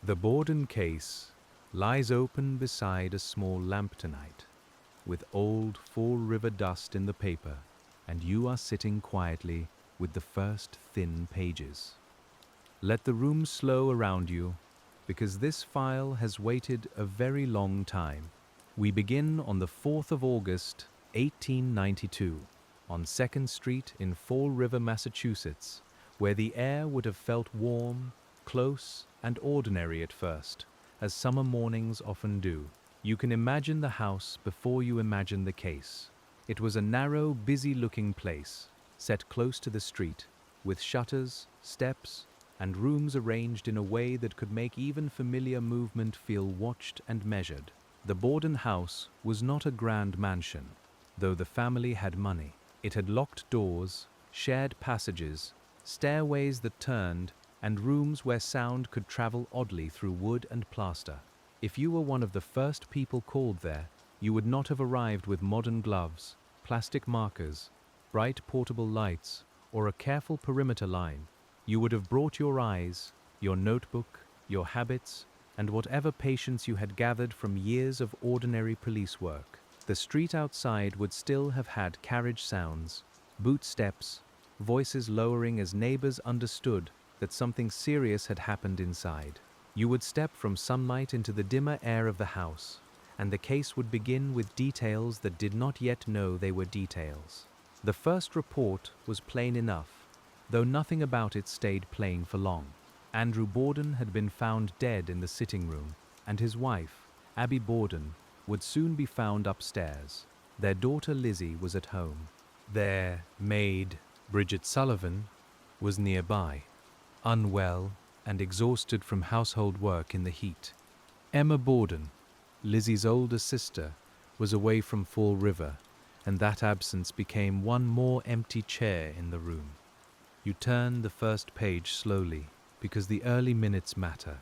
The Borden case lies open beside a small lamp tonight, with old Fall River dust in the paper, and you are sitting quietly with the first thin pages. Let the room slow around you, because this file has waited a very long time. We begin on the 4th of August, 1892, on 2nd Street in Fall River, Massachusetts, where the air would have felt warm, close, and ordinary at first, as summer mornings often do. You can imagine the house before you imagine the case. It was a narrow, busy-looking place, set close to the street, with shutters, steps, and rooms arranged in a way that could make even familiar movement feel watched and measured. The Borden house was not a grand mansion, though the family had money. It had locked doors, shared passages, stairways that turned, and rooms where sound could travel oddly through wood and plaster. If you were one of the first people called there, you would not have arrived with modern gloves, plastic markers, bright portable lights, or a careful perimeter line. You would have brought your eyes, your notebook, your habits, and whatever patience you had gathered from years of ordinary police work. The street outside would still have had carriage sounds, boot steps, voices lowering as neighbors understood that something serious had happened inside. You would step from sunlight into the dimmer air of the house, and the case would begin with details that did not yet know they were details. The first report was plain enough, though nothing about it stayed plain for long. Andrew Borden had been found dead in the sitting room, and his wife, Abby Borden, would soon be found upstairs. Their daughter Lizzie was at home. Their maid, Bridget Sullivan, was nearby, unwell and exhausted from household work in the heat. Emma Borden, Lizzie's older sister, was away from Fall River, and that absence became one more empty chair in the room. You turn the first page slowly, because the early minutes matter.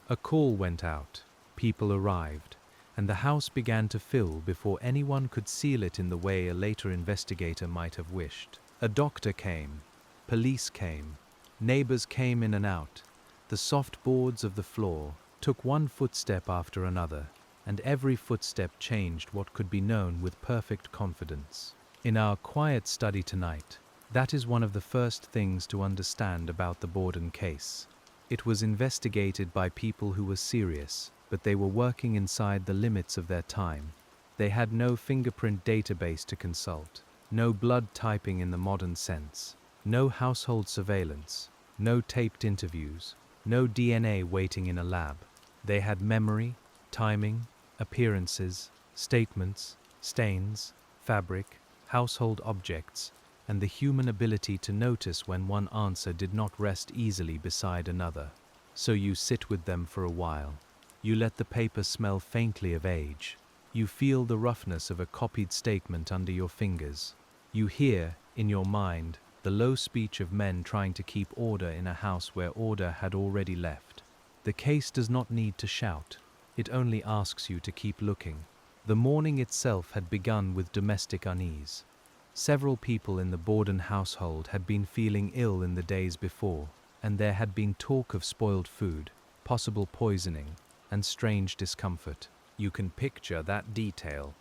A call went out, people arrived, and the house began to fill before anyone could seal it in the way a later investigator might have wished. A doctor came, police came, neighbors came in and out. The soft boards of the floor took one footstep after another, and every footstep changed what could be known with perfect confidence. In our quiet study tonight, that is one of the first things to understand about the Borden case. It was investigated by people who were serious, but they were working inside the limits of their time. They had no fingerprint database to consult, no blood typing in the modern sense, no household surveillance, no taped interviews, no DNA waiting in a lab. They had memory, timing, appearances, statements, stains, fabric, household objects, and the human ability to notice when one answer did not rest easily beside another. So you sit with them for a while. You let the paper smell faintly of age. You feel the roughness of a copied statement under your fingers. You hear, in your mind, the low speech of men trying to keep order in a house where order had already left. The case does not need to shout. It only asks you to keep looking. The morning itself had begun with domestic unease. Several people in the Borden household had been feeling ill in the days before, and there had been talk of spoiled food, possible poisoning, and strange discomfort. You can picture that detail,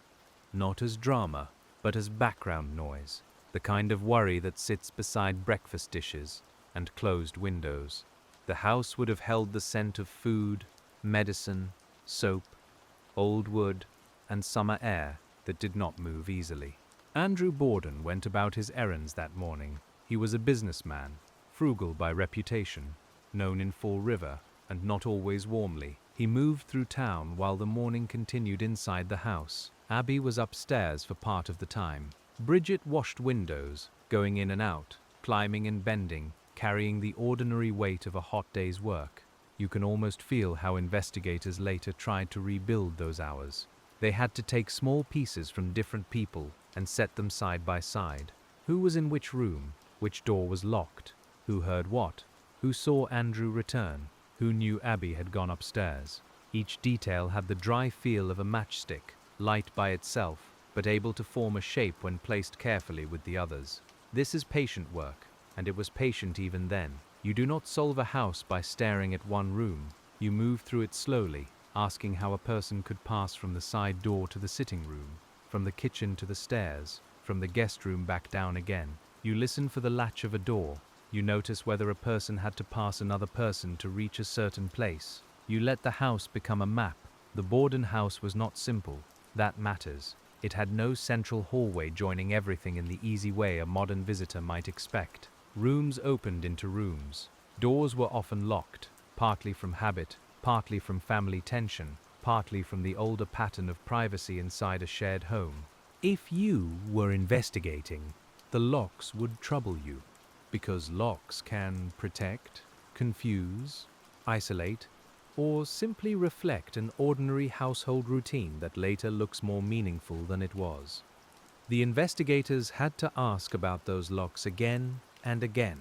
not as drama, but as background noise, the kind of worry that sits beside breakfast dishes and closed windows. The house would have held the scent of food, medicine, soap, old wood, and summer air that did not move easily. Andrew Borden went about his errands that morning. He was a businessman, frugal by reputation, known in Fall River, and not always warmly. He moved through town while the morning continued inside the house. Abby was upstairs for part of the time. Bridget washed windows, going in and out, climbing and bending, carrying the ordinary weight of a hot day's work. You can almost feel how investigators later tried to rebuild those hours. They had to take small pieces from different people and set them side by side. Who was in which room? Which door was locked? Who heard what? Who saw Andrew return? Who knew Abby had gone upstairs? Each detail had the dry feel of a matchstick, light by itself, but able to form a shape when placed carefully with the others. This is patient work, and it was patient even then. You do not solve a house by staring at one room. You move through it slowly, asking how a person could pass from the side door to the sitting room, from the kitchen to the stairs, from the guest room back down again. You listen for the latch of a door. You notice whether a person had to pass another person to reach a certain place. You let the house become a map. The Borden house was not simple. That matters. It had no central hallway joining everything in the easy way a modern visitor might expect. Rooms opened into rooms. Doors were often locked, partly from habit, partly from family tension, partly from the older pattern of privacy inside a shared home. If you were investigating, the locks would trouble you, because locks can protect, confuse, isolate, or simply reflect an ordinary household routine that later looks more meaningful than it was. The investigators had to ask about those locks again and again.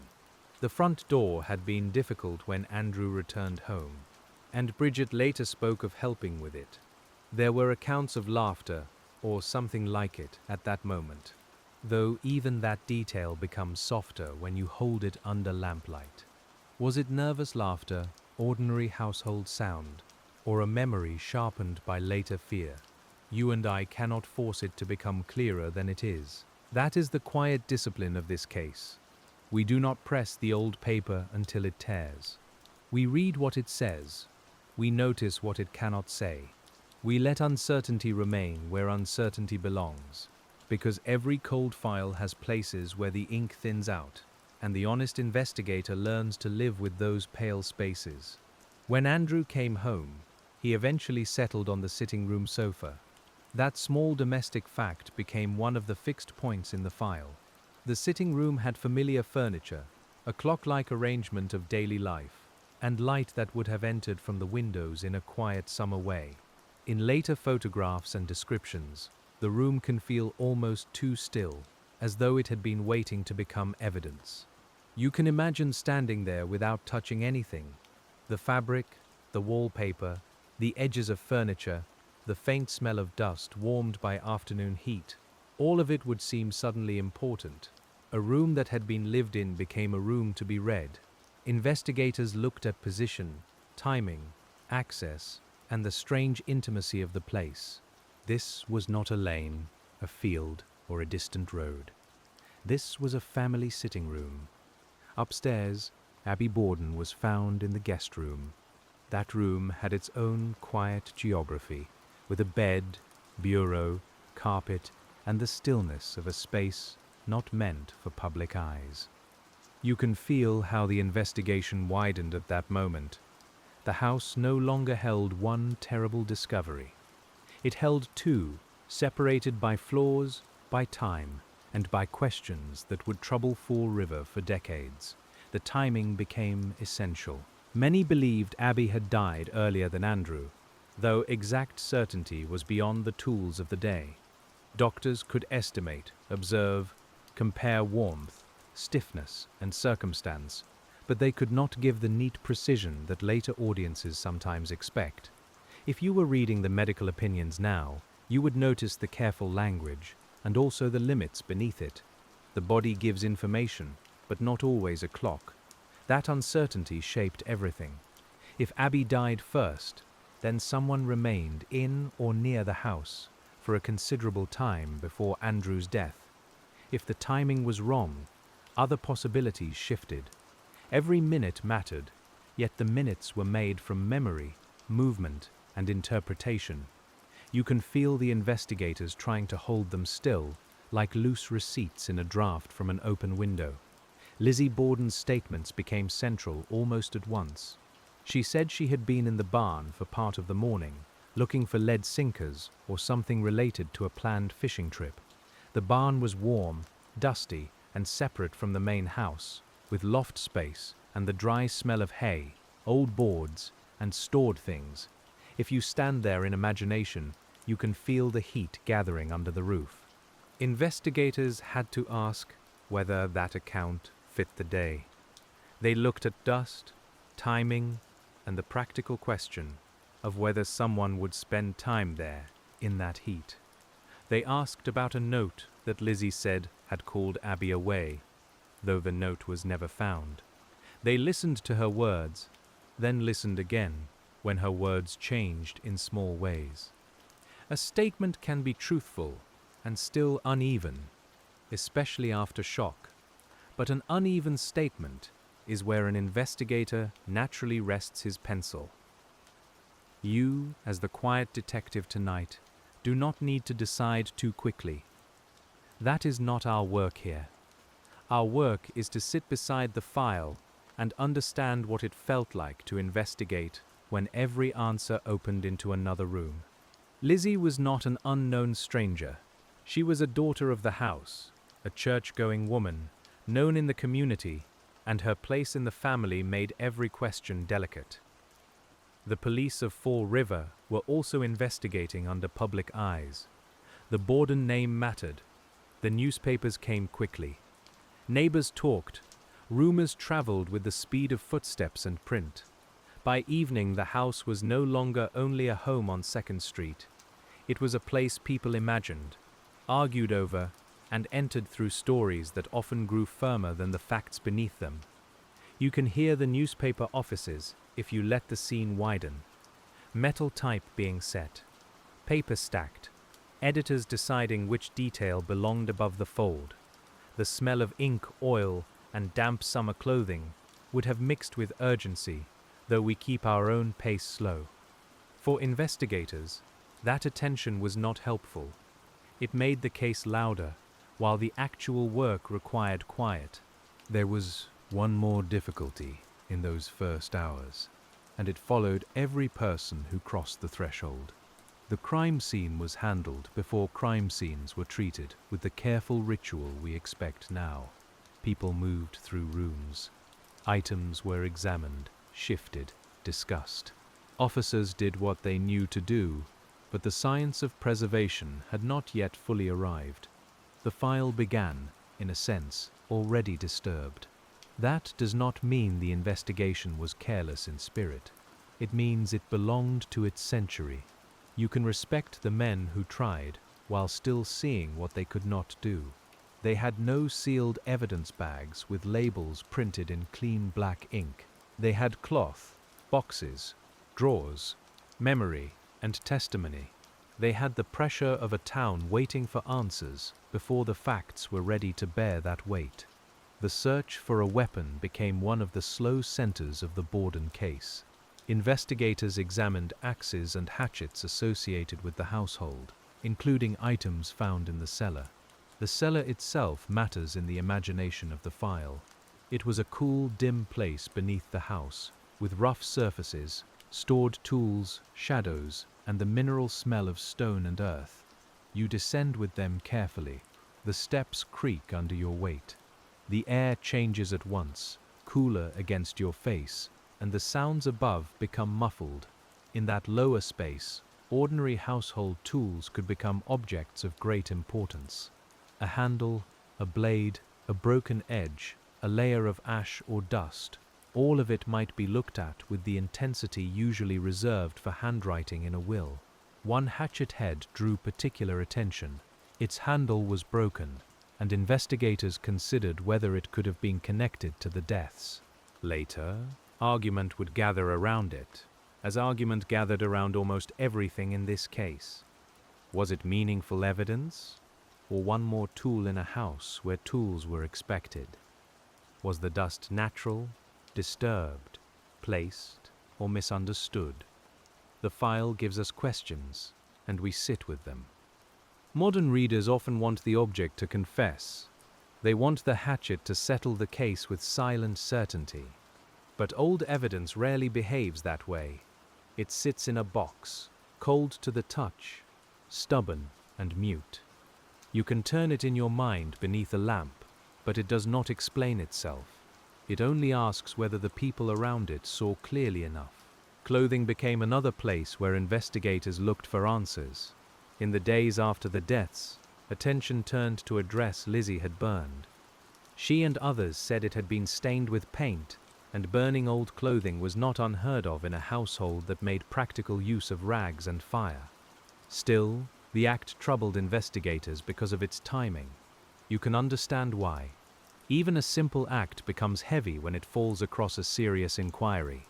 The front door had been difficult when Andrew returned home, and Bridget later spoke of helping with it. There were accounts of laughter, or something like it, at that moment, though even that detail becomes softer when you hold it under lamplight. Was it nervous laughter, ordinary household sound, or a memory sharpened by later fear? You and I cannot force it to become clearer than it is. That is the quiet discipline of this case. We do not press the old paper until it tears. We read what it says. We notice what it cannot say. We let uncertainty remain where uncertainty belongs, because every cold file has places where the ink thins out, and the honest investigator learns to live with those pale spaces. When Andrew came home, he eventually settled on the sitting room sofa. That small domestic fact became one of the fixed points in the file. The sitting room had familiar furniture, a clock-like arrangement of daily life, and light that would have entered from the windows in a quiet summer way. In later photographs and descriptions, the room can feel almost too still, as though it had been waiting to become evidence. You can imagine standing there without touching anything. The fabric, the wallpaper, the edges of furniture, the faint smell of dust warmed by afternoon heat, all of it would seem suddenly important. A room that had been lived in became a room to be read. Investigators looked at position, timing, access, and the strange intimacy of the place. This was not a lane, a field, or a distant road. This was a family sitting room. Upstairs, Abby Borden was found in the guest room. That room had its own quiet geography, with a bed, bureau, carpet, and the stillness of a space not meant for public eyes. You can feel how the investigation widened at that moment. The house no longer held one terrible discovery. It held two, separated by flaws, by time, and by questions that would trouble Fall River for decades. The timing became essential. Many believed Abby had died earlier than Andrew, though exact certainty was beyond the tools of the day. Doctors could estimate, observe, compare warmth, stiffness, and circumstance, but they could not give the neat precision that later audiences sometimes expect. If you were reading the medical opinions now, you would notice the careful language, and also the limits beneath it. The body gives information, but not always a clock. That uncertainty shaped everything. If Abby died first, then someone remained in or near the house for a considerable time before Andrew's death. If the timing was wrong, other possibilities shifted. Every minute mattered, yet the minutes were made from memory, movement, and interpretation. You can feel the investigators trying to hold them still, like loose receipts in a draft from an open window. Lizzie Borden's statements became central almost at once. She said she had been in the barn for part of the morning, looking for lead sinkers or something related to a planned fishing trip. The barn was warm, dusty, and separate from the main house, with loft space and the dry smell of hay, old boards, and stored things. If you stand there in imagination, you can feel the heat gathering under the roof. Investigators had to ask whether that account fit the day. They looked at dust, timing, and the practical question of whether someone would spend time there in that heat. They asked about a note that Lizzie said had called Abby away, though the note was never found. They listened to her words, then listened again. when her words changed in small ways. A statement can be truthful and still uneven, especially after shock, but an uneven statement is where an investigator naturally rests his pencil. You, as the quiet detective tonight, do not need to decide too quickly. That is not our work here. Our work is to sit beside the file and understand what it felt like to investigate when every answer opened into another room. Lizzie was not an unknown stranger. She was a daughter of the house, a church-going woman, known in the community, and her place in the family made every question delicate. The police of Fall River were also investigating under public eyes. The Borden name mattered. The newspapers came quickly. Neighbors talked. Rumors traveled with the speed of footsteps and print. By evening, the house was no longer only a home on 2nd Street. It was a place people imagined, argued over, and entered through stories that often grew firmer than the facts beneath them. You can hear the newspaper offices if you let the scene widen. Metal type being set, paper stacked, editors deciding which detail belonged above the fold. The smell of ink, oil, and damp summer clothing would have mixed with urgency, though we keep our own pace slow. For investigators, that attention was not helpful. It made the case louder, while the actual work required quiet. There was one more difficulty in those first hours, and it followed every person who crossed the threshold. The crime scene was handled before crime scenes were treated with the careful ritual we expect now. People moved through rooms. Items were examined, shifted, discussed. Officers did what they knew to do, but the science of preservation had not yet fully arrived. The file began, in a sense, already disturbed. That does not mean the investigation was careless in spirit. It means it belonged to its century. You can respect the men who tried, while still seeing what they could not do. They had no sealed evidence bags with labels printed in clean black ink. They had cloth, boxes, drawers, memory, and testimony. They had the pressure of a town waiting for answers before the facts were ready to bear that weight. The search for a weapon became one of the slow centers of the Borden case. Investigators examined axes and hatchets associated with the household, including items found in the cellar. The cellar itself matters in the imagination of the file. It was a cool, dim place beneath the house, with rough surfaces, stored tools, shadows, and the mineral smell of stone and earth. You descend with them carefully. The steps creak under your weight. The air changes at once, cooler against your face, and the sounds above become muffled. In that lower space, ordinary household tools could become objects of great importance. A handle, a blade, a broken edge, a layer of ash or dust, all of it might be looked at with the intensity usually reserved for handwriting in a will. One hatchet head drew particular attention. Its handle was broken, and investigators considered whether it could have been connected to the deaths. Later, argument would gather around it, as argument gathered around almost everything in this case. Was it meaningful evidence, or one more tool in a house where tools were expected? Was the dust natural, disturbed, placed, or misunderstood? The file gives us questions, and we sit with them. Modern readers often want the object to confess. They want the hatchet to settle the case with silent certainty. But old evidence rarely behaves that way. It sits in a box, cold to the touch, stubborn and mute. You can turn it in your mind beneath a lamp, but it does not explain itself. It only asks whether the people around it saw clearly enough. Clothing became another place where investigators looked for answers. In the days after the deaths, attention turned to a dress Lizzie had burned. She and others said it had been stained with paint, and burning old clothing was not unheard of in a household that made practical use of rags and fire. Still, the act troubled investigators because of its timing. You can understand why. Even a simple act becomes heavy when it falls across a serious inquiry.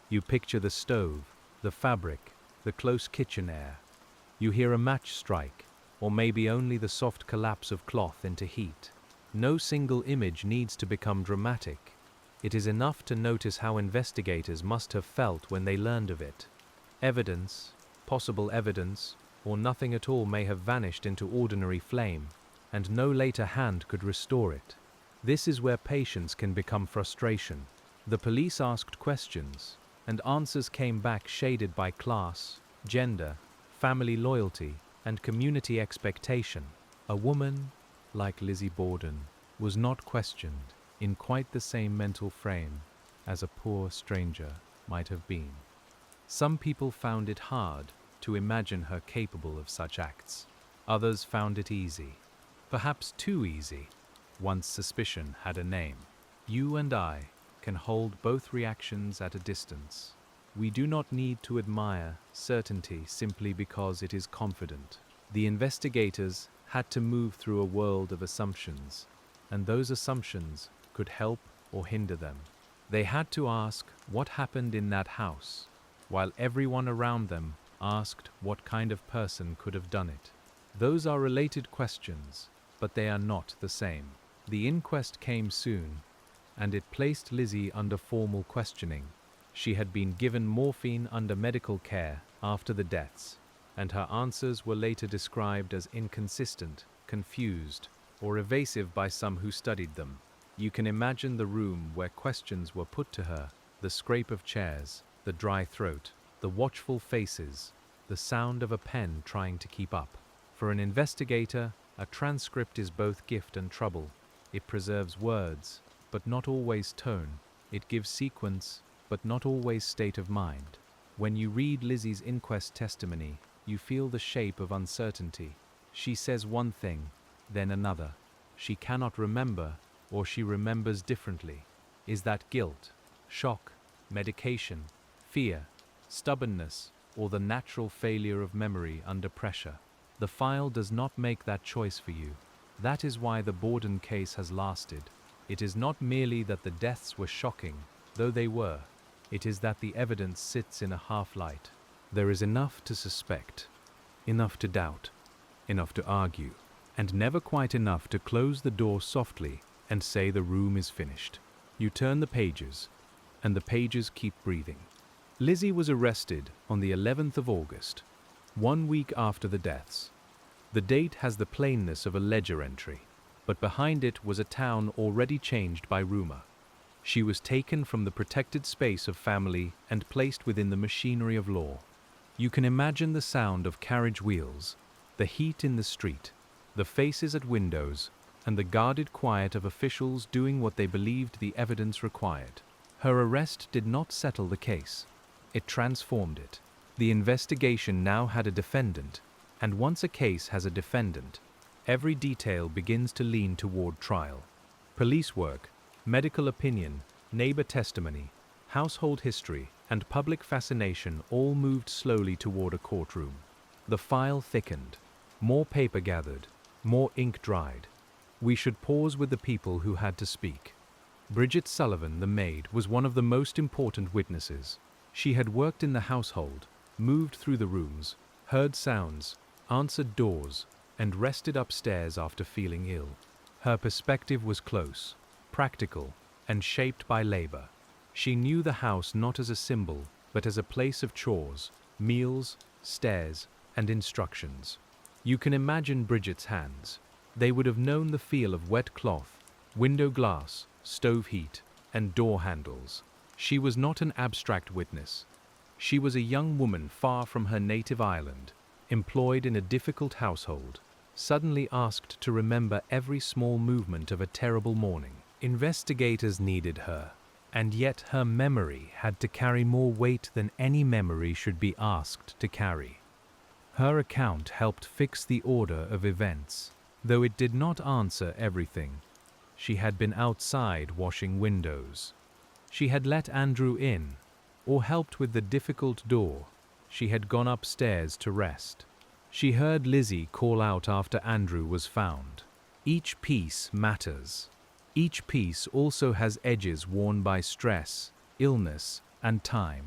You picture the stove, the fabric, the close kitchen air. You hear a match strike, or maybe only the soft collapse of cloth into heat. No single image needs to become dramatic. It is enough to notice how investigators must have felt when they learned of it. Evidence, possible evidence, or nothing at all may have vanished into ordinary flame, and no later hand could restore it. This is where patience can become frustration. The police asked questions, and answers came back shaded by class, gender, family loyalty, and community expectation. A woman, like Lizzie Borden, was not questioned in quite the same mental frame as a poor stranger might have been. Some people found it hard to imagine her capable of such acts. Others found it easy, perhaps too easy, once suspicion had a name. You and I can hold both reactions at a distance. We do not need to admire certainty simply because it is confident. The investigators had to move through a world of assumptions, and those assumptions could help or hinder them. They had to ask what happened in that house, while everyone around them asked what kind of person could have done it. Those are related questions, but they are not the same. The inquest came soon, and it placed Lizzie under formal questioning. She had been given morphine under medical care after the deaths, and her answers were later described as inconsistent, confused, or evasive by some who studied them. You can imagine the room where questions were put to her, the scrape of chairs, the dry throat, the watchful faces, the sound of a pen trying to keep up. For an investigator, a transcript is both gift and trouble. It preserves words, but not always tone. It gives sequence, but not always state of mind. When you read Lizzie's inquest testimony, you feel the shape of uncertainty. She says one thing, then another. She cannot remember, or she remembers differently. Is that guilt, shock, medication, fear, stubbornness, or the natural failure of memory under pressure? The file does not make that choice for you. That is why the Borden case has lasted. It is not merely that the deaths were shocking, though they were. It is that the evidence sits in a half-light. There is enough to suspect, enough to doubt, enough to argue, and never quite enough to close the door softly and say the room is finished. You turn the pages, and the pages keep breathing. Lizzie was arrested on the 11th of August, 1 week after the deaths. The date has the plainness of a ledger entry, but behind it was a town already changed by rumor. She was taken from the protected space of family and placed within the machinery of law. You can imagine the sound of carriage wheels, the heat in the street, the faces at windows, and the guarded quiet of officials doing what they believed the evidence required. Her arrest did not settle the case. It transformed it. The investigation now had a defendant, and once a case has a defendant, every detail begins to lean toward trial. Police work, medical opinion, neighbor testimony, household history, and public fascination all moved slowly toward a courtroom. The file thickened. More paper gathered. More ink dried. We should pause with the people who had to speak. Bridget Sullivan, the maid, was one of the most important witnesses. She had worked in the household, moved through the rooms, heard sounds, answered doors, and rested upstairs after feeling ill. Her perspective was close, practical, and shaped by labor. She knew the house not as a symbol, but as a place of chores, meals, stairs, and instructions. You can imagine Bridget's hands. They would have known the feel of wet cloth, window glass, stove heat, and door handles. She was not an abstract witness. She was a young woman far from her native island, employed in a difficult household, suddenly asked to remember every small movement of a terrible morning. Investigators needed her, and yet her memory had to carry more weight than any memory should be asked to carry. Her account helped fix the order of events, though it did not answer everything. She had been outside washing windows. She had let Andrew in, or helped with the difficult door. She had gone upstairs to rest. She heard Lizzie call out after Andrew was found. Each piece matters. Each piece also has edges worn by stress, illness, and time.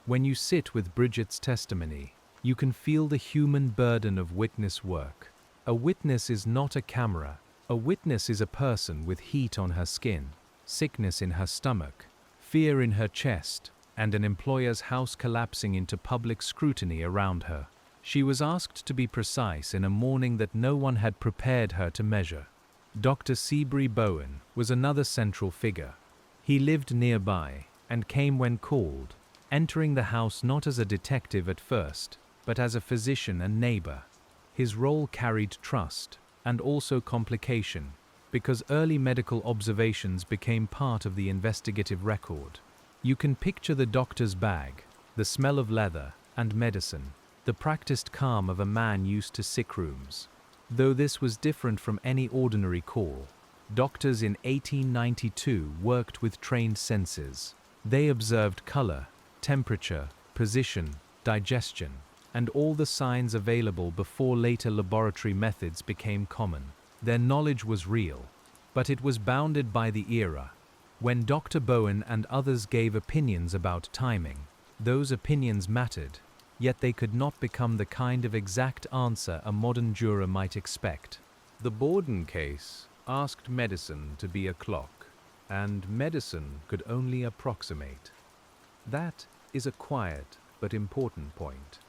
When you sit with Bridget's testimony, you can feel the human burden of witness work. A witness is not a camera. A witness is a person with heat on her skin, sickness in her stomach, fear in her chest, and an employer's house collapsing into public scrutiny around her. She was asked to be precise in a morning that no one had prepared her to measure. Dr. Seabury Bowen was another central figure. He lived nearby and came when called, entering the house not as a detective at first, but as a physician and neighbor. His role carried trust and also complication, because early medical observations became part of the investigative record. You can picture the doctor's bag, the smell of leather and medicine, the practiced calm of a man used to sick rooms. Though this was different from any ordinary call, doctors in 1892 worked with trained senses. They observed color, temperature, position, digestion, and all the signs available before later laboratory methods became common. Their knowledge was real, but it was bounded by the era. When Dr. Bowen and others gave opinions about timing, those opinions mattered, yet they could not become the kind of exact answer a modern juror might expect. The Borden case asked medicine to be a clock, and medicine could only approximate. That is a quiet but important point.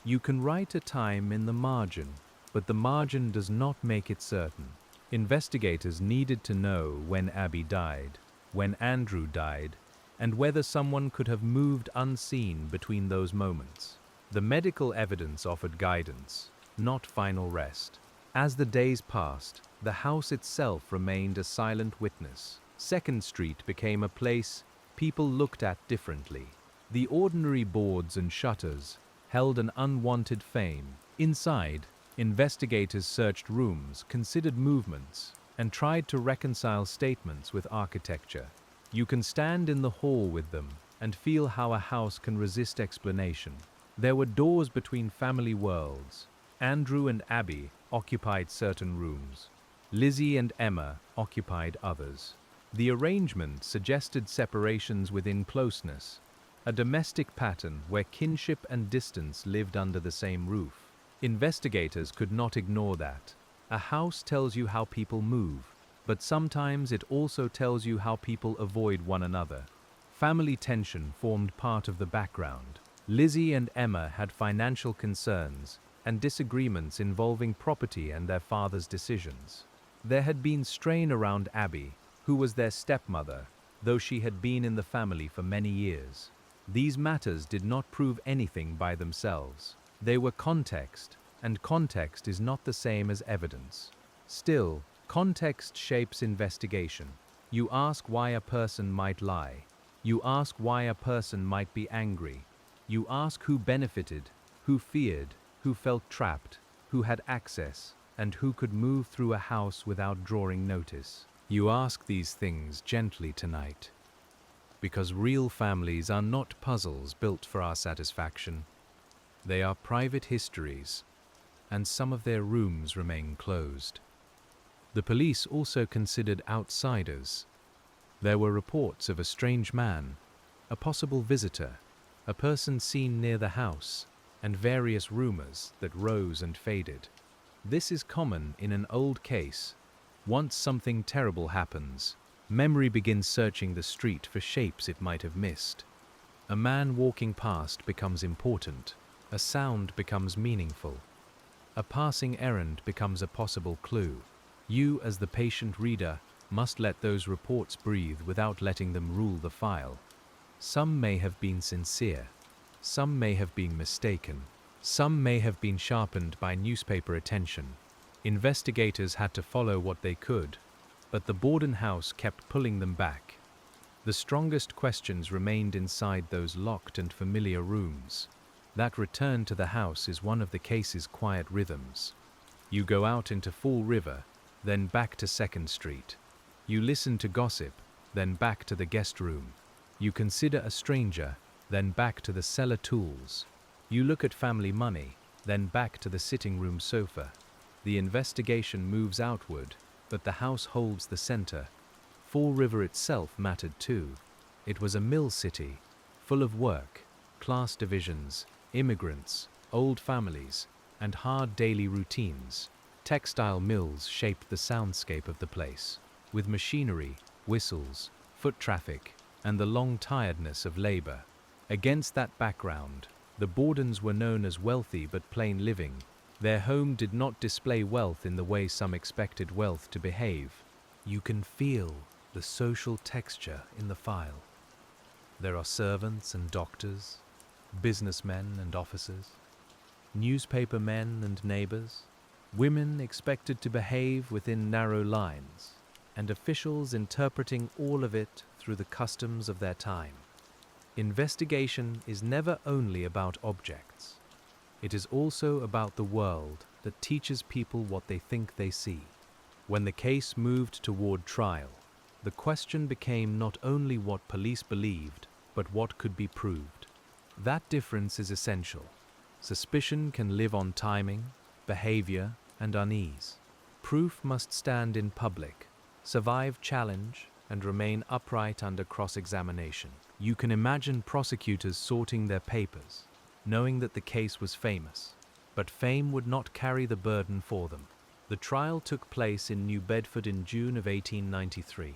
You can write a time in the margin, but the margin does not make it certain. Investigators needed to know when Abby died, when Andrew died, and whether someone could have moved unseen between those moments. The medical evidence offered guidance, not final rest. As the days passed, the house itself remained a silent witness. 2nd Street became a place people looked at differently. The ordinary boards and shutters held an unwanted fame. Inside, investigators searched rooms, considered movements, and tried to reconcile statements with architecture. You can stand in the hall with them and feel how a house can resist explanation. There were doors between family worlds. Andrew and Abby occupied certain rooms. Lizzie and Emma occupied others. The arrangement suggested separations within closeness, a domestic pattern where kinship and distance lived under the same roof. Investigators could not ignore that. A house tells you how people move, but sometimes it also tells you how people avoid one another. Family tension formed part of the background. Lizzie and Emma had financial concerns and disagreements involving property and their father's decisions. There had been strain around Abby, who was their stepmother, though she had been in the family for many years. These matters did not prove anything by themselves. They were context, and context is not the same as evidence. Still, context shapes investigation. You ask why a person might lie. You ask why a person might be angry. You ask who benefited, who feared, who felt trapped, who had access, and who could move through a house without drawing notice. You ask these things gently tonight, because real families are not puzzles built for our satisfaction. They are private histories, and some of their rooms remain closed. The police also considered outsiders. There were reports of a strange man, a possible visitor, a person seen near the house, and various rumors that rose and faded. This is common in an old case. Once something terrible happens, memory begins searching the street for shapes it might have missed. A man walking past becomes important. A sound becomes meaningful. A passing errand becomes a possible clue. You, as the patient reader, must let those reports breathe without letting them rule the file. Some may have been sincere. Some may have been mistaken. Some may have been sharpened by newspaper attention. Investigators had to follow what they could, but the Borden house kept pulling them back. The strongest questions remained inside those locked and familiar rooms. That return to the house is one of the case's quiet rhythms. You go out into Fall River, then back to 2nd Street. You listen to gossip, then back to the guest room. You consider a stranger, then back to the cellar tools. You look at family money, then back to the sitting room sofa. The investigation moves outward, but the house holds the center. Fall River itself mattered too. It was a mill city, full of work, class divisions, immigrants, old families, and hard daily routines. Textile mills shaped the soundscape of the place, with machinery, whistles, foot traffic, and the long tiredness of labor. Against that background, the Bordens were known as wealthy but plain living. Their home did not display wealth in the way some expected wealth to behave. You can feel the social texture in the file. There are servants and doctors, businessmen and officers, newspaper men and neighbors, women expected to behave within narrow lines, and officials interpreting all of it through the customs of their time. Investigation is never only about objects. It is also about the world that teaches people what they think they see. When the case moved toward trial, the question became not only what police believed, but what could be proved. That difference is essential. Suspicion can live on timing, behavior, and unease. Proof must stand in public, survive challenge, and remain upright under cross-examination. You can imagine prosecutors sorting their papers, knowing that the case was famous, but fame would not carry the burden for them. The trial took place in New Bedford in June of 1893.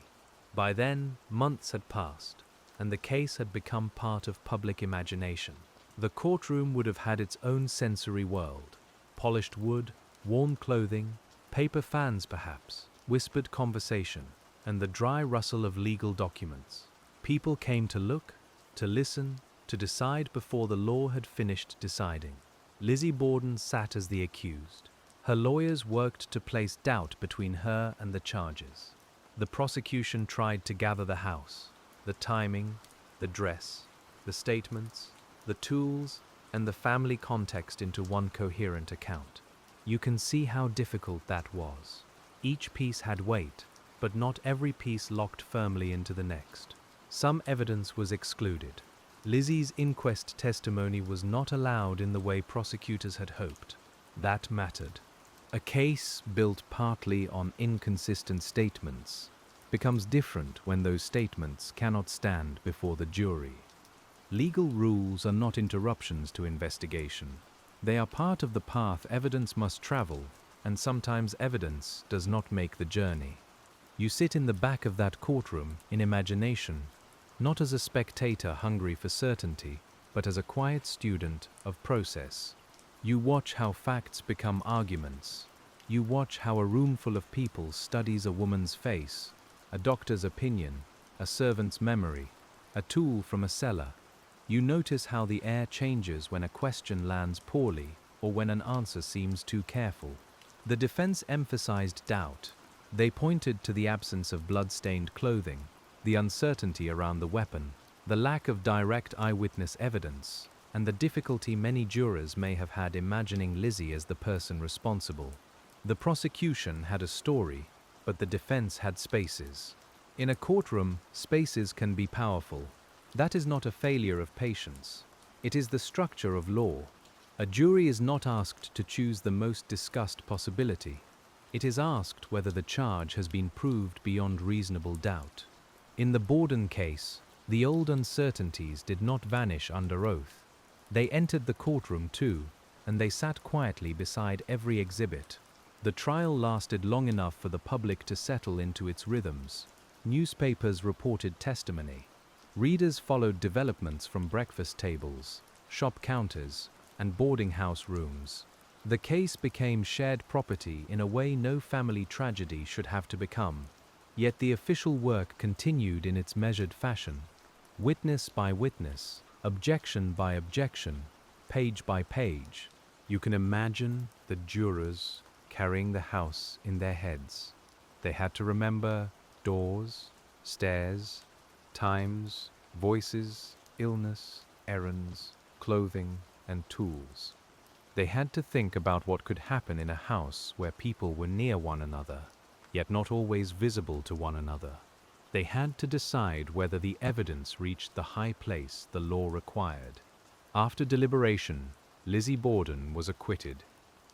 By then, months had passed, and the case had become part of public imagination. The courtroom would have had its own sensory world: polished wood, warm clothing, paper fans perhaps, whispered conversation, and the dry rustle of legal documents. People came to look, to listen, to decide before the law had finished deciding. Lizzie Borden sat as the accused. Her lawyers worked to place doubt between her and the charges. The prosecution tried to gather the house, the timing, the dress, the statements, the tools, and the family context into one coherent account. You can see how difficult that was. Each piece had weight, but not every piece locked firmly into the next. Some evidence was excluded. Lizzie's inquest testimony was not allowed in the way prosecutors had hoped. That mattered. A case built partly on inconsistent statements becomes different when those statements cannot stand before the jury. Legal rules are not interruptions to investigation. They are part of the path evidence must travel, and sometimes evidence does not make the journey. You sit in the back of that courtroom in imagination, not as a spectator hungry for certainty, but as a quiet student of process. You watch how facts become arguments. You watch how a room full of people studies a woman's face, a doctor's opinion, a servant's memory, a tool from a cellar. You notice how the air changes when a question lands poorly or when an answer seems too careful. The defense emphasized doubt. They pointed to the absence of blood-stained clothing, the uncertainty around the weapon, the lack of direct eyewitness evidence, and the difficulty many jurors may have had imagining Lizzie as the person responsible. The prosecution had a story, but the defense had spaces. In a courtroom, spaces can be powerful. That is not a failure of patience. It is the structure of law. A jury is not asked to choose the most discussed possibility. It is asked whether the charge has been proved beyond reasonable doubt. In the Borden case, the old uncertainties did not vanish under oath. They entered the courtroom too, and they sat quietly beside every exhibit. The trial lasted long enough for the public to settle into its rhythms. Newspapers reported testimony. Readers followed developments from breakfast tables, shop counters, and boarding house rooms. The case became shared property in a way no family tragedy should have to become. Yet the official work continued in its measured fashion. Witness by witness, objection by objection, page by page. You can imagine the jurors carrying the house in their heads. They had to remember doors, stairs, times, voices, illness, errands, clothing, and tools. They had to think about what could happen in a house where people were near one another, yet not always visible to one another. They had to decide whether the evidence reached the high place the law required. After deliberation, Lizzie Borden was acquitted.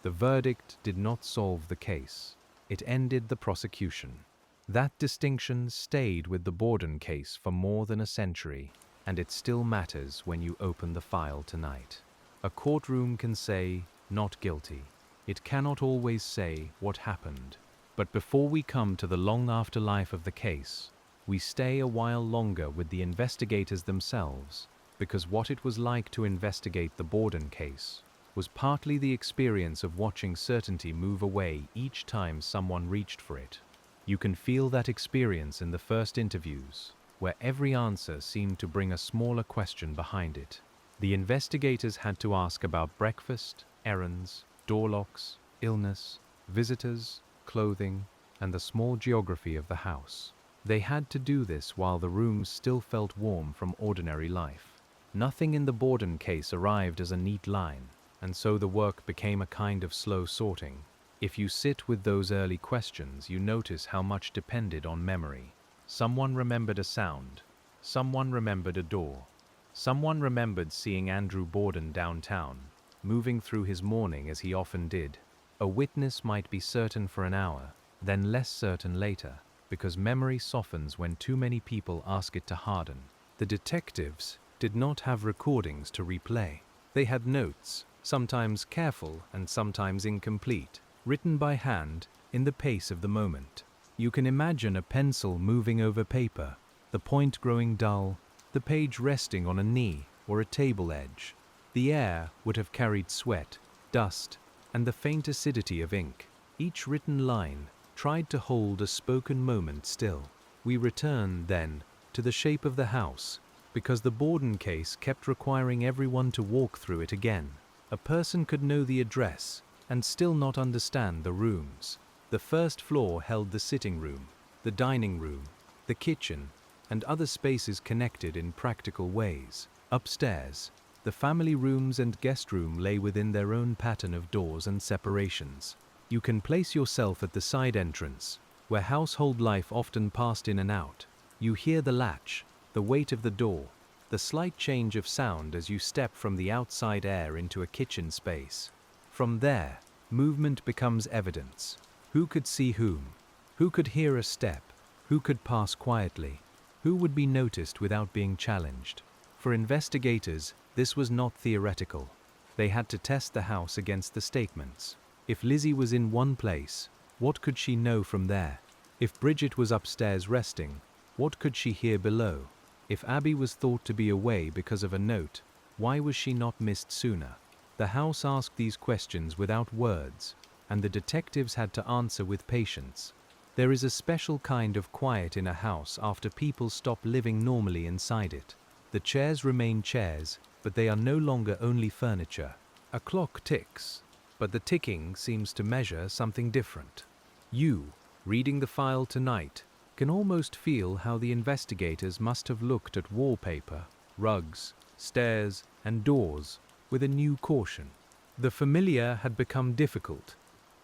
The verdict did not solve the case. It ended the prosecution. That distinction stayed with the Borden case for more than a century. and it still matters when you open the file tonight. A courtroom can say, "Not guilty." It cannot always say what happened. But before we come to the long afterlife of the case, we stay a while longer with the investigators themselves, because what it was like to investigate the Borden case was partly the experience of watching certainty move away each time someone reached for it. You can feel that experience in the first interviews, where every answer seemed to bring a smaller question behind it. The investigators had to ask about breakfast, errands, door locks, illness, visitors, clothing, and the small geography of the house. They had to do this while the rooms still felt warm from ordinary life. Nothing in the Borden case arrived as a neat line, and so the work became a kind of slow sorting. If you sit with those early questions, you notice how much depended on memory. Someone remembered a sound. Someone remembered a door. Someone remembered seeing Andrew Borden downtown, moving through his morning as he often did. A witness might be certain for an hour, then less certain later, because memory softens when too many people ask it to harden. The detectives did not have recordings to replay. They had notes, sometimes careful and sometimes incomplete, written by hand in the pace of the moment. You can imagine a pencil moving over paper, the point growing dull, the page resting on a knee or a table edge. The air would have carried sweat, dust, and the faint acidity of ink. Each written line tried to hold a spoken moment still. We return, then, to the shape of the house, because the Borden case kept requiring everyone to walk through it again. A person could know the address and still not understand the rooms. The first floor held the sitting room, the dining room, the kitchen, and other spaces connected in practical ways. Upstairs, the family rooms and guest room lay within their own pattern of doors and separations. You can place yourself at the side entrance, where household life often passed in and out. You hear the latch, the weight of the door, the slight change of sound as you step from the outside air into a kitchen space. From there, movement becomes evidence. Who could see whom? Who could hear a step? Who could pass quietly? Who would be noticed without being challenged? For investigators, this was not theoretical. They had to test the house against the statements. If Lizzie was in one place, what could she know from there? If Bridget was upstairs resting, what could she hear below? If Abby was thought to be away because of a note, why was she not missed sooner? The house asked these questions without words, and the detectives had to answer with patience. There is a special kind of quiet in a house after people stop living normally inside it. The chairs remain chairs, but they are no longer only furniture. A clock ticks, but the ticking seems to measure something different. You, reading the file tonight, can almost feel how the investigators must have looked at wallpaper, rugs, stairs, and doors with a new caution. The familiar had become difficult.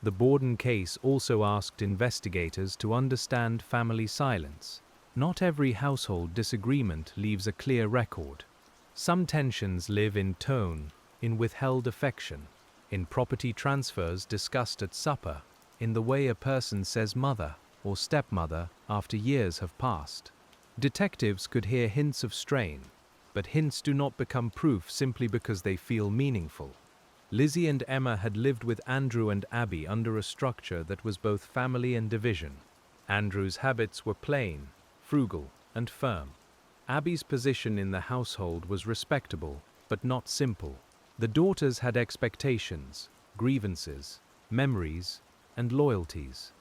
The Borden case also asked investigators to understand family silence. Not every household disagreement leaves a clear record. Some tensions live in tone, in withheld affection, in property transfers discussed at supper, in the way a person says mother or stepmother after years have passed. Detectives could hear hints of strain, but hints do not become proof simply because they feel meaningful. Lizzie and Emma had lived with Andrew and Abby under a structure that was both family and division. Andrew's habits were plain, frugal, and firm. Abby's position in the household was respectable, but not simple. The daughters had expectations, grievances, memories, and loyalties.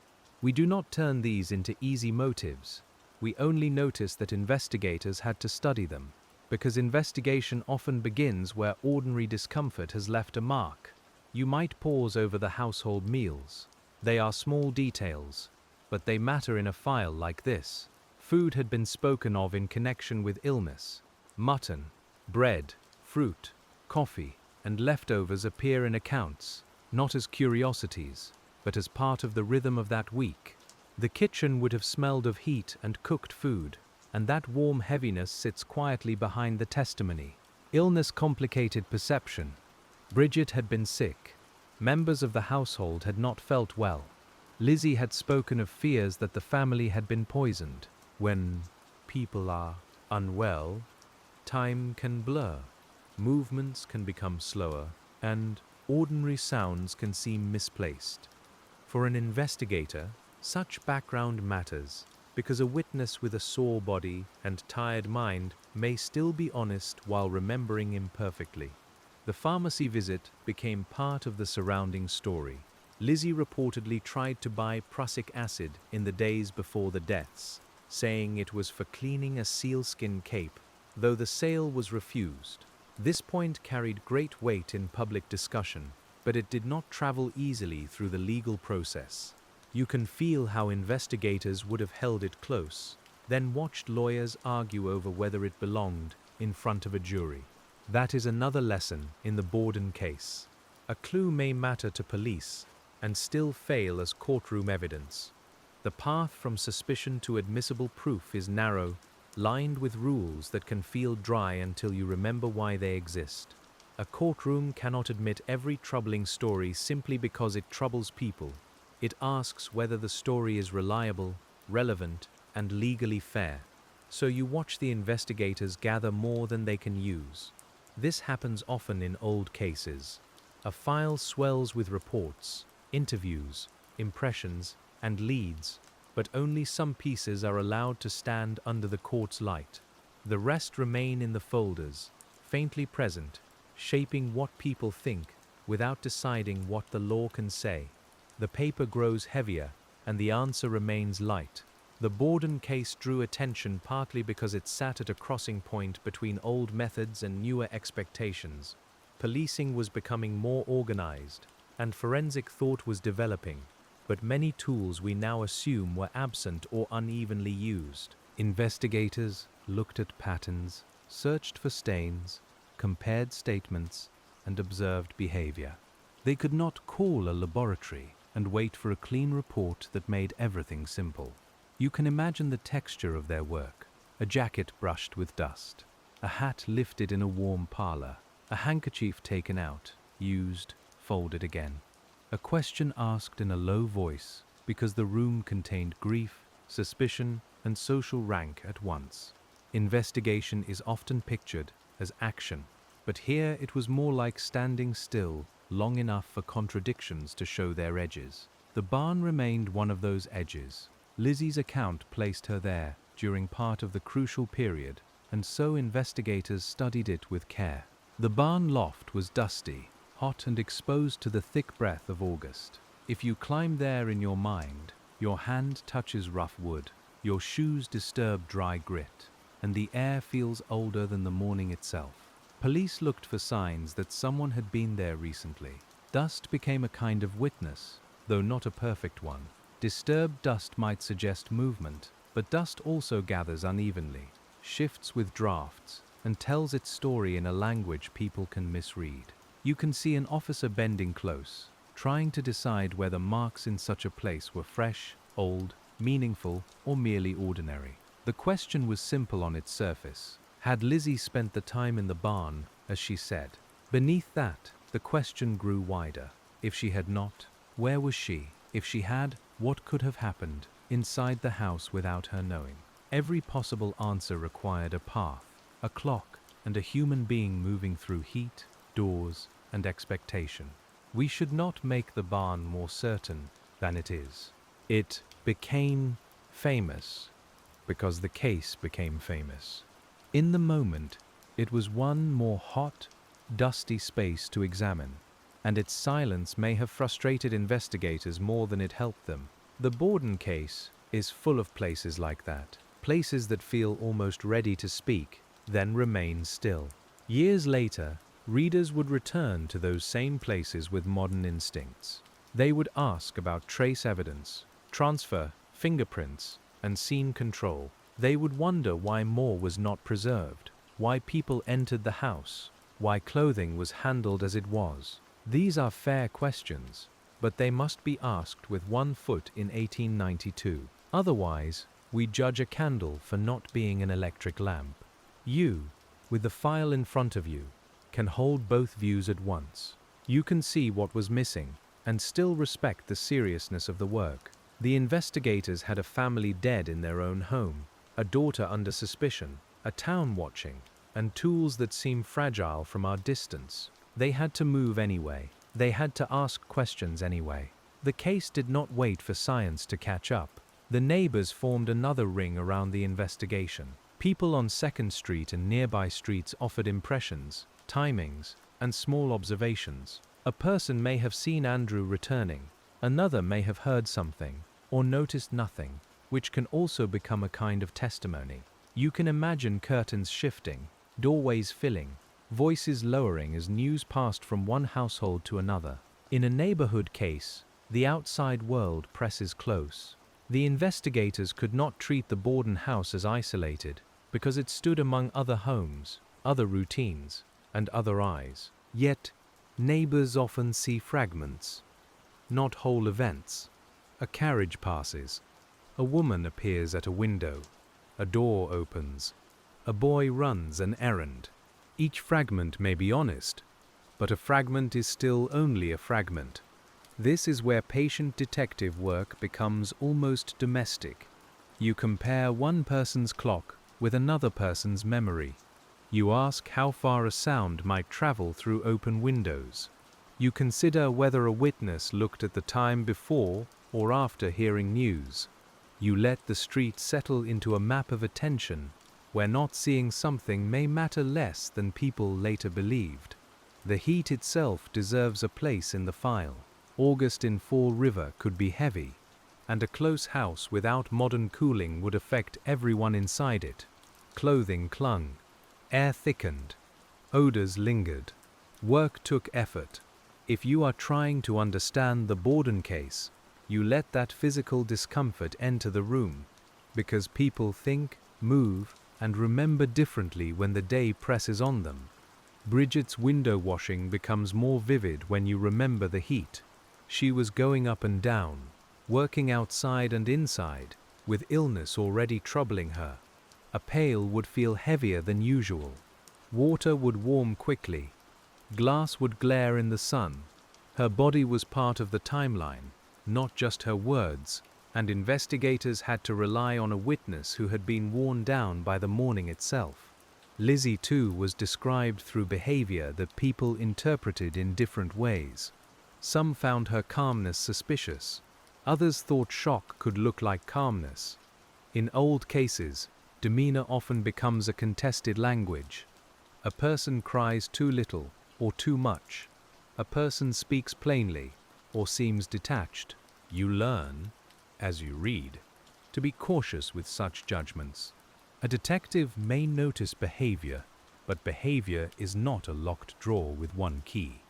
We do not turn these into easy motives. We only notice that investigators had to study them, because investigation often begins where ordinary discomfort has left a mark. You might pause over the household meals. They are small details, but they matter in a file like this. Food had been spoken of in connection with illness. Mutton, bread, fruit, coffee, and leftovers appear in accounts, not as curiosities, but as part of the rhythm of that week. The kitchen would have smelled of heat and cooked food, and that warm heaviness sits quietly behind the testimony. Illness complicated perception. Bridget had been sick. Members of the household had not felt well. Lizzie had spoken of fears that the family had been poisoned. When people are unwell, Time can blur, movements can become slower, and ordinary sounds can seem misplaced. For an investigator, such background matters because a witness with a sore body and tired mind may still be honest while remembering imperfectly. The pharmacy visit became part of the surrounding story. Lizzie reportedly tried to buy prussic acid in the days before the deaths, saying it was for cleaning a sealskin cape, though the sale was refused. This point carried great weight in public discussion, but it did not travel easily through the legal process. You can feel how investigators would have held it close, then watched lawyers argue over whether it belonged in front of a jury. That is another lesson in the Borden case. A clue may matter to police and still fail as courtroom evidence. The path from suspicion to admissible proof is narrow, lined with rules that can feel dry until you remember why they exist. A courtroom cannot admit every troubling story simply because it troubles people. It asks whether the story is reliable, relevant, and legally fair. So you watch the investigators gather more than they can use. This happens often in old cases. A file swells with reports, interviews, impressions, and leads, but only some pieces are allowed to stand under the court's light. The rest remain in the folders, faintly present, shaping what people think without deciding what the law can say. The paper grows heavier, and the answer remains light. The Borden case drew attention partly because it sat at a crossing point between old methods and newer expectations. Policing was becoming more organized, and forensic thought was developing, but many tools we now assume were absent or unevenly used. Investigators looked at patterns, searched for stains, compared statements, and observed behavior. They could not call a laboratory and wait for a clean report that made everything simple. You can imagine the texture of their work: a jacket brushed with dust, a hat lifted in a warm parlor, a handkerchief taken out, used, folded again. A question asked in a low voice because the room contained grief, suspicion, and social rank at once. Investigation is often pictured as action, but here it was more like standing still long enough for contradictions to show their edges. The barn remained one of those edges. Lizzie's account placed her there during part of the crucial period, and so investigators studied it with care. The barn loft was dusty, hot, and exposed to the thick breath of August. If you climb there in your mind, your hand touches rough wood, your shoes disturb dry grit, and the air feels older than the morning itself. Police looked for signs that someone had been there recently. Dust became a kind of witness, though not a perfect one. Disturbed dust might suggest movement, but dust also gathers unevenly, shifts with drafts, and tells its story in a language people can misread. You can see an officer bending close, trying to decide whether marks in such a place were fresh, old, meaningful, or merely ordinary. The question was simple on its surface. Had Lizzie spent the time in the barn, as she said? Beneath that, the question grew wider. If she had not, where was she? If she had, what could have happened inside the house without her knowing? Every possible answer required a path, a clock, and a human being moving through heat, doors, and expectation. We should not make the barn more certain than it is. It became famous because the case became famous. In the moment, it was one more hot, dusty space to examine, and its silence may have frustrated investigators more than it helped them. The Borden case is full of places like that, places that feel almost ready to speak, then remain still. Years later, readers would return to those same places with modern instincts. They would ask about trace evidence, transfer, fingerprints, and scene control. They would wonder why more was not preserved, why people entered the house, why clothing was handled as it was. These are fair questions, but they must be asked with one foot in 1892. Otherwise, we judge a candle for not being an electric lamp. You, with the file in front of you, can hold both views at once. You can see what was missing and still respect the seriousness of the work. The investigators had a family dead in their own home, a daughter under suspicion, a town watching, and tools that seem fragile from our distance. They had to move anyway. They had to ask questions anyway. The case did not wait for science to catch up. The neighbors formed another ring around the investigation. People on 2nd Street and nearby streets offered impressions, timings, and small observations. A person may have seen Andrew returning. Another may have heard something, or noticed nothing, which can also become a kind of testimony. You can imagine curtains shifting, doorways filling, voices lowering as news passed from one household to another. In a neighborhood case, the outside world presses close. The investigators could not treat the Borden house as isolated because it stood among other homes, other routines, and other eyes. Yet, neighbors often see fragments, not whole events. A carriage passes. A woman appears at a window. A door opens. A boy runs an errand. Each fragment may be honest, but a fragment is still only a fragment. This is where patient detective work becomes almost domestic. You compare one person's clock with another person's memory. You ask how far a sound might travel through open windows. You consider whether a witness looked at the time before or after hearing news. You let the street settle into a map of attention where not seeing something may matter less than people later believed. The heat itself deserves a place in the file. August in Fall River could be heavy, and a close house without modern cooling would affect everyone inside it. Clothing clung, air thickened, odors lingered. Work took effort. If you are trying to understand the Borden case, you let that physical discomfort enter the room, because people think, move, and remember differently when the day presses on them. Bridget's window washing becomes more vivid when you remember the heat. She was going up and down, working outside and inside, with illness already troubling her. A pail would feel heavier than usual. Water would warm quickly. Glass would glare in the sun. Her body was part of the timeline, not just her words, and investigators had to rely on a witness who had been worn down by the morning itself. Lizzie, too, was described through behavior that people interpreted in different ways. Some found her calmness suspicious. Others thought shock could look like calmness. In old cases, demeanor often becomes a contested language. A person cries too little or too much. A person speaks plainly or seems detached. You learn, as you read, to be cautious with such judgments. A detective may notice behavior, but behavior is not a locked drawer with one key.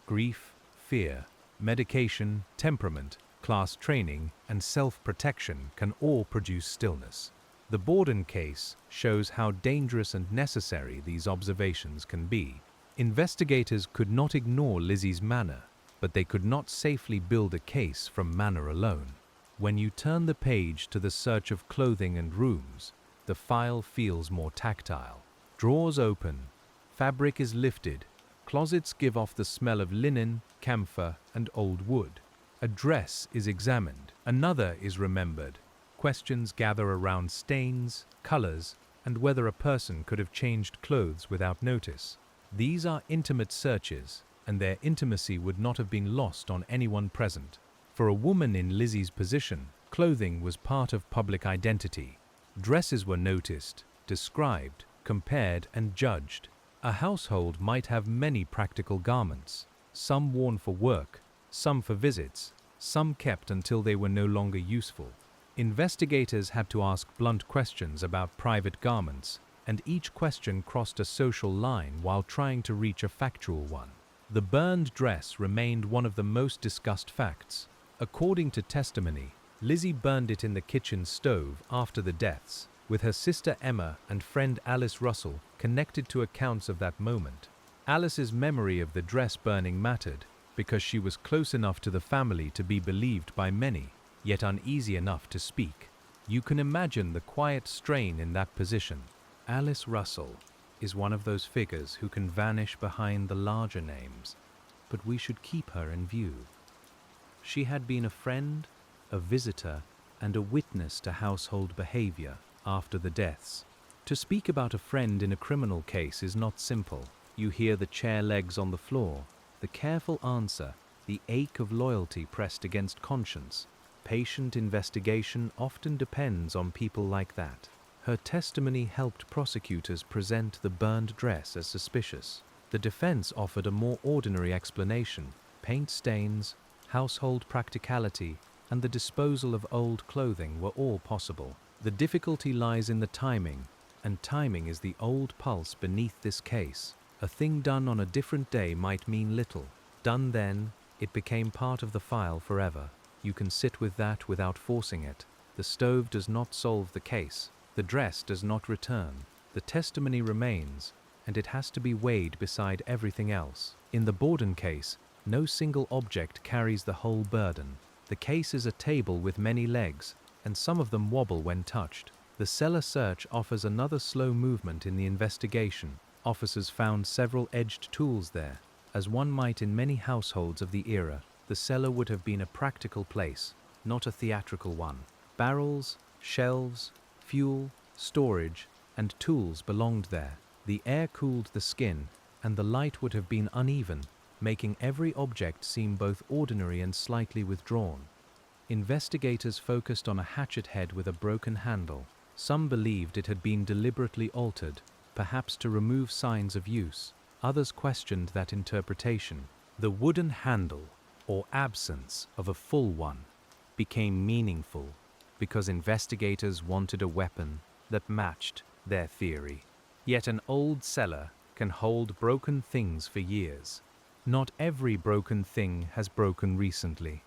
Grief, fear, medication, temperament, class training, and self-protection can all produce stillness. The Borden case shows how dangerous and necessary these observations can be. Investigators could not ignore Lizzie's manner, but they could not safely build a case from manner alone. When you turn the page to the search of clothing and rooms, the file feels more tactile. Drawers open, fabric is lifted, closets give off the smell of linen, camphor, and old wood. A dress is examined, another is remembered. Questions gather around stains, colors, and whether a person could have changed clothes without notice. These are intimate searches, and their intimacy would not have been lost on anyone present. For a woman in Lizzie's position, clothing was part of public identity. Dresses were noticed, described, compared, and judged. A household might have many practical garments, some worn for work, some for visits, some kept until they were no longer useful. Investigators had to ask blunt questions about private garments, and each question crossed a social line while trying to reach a factual one. The burned dress remained one of the most discussed facts. According to testimony, Lizzie burned it in the kitchen stove after the deaths, with her sister Emma and friend Alice Russell connected to accounts of that moment. Alice's memory of the dress burning mattered because she was close enough to the family to be believed by many, yet uneasy enough to speak. You can imagine the quiet strain in that position. Alice Russell is one of those figures who can vanish behind the larger names, but we should keep her in view. She had been a friend, a visitor, and a witness to household behavior after the deaths. To speak about a friend in a criminal case is not simple. You hear the chair legs on the floor, the careful answer, the ache of loyalty pressed against conscience. Patient investigation often depends on people like that. Her testimony helped prosecutors present the burned dress as suspicious. The defense offered a more ordinary explanation: paint stains, household practicality, and the disposal of old clothing were all possible. The difficulty lies in the timing, and timing is the old pulse beneath this case. A thing done on a different day might mean little. Done then, it became part of the file forever. You can sit with that without forcing it. The stove does not solve the case. The dress does not return. The testimony remains, and it has to be weighed beside everything else. In the Borden case, no single object carries the whole burden. The case is a table with many legs, and some of them wobble when touched. The cellar search offers another slow movement in the investigation. Officers found several edged tools there. As one might in many households of the era, the cellar would have been a practical place, not a theatrical one. Barrels, shelves, fuel, storage, and tools belonged there. The air cooled the skin, and the light would have been uneven, making every object seem both ordinary and slightly withdrawn. Investigators focused on a hatchet head with a broken handle. Some believed it had been deliberately altered, perhaps to remove signs of use. Others questioned that interpretation. The wooden handle, or absence of a full one, became meaningful because investigators wanted a weapon that matched their theory. Yet an old cellar can hold broken things for years. Not every broken thing has broken recently.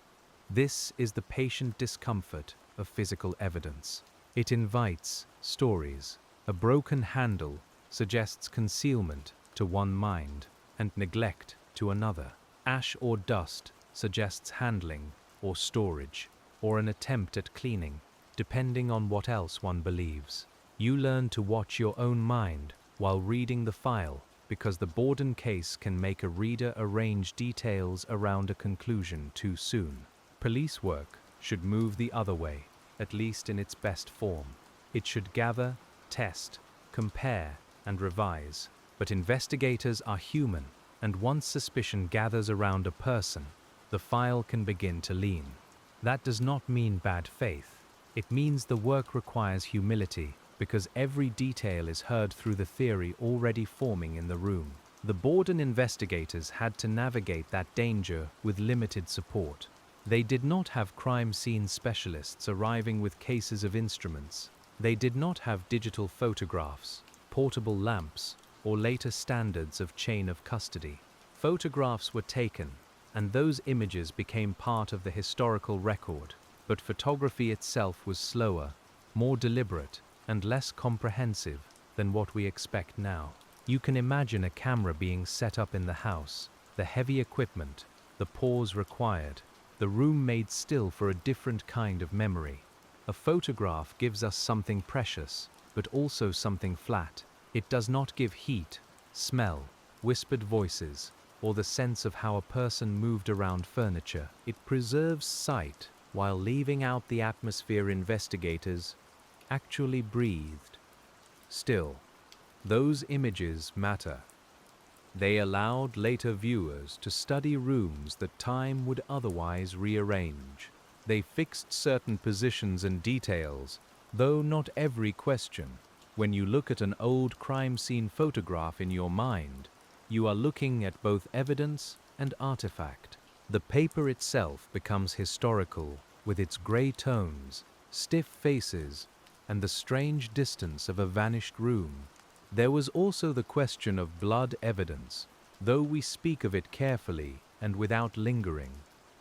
This is the patient discomfort of physical evidence. It invites stories. A broken handle suggests concealment to one mind and neglect to another. Ash or dust suggests handling or storage or an attempt at cleaning, depending on what else one believes. You learn to watch your own mind while reading the file, because the Borden case can make a reader arrange details around a conclusion too soon. Police work should move the other way, at least in its best form. It should gather, test, compare, and revise. But investigators are human, and once suspicion gathers around a person, the file can begin to lean. That does not mean bad faith. It means the work requires humility, because every detail is heard through the theory already forming in the room. The Borden investigators had to navigate that danger with limited support. They did not have crime scene specialists arriving with cases of instruments. They did not have digital photographs, portable lamps, or later standards of chain of custody. Photographs were taken, and those images became part of the historical record, but photography itself was slower, more deliberate, and less comprehensive than what we expect now. You can imagine a camera being set up in the house, the heavy equipment, the pause required, the room made still for a different kind of memory. A photograph gives us something precious, but also something flat. It does not give heat, smell, whispered voices, or the sense of how a person moved around furniture. It preserves sight while leaving out the atmosphere investigators actually breathed. Still, those images matter. They allowed later viewers to study rooms that time would otherwise rearrange. They fixed certain positions and details, though not every question. When you look at an old crime scene photograph in your mind, you are looking at both evidence and artifact. The paper itself becomes historical, with its gray tones, stiff faces, and the strange distance of a vanished room. There was also the question of blood evidence, though we speak of it carefully and without lingering.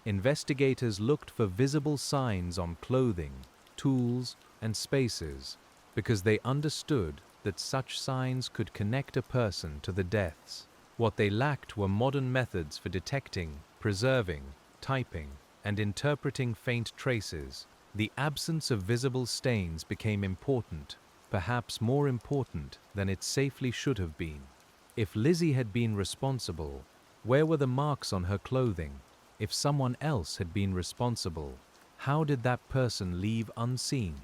Investigators looked for visible signs on clothing, tools, and spaces, because they understood that such signs could connect a person to the deaths. What they lacked were modern methods for detecting, preserving, typing, and interpreting faint traces. The absence of visible stains became important, perhaps more important than it safely should have been. If Lizzie had been responsible, where were the marks on her clothing? If someone else had been responsible, how did that person leave unseen?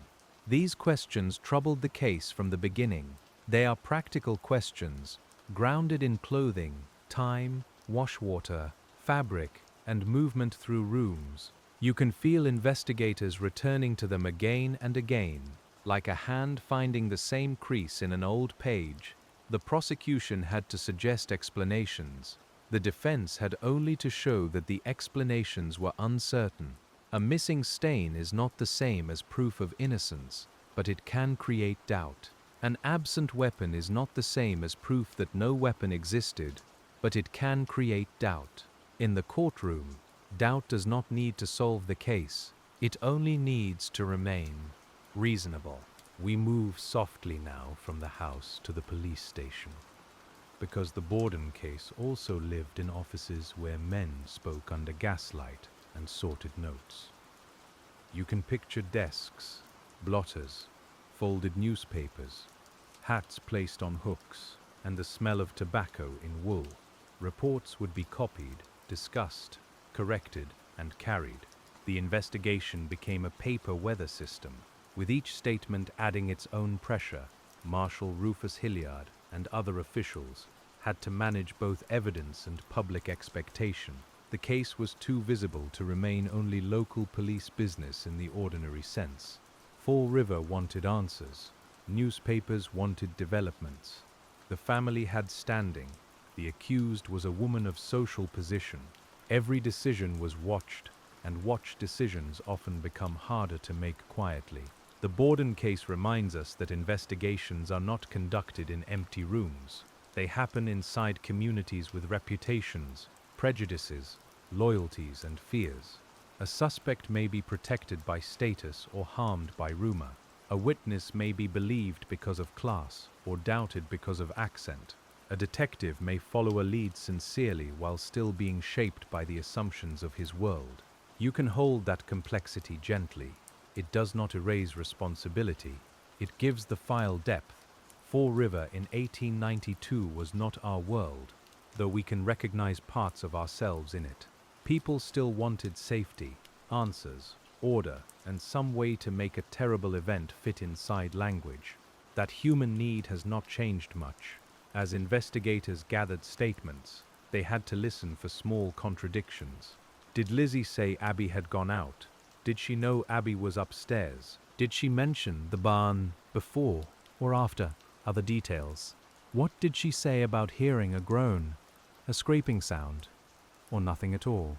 These questions troubled the case from the beginning. They are practical questions, grounded in clothing, time, washwater, fabric, and movement through rooms. You can feel investigators returning to them again and again, like a hand finding the same crease in an old page. The prosecution had to suggest explanations. The defense had only to show that the explanations were uncertain. A missing stain is not the same as proof of innocence, but it can create doubt. An absent weapon is not the same as proof that no weapon existed, but it can create doubt. In the courtroom, doubt does not need to solve the case. It only needs to remain reasonable. We move softly now from the house to the police station, because the Borden case also lived in offices where men spoke under gaslight and sorted notes. You can picture desks, blotters, folded newspapers, hats placed on hooks, and the smell of tobacco in wool. Reports would be copied, discussed, corrected, and carried. The investigation became a paper weather system, with each statement adding its own pressure. Marshal Rufus Hilliard and other officials had to manage both evidence and public expectation. The case was too visible to remain only local police business in the ordinary sense. Fall River wanted answers. Newspapers wanted developments. The family had standing. The accused was a woman of social position. Every decision was watched, and watched decisions often become harder to make quietly. The Borden case reminds us that investigations are not conducted in empty rooms. They happen inside communities with reputations, prejudices, loyalties, and fears. A suspect may be protected by status or harmed by rumor. A witness may be believed because of class or doubted because of accent. A detective may follow a lead sincerely while still being shaped by the assumptions of his world. You can hold that complexity gently. It does not erase responsibility. It gives the file depth. Fall River in 1892 was not our world, though we can recognize parts of ourselves in it. People still wanted safety, answers, order, and some way to make a terrible event fit inside language. That human need has not changed much. As investigators gathered statements, they had to listen for small contradictions. Did Lizzie say Abby had gone out? Did she know Abby was upstairs? Did she mention the barn before or after other details? What did she say about hearing a groan, a scraping sound, or nothing at all?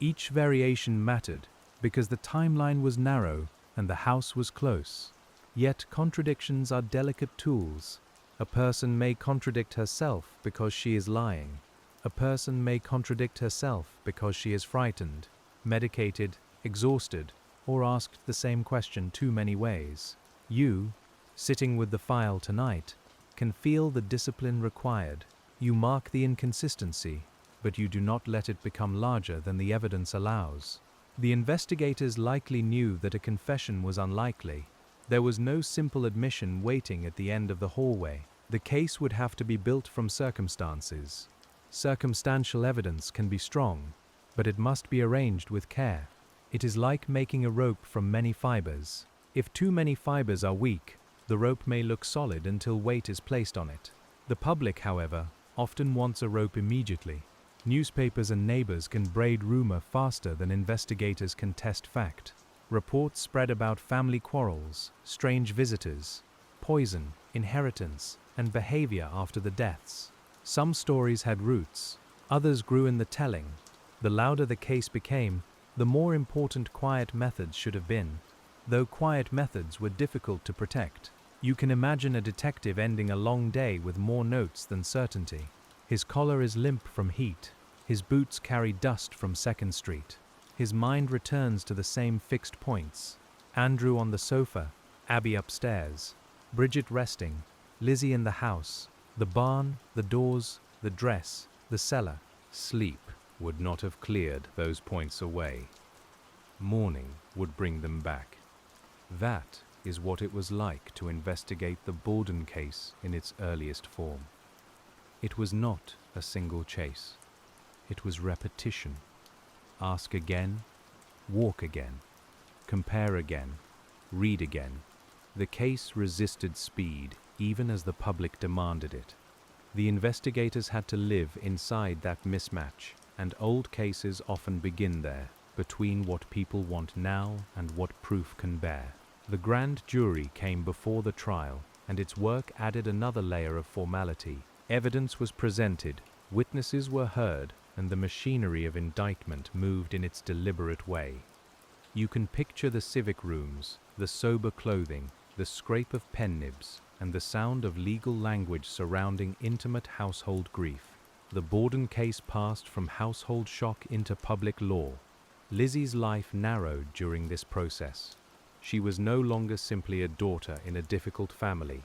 Each variation mattered because the timeline was narrow and the house was close. Yet contradictions are delicate tools. A person may contradict herself because she is lying. A person may contradict herself because she is frightened, medicated, exhausted, or asked the same question too many ways. You, sitting with the file tonight, can feel the discipline required. You mark the inconsistency, but you do not let it become larger than the evidence allows. The investigators likely knew that a confession was unlikely. There was no simple admission waiting at the end of the hallway. The case would have to be built from circumstances. Circumstantial evidence can be strong, but it must be arranged with care. It is like making a rope from many fibers. If too many fibers are weak, the rope may look solid until weight is placed on it. The public, however, often wants a rope immediately. Newspapers and neighbors can braid rumor faster than investigators can test fact. Reports spread about family quarrels, strange visitors, poison, inheritance, and behavior after the deaths. Some stories had roots, others grew in the telling. The louder the case became, the more important quiet methods should have been, though quiet methods were difficult to protect. You can imagine a detective ending a long day with more notes than certainty. His collar is limp from heat. His boots carry dust from 2nd Street. His mind returns to the same fixed points. Andrew on the sofa, Abby upstairs, Bridget resting, Lizzie in the house, the barn, the doors, the dress, the cellar. Sleep would not have cleared those points away. Morning would bring them back. That is what it was like to investigate the Borden case in its earliest form. It was not a single chase. It was repetition. Ask again, walk again, compare again, read again, The case resisted speed, even as the public demanded it. The investigators had to live inside that mismatch, and old cases often begin there, between what people want now and what proof can bear. The grand jury came before the trial, and its work added another layer of formality. Evidence was presented, witnesses were heard, and the machinery of indictment moved in its deliberate way. You can picture the civic rooms, the sober clothing, the scrape of pen nibs, and the sound of legal language surrounding intimate household grief. The Borden case passed from household shock into public law. Lizzie's life narrowed during this process. She was no longer simply a daughter in a difficult family.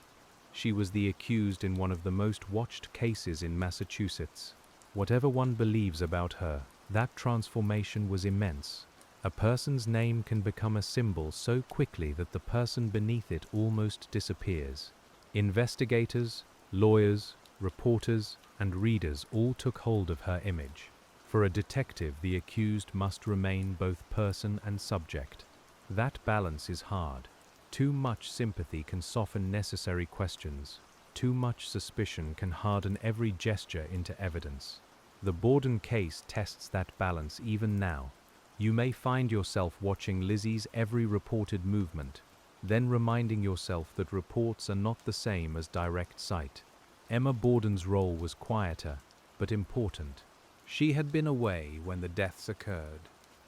She was the accused in one of the most watched cases in Massachusetts. Whatever one believes about her, that transformation was immense. A person's name can become a symbol so quickly that the person beneath it almost disappears. Investigators, lawyers, reporters, and readers all took hold of her image. For a detective, the accused must remain both person and subject. That balance is hard. Too much sympathy can soften necessary questions. Too much suspicion can harden every gesture into evidence. The Borden case tests that balance even now. You may find yourself watching Lizzie's every reported movement, then reminding yourself that reports are not the same as direct sight. Emma Borden's role was quieter, but important. She had been away when the deaths occurred,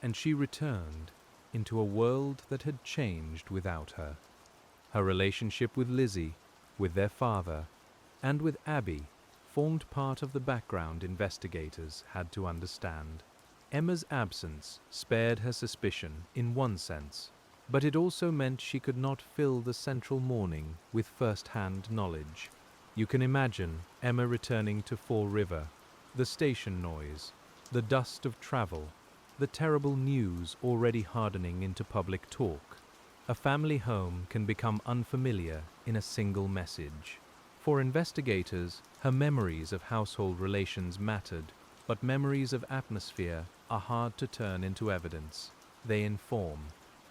and she returned into a world that had changed without her. Her relationship with Lizzie, with their father, and with Abby formed part of the background investigators had to understand. Emma's absence spared her suspicion in one sense, but it also meant she could not fill the central morning with first-hand knowledge. You can imagine Emma returning to Fall River, the station noise, the dust of travel, the terrible news already hardening into public talk. A family home can become unfamiliar in a single message. For investigators, her memories of household relations mattered, but memories of atmosphere are hard to turn into evidence. They inform.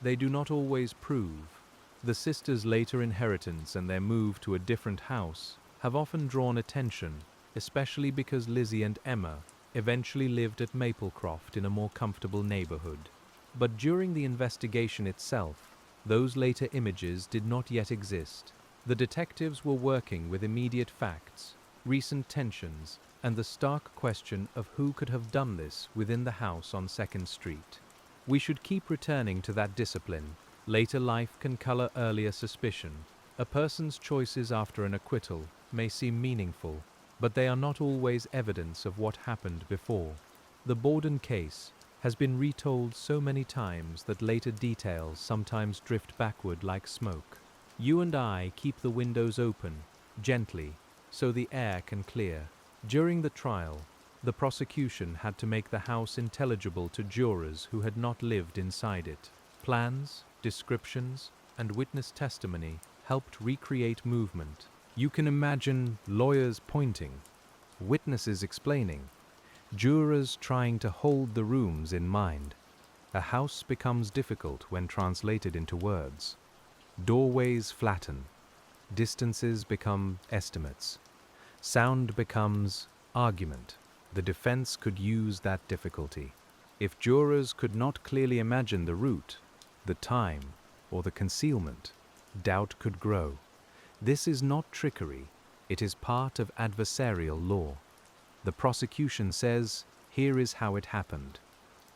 They do not always prove. The sisters' later inheritance and their move to a different house have often drawn attention, especially because Lizzie and Emma eventually lived at Maplecroft in a more comfortable neighborhood. But during the investigation itself, those later images did not yet exist. The detectives were working with immediate facts, recent tensions, and the stark question of who could have done this within the house on 2nd Street. We should keep returning to that discipline. Later life can color earlier suspicion. A person's choices after an acquittal may seem meaningful, but they are not always evidence of what happened before. The Borden case has been retold so many times that later details sometimes drift backward like smoke. You and I keep the windows open, gently, so the air can clear. During the trial, the prosecution had to make the house intelligible to jurors who had not lived inside it. Plans, descriptions, and witness testimony helped recreate movement. You can imagine lawyers pointing, witnesses explaining, jurors trying to hold the rooms in mind. A house becomes difficult when translated into words. Doorways flatten. Distances become estimates. Sound becomes argument. The defense could use that difficulty. If jurors could not clearly imagine the route, the time, or the concealment, doubt could grow. This is not trickery. It is part of adversarial law. The prosecution says, "Here is how it happened."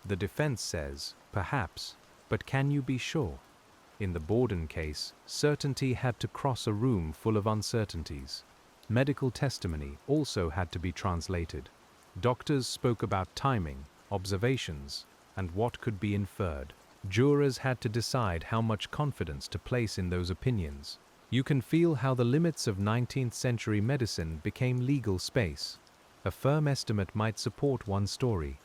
The defense says, "Perhaps, but can you be sure?" In the Borden case, certainty had to cross a room full of uncertainties. Medical testimony also had to be translated. Doctors spoke about timing, observations, and what could be inferred. Jurors had to decide how much confidence to place in those opinions. You can feel how the limits of 19th century medicine became legal space. A firm estimate might support one story.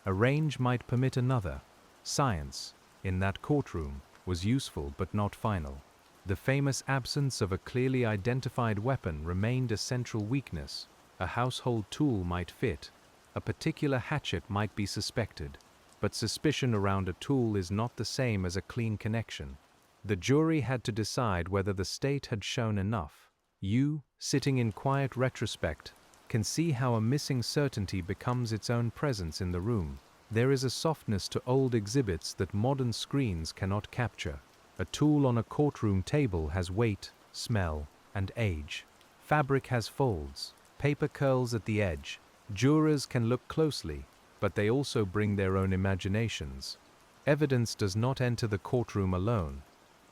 A range might permit another. Science, in that courtroom, was useful but not final. The famous absence of a clearly identified weapon remained a central weakness. A household tool might fit. A particular hatchet might be suspected. But suspicion around a tool is not the same as a clean connection. The jury had to decide whether the state had shown enough. You, sitting in quiet retrospect, can see how a missing certainty becomes its own presence in the room. There is a softness to old exhibits that modern screens cannot capture. A tool on a courtroom table has weight, smell, and age. Fabric has folds, paper curls at the edge. Jurors can look closely, but they also bring their own imaginations. Evidence does not enter the courtroom alone.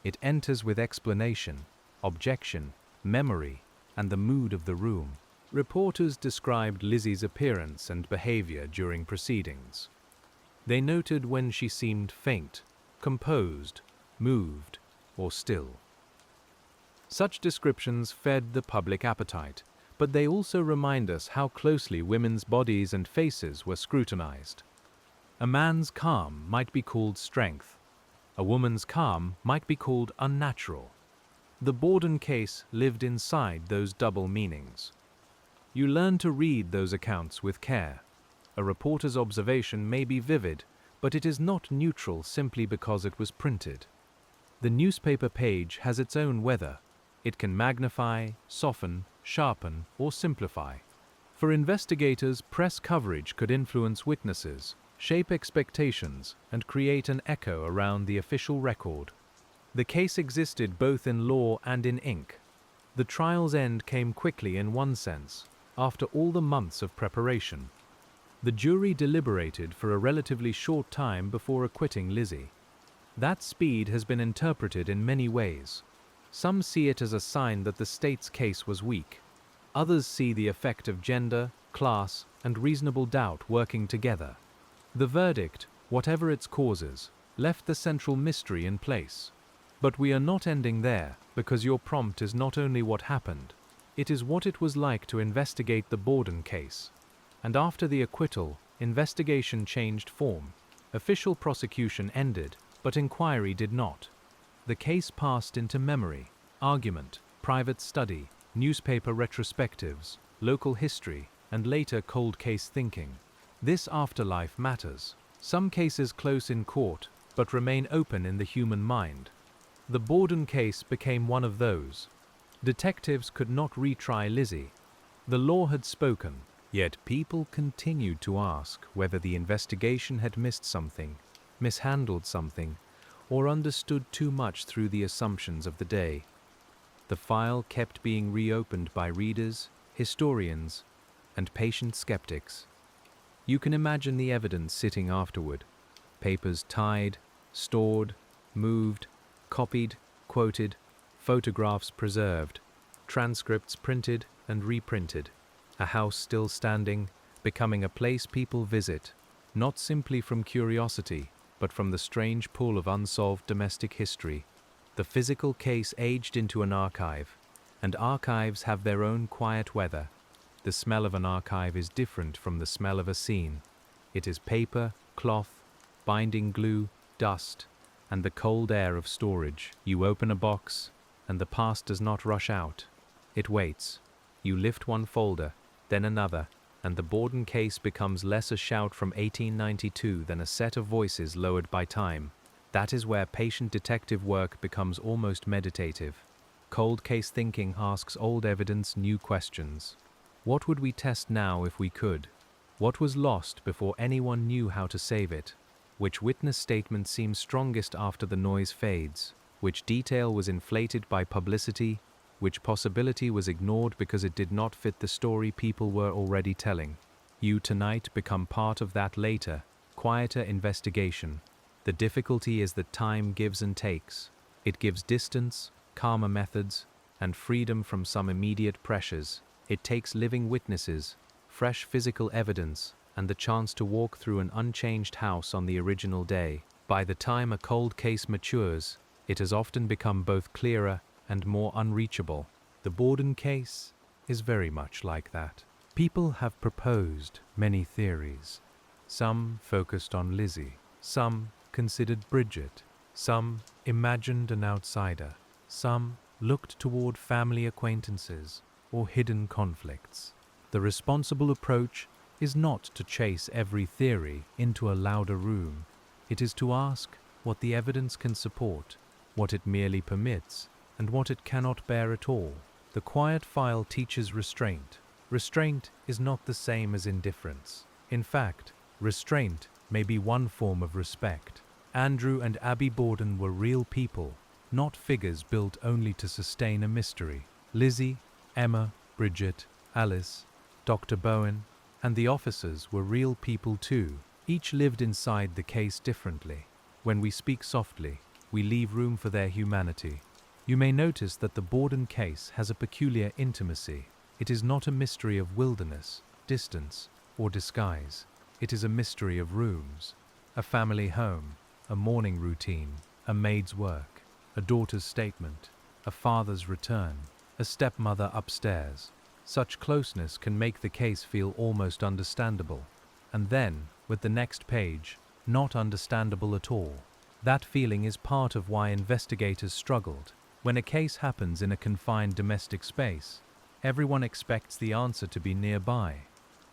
It enters with explanation, objection, memory, and the mood of the room. Reporters described Lizzie's appearance and behavior during proceedings. They noted when she seemed faint, composed, moved, or still. Such descriptions fed the public appetite, but they also remind us how closely women's bodies and faces were scrutinized. A man's calm might be called strength. A woman's calm might be called unnatural. The Borden case lived inside those double meanings. You learn to read those accounts with care. A reporter's observation may be vivid, but it is not neutral simply because it was printed. The newspaper page has its own weather. It can magnify, soften, sharpen, or simplify. For investigators, press coverage could influence witnesses, shape expectations, and create an echo around the official record. The case existed both in law and in ink. The trial's end came quickly in one sense, after all the months of preparation. The jury deliberated for a relatively short time before acquitting Lizzie. That speed has been interpreted in many ways. Some see it as a sign that the state's case was weak. Others see the effect of gender, class, and reasonable doubt working together. The verdict, whatever its causes, left the central mystery in place. But we are not ending there, because your prompt is not only what happened, it is what it was like to investigate the Borden case. And after the acquittal, investigation changed form. Official prosecution ended, but inquiry did not. The case passed into memory, argument, private study, newspaper retrospectives, local history, and later cold case thinking. This afterlife matters. Some cases close in court, but remain open in the human mind. The Borden case became one of those. Detectives could not retry Lizzie. The law had spoken, yet people continued to ask whether the investigation had missed something, mishandled something, or understood too much through the assumptions of the day. The file kept being reopened by readers, historians, and patient skeptics. You can imagine the evidence sitting afterward. Papers tied, stored, moved, copied, quoted, photographs preserved, transcripts printed and reprinted, a house still standing, becoming a place people visit, not simply from curiosity, but from the strange pool of unsolved domestic history. The physical case aged into an archive, and archives have their own quiet weather. The smell of an archive is different from the smell of a scene. It is paper, cloth, binding glue, dust, and the cold air of storage. You open a box, and the past does not rush out. It waits. You lift one folder, then another, and the Borden case becomes less a shout from 1892 than a set of voices lowered by time. That is where patient detective work becomes almost meditative. Cold case thinking asks old evidence new questions. What would we test now if we could? What was lost before anyone knew how to save it? Which witness statement seems strongest after the noise fades? Which detail was inflated by publicity? Which possibility was ignored because it did not fit the story people were already telling? You tonight become part of that later, quieter investigation. The difficulty is that time gives and takes. It gives distance, calmer methods, and freedom from some immediate pressures. It takes living witnesses, fresh physical evidence, and the chance to walk through an unchanged house on the original day. By the time a cold case matures, it has often become both clearer and more unreachable. The Borden case is very much like that. People have proposed many theories. Some focused on Lizzie, some considered Bridget, some imagined an outsider, some looked toward family acquaintances or hidden conflicts. The responsible approach is not to chase every theory into a louder room. It is to ask what the evidence can support what it merely permits, and what it cannot bear at all. The quiet file teaches restraint. Restraint is not the same as indifference. In fact, restraint may be one form of respect. Andrew and Abby Borden were real people, not figures built only to sustain a mystery. Lizzie, Emma, Bridget, Alice, Dr. Bowen, and the officers were real people too. Each lived inside the case differently. When we speak softly, we leave room for their humanity. You may notice that the Borden case has a peculiar intimacy. It is not a mystery of wilderness, distance, or disguise. It is a mystery of rooms, a family home, a morning routine, a maid's work, a daughter's statement, a father's return, a stepmother upstairs. Such closeness can make the case feel almost understandable, and then, with the next page, not understandable at all. That feeling is part of why investigators struggled. When a case happens in a confined domestic space, everyone expects the answer to be nearby.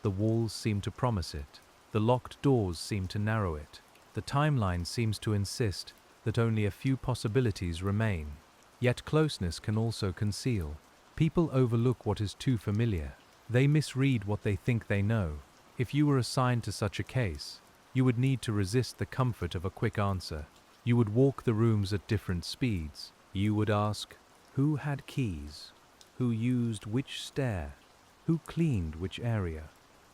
The walls seem to promise it. The locked doors seem to narrow it. The timeline seems to insist that only a few possibilities remain. Yet closeness can also conceal. People overlook what is too familiar. They misread what they think they know. If you were assigned to such a case, you would need to resist the comfort of a quick answer. You would walk the rooms at different speeds. You would ask, who had keys? Who used which stair? Who cleaned which area?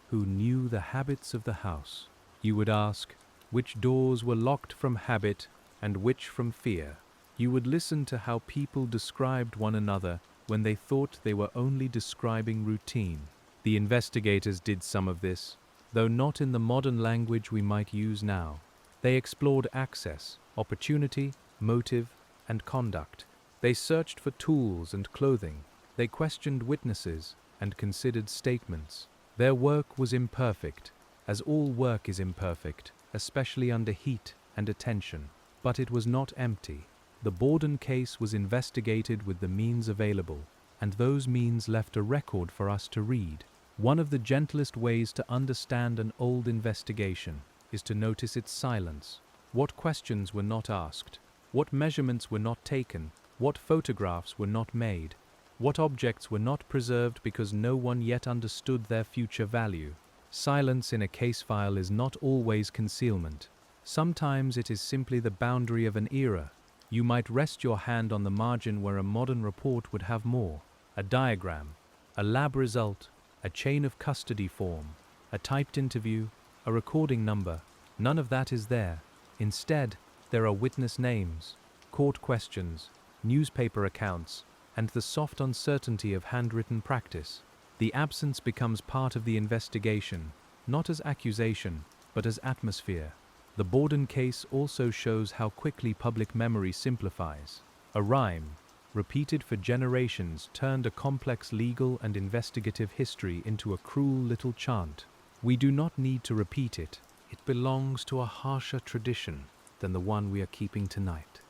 Who knew the habits of the house? You would ask, which doors were locked from habit and which from fear? You would listen to how people described one another when they thought they were only describing routine. The investigators did some of this, though not in the modern language we might use now. They explored access, opportunity, motive, and conduct. They searched for tools and clothing. They questioned witnesses and considered statements. Their work was imperfect, as all work is imperfect, especially under heat and attention. But it was not empty. The Borden case was investigated with the means available, and those means left a record for us to read. One of the gentlest ways to understand an old investigation is to notice its silence. What questions were not asked? What measurements were not taken? What photographs were not made? What objects were not preserved because no one yet understood their future value? Silence in a case file is not always concealment. Sometimes it is simply the boundary of an era. You might rest your hand on the margin where a modern report would have more. A diagram, a lab result, a chain of custody form, a typed interview, a recording number. None of that is there. Instead, there are witness names, court questions, newspaper accounts, and the soft uncertainty of handwritten practice. The absence becomes part of the investigation, not as accusation, but as atmosphere. The Borden case also shows how quickly public memory simplifies. A rhyme, repeated for generations, turned a complex legal and investigative history into a cruel little chant. We do not need to repeat it. It belongs to a harsher tradition than the one we are keeping tonight.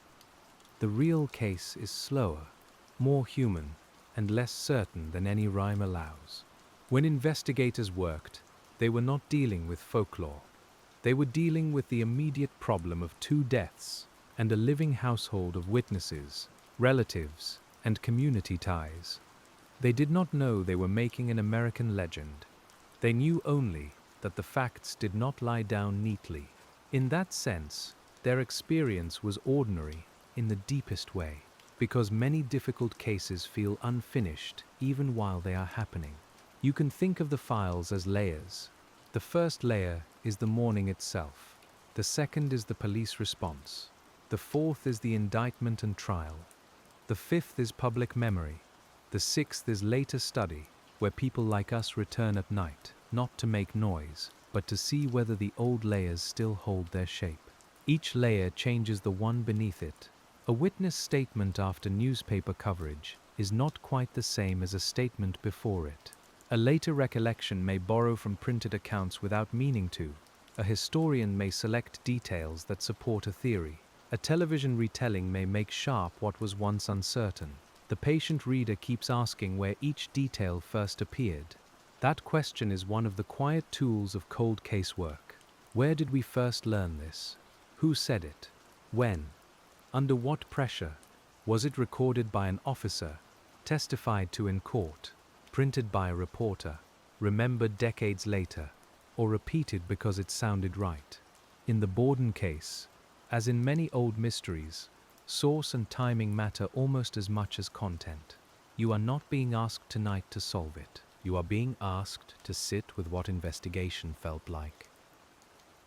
The real case is slower, more human, and less certain than any rhyme allows. When investigators worked, they were not dealing with folklore. They were dealing with the immediate problem of 2 deaths and a living household of witnesses, relatives, and community ties. They did not know they were making an American legend. They knew only that the facts did not lie down neatly. In that sense, their experience was ordinary in the deepest way, because many difficult cases feel unfinished even while they are happening. You can think of the files as layers. The first layer is the morning itself. The second is the police response. The fourth is the indictment and trial. The fifth is public memory. The sixth is later study, where people like us return at night, not to make noise, but to see whether the old layers still hold their shape. Each layer changes the one beneath it. A witness statement after newspaper coverage is not quite the same as a statement before it. A later recollection may borrow from printed accounts without meaning to. A historian may select details that support a theory. A television retelling may make sharp what was once uncertain. The patient reader keeps asking where each detail first appeared. That question is one of the quiet tools of cold case work. Where did we first learn this? Who said it? When? Under what pressure? Was it recorded by an officer, testified to in court, printed by a reporter, remembered decades later, or repeated because it sounded right? In the Borden case, as in many old mysteries, source and timing matter almost as much as content. You are not being asked tonight to solve it. You are being asked to sit with what investigation felt like.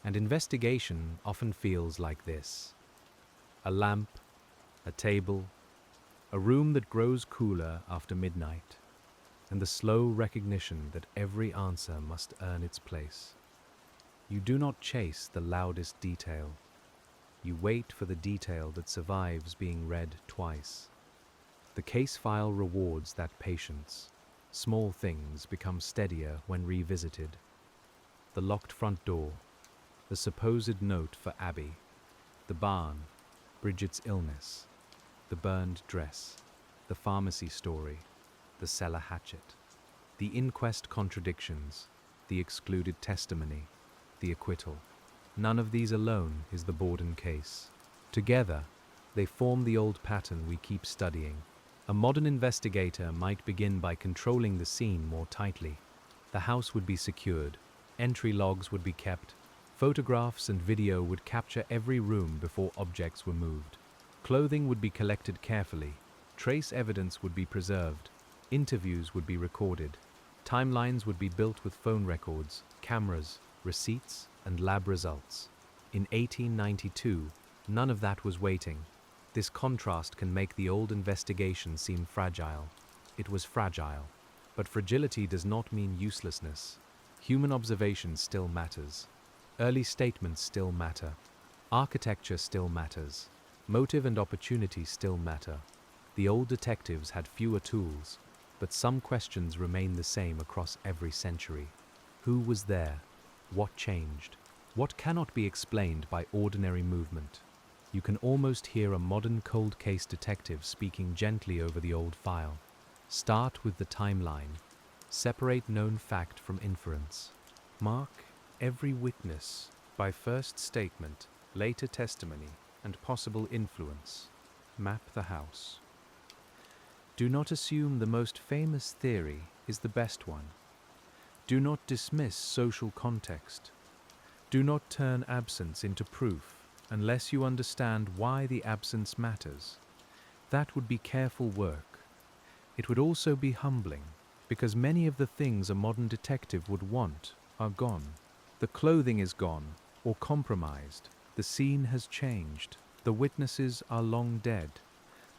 And investigation often feels like this: a lamp, a table, a room that grows cooler after midnight, and the slow recognition that every answer must earn its place. You do not chase the loudest detail. You wait for the detail that survives being read twice. The case file rewards that patience. Small things become steadier when revisited. The locked front door, the supposed note for Abby, the barn, Bridget's illness, the burned dress, the pharmacy story, the cellar hatchet, the inquest contradictions, the excluded testimony, the acquittal. None of these alone is the Borden case. Together, they form the old pattern we keep studying. A modern investigator might begin by controlling the scene more tightly. The house would be secured, entry logs would be kept, photographs and video would capture every room before objects were moved. Clothing would be collected carefully, trace evidence would be preserved, interviews would be recorded, timelines would be built with phone records, cameras, receipts, and lab results. In 1892, none of that was waiting. This contrast can make the old investigation seem fragile. It was fragile, but fragility does not mean uselessness. Human observation still matters. Early statements still matter. Architecture still matters. Motive and opportunity still matter. The old detectives had fewer tools, but some questions remain the same across every century. Who was there? What changed? What cannot be explained by ordinary movement? You can almost hear a modern cold case detective speaking gently over the old file. Start with the timeline. Separate known fact from inference. Mark every witness by first statement, later testimony, and possible influence. Map the house. Do not assume the most famous theory is the best one. Do not dismiss social context. Do not turn absence into proof unless you understand why the absence matters. That would be careful work. It would also be humbling, because many of the things a modern detective would want are gone. The clothing is gone or compromised. The scene has changed. The witnesses are long dead.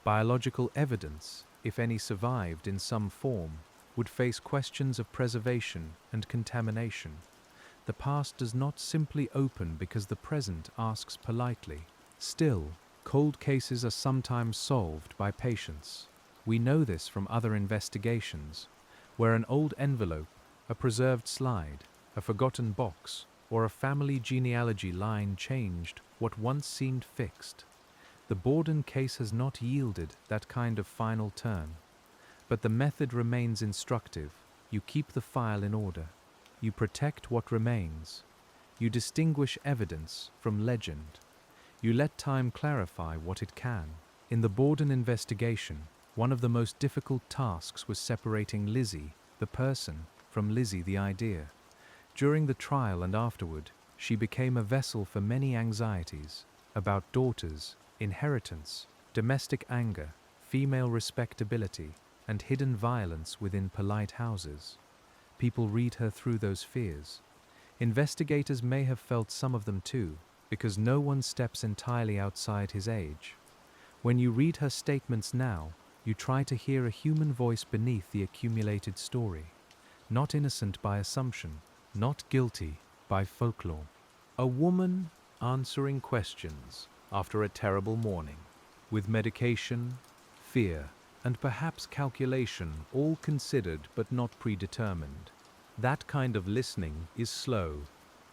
Biological evidence, if any survived in some form, would face questions of preservation and contamination. The past does not simply open because the present asks politely. Still, cold cases are sometimes solved by patience. We know this from other investigations, where an old envelope, a preserved slide, a forgotten box, or a family genealogy line changed what once seemed fixed. The Borden case has not yielded that kind of final turn. But the method remains instructive. You keep the file in order. You protect what remains. You distinguish evidence from legend. You let time clarify what it can. In the Borden investigation, one of the most difficult tasks was separating Lizzie, the person, from Lizzie, the idea. During the trial and afterward, she became a vessel for many anxieties about daughters, inheritance, domestic anger, female respectability, and hidden violence within polite houses. People read her through those fears. Investigators may have felt some of them too, because no one steps entirely outside his age. When you read her statements now, you try to hear a human voice beneath the accumulated story. Not innocent by assumption, not guilty by folklore. A woman answering questions after a terrible morning, with medication, fear, and perhaps calculation all considered but not predetermined. That kind of listening is slow.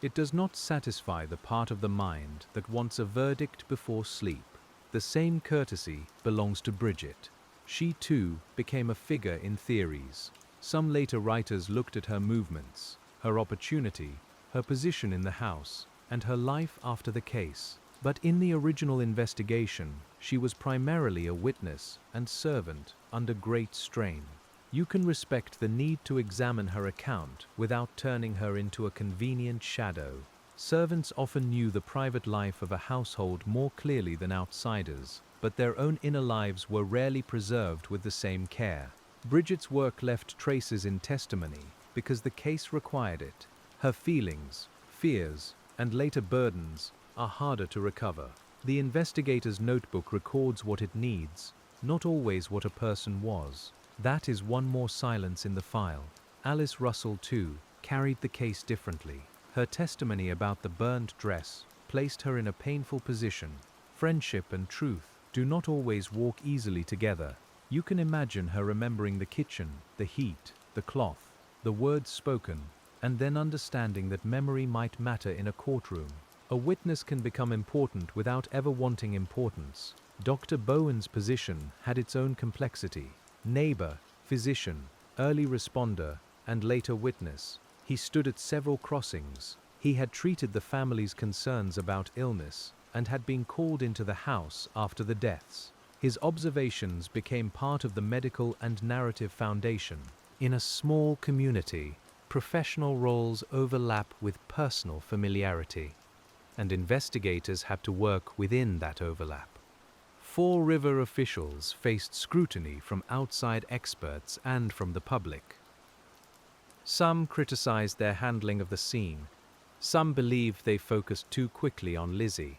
It does not satisfy the part of the mind that wants a verdict before sleep. The same courtesy belongs to Bridget. She too became a figure in theories. Some later writers looked at her movements, her opportunity, her position in the house, and her life after the case. But in the original investigation, She was primarily a witness and servant under great strain. You can respect the need to examine her account without turning her into a convenient shadow. Servants often knew the private life of a household more clearly than outsiders, but their own inner lives were rarely preserved with the same care. Bridget's work left traces in testimony because the case required it. Her feelings, fears, and later burdens are harder to recover. The investigator's notebook records what it needs, not always what a person was. That is one more silence in the file. Alice Russell, too, carried the case differently. Her testimony about the burned dress placed her in a painful position. Friendship and truth do not always walk easily together. You can imagine her remembering the kitchen, the heat, the cloth, the words spoken, and then understanding that memory might matter in a courtroom. A witness can become important without ever wanting importance. Dr. Bowen's position had its own complexity. Neighbor, physician, early responder, and later witness. He stood at several crossings. He had treated the family's concerns about illness and had been called into the house after the deaths. His observations became part of the medical and narrative foundation. In a small community, professional roles overlap with personal familiarity, and investigators had to work within that overlap. Fall River officials faced scrutiny from outside experts and from the public. Some criticized their handling of the scene. Some believed they focused too quickly on Lizzie.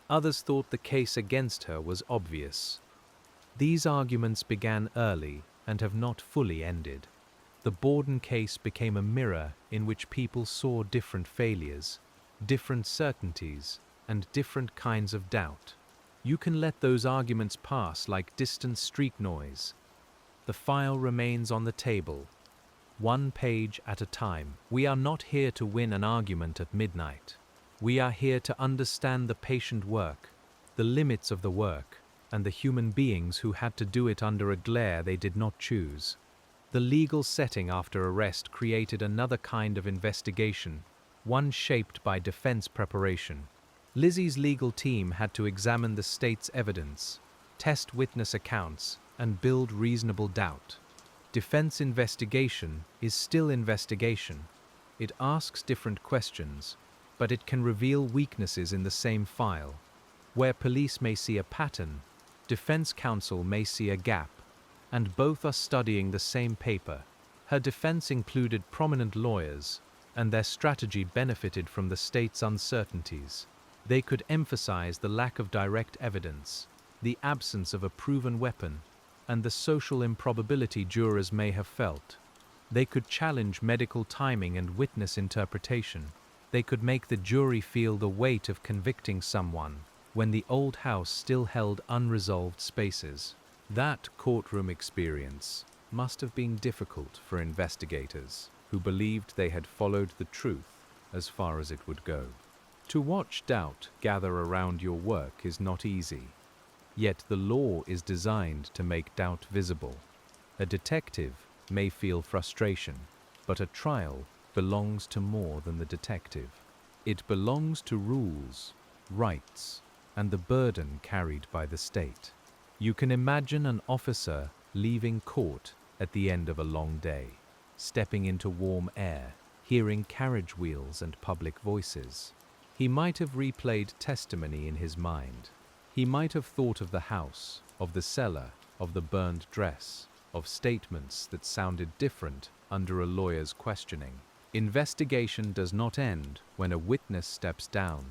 Others thought the case against her was obvious. These arguments began early and have not fully ended. The Borden case became a mirror in which people saw different failures, different certainties, and different kinds of doubt. You can let those arguments pass like distant street noise. The file remains on the table, one page at a time. We are not here to win an argument at midnight. We are here to understand the patient work, the limits of the work, and the human beings who had to do it under a glare they did not choose. The legal setting after arrest created another kind of investigation, one shaped by defense preparation. Lizzie's legal team had to examine the state's evidence, test witness accounts, and build reasonable doubt. Defense investigation is still investigation. It asks different questions, but it can reveal weaknesses in the same file. Where police may see a pattern, defense counsel may see a gap, and both are studying the same paper. Her defense included prominent lawyers, and their strategy benefited from the state's uncertainties. They could emphasize the lack of direct evidence, the absence of a proven weapon, and the social improbability jurors may have felt. They could challenge medical timing and witness interpretation. They could make the jury feel the weight of convicting someone when the old house still held unresolved spaces. That courtroom experience must have been difficult for investigators who believed they had followed the truth as far as it would go. To watch doubt gather around your work is not easy. Yet the law is designed to make doubt visible. A detective may feel frustration, but a trial belongs to more than the detective. It belongs to rules, rights, and the burden carried by the state. You can imagine an officer leaving court at the end of a long day, stepping into warm air, hearing carriage wheels and public voices. He might have replayed testimony in his mind. He might have thought of the house, of the cellar, of the burned dress, of statements that sounded different under a lawyer's questioning. Investigation does not end when a witness steps down.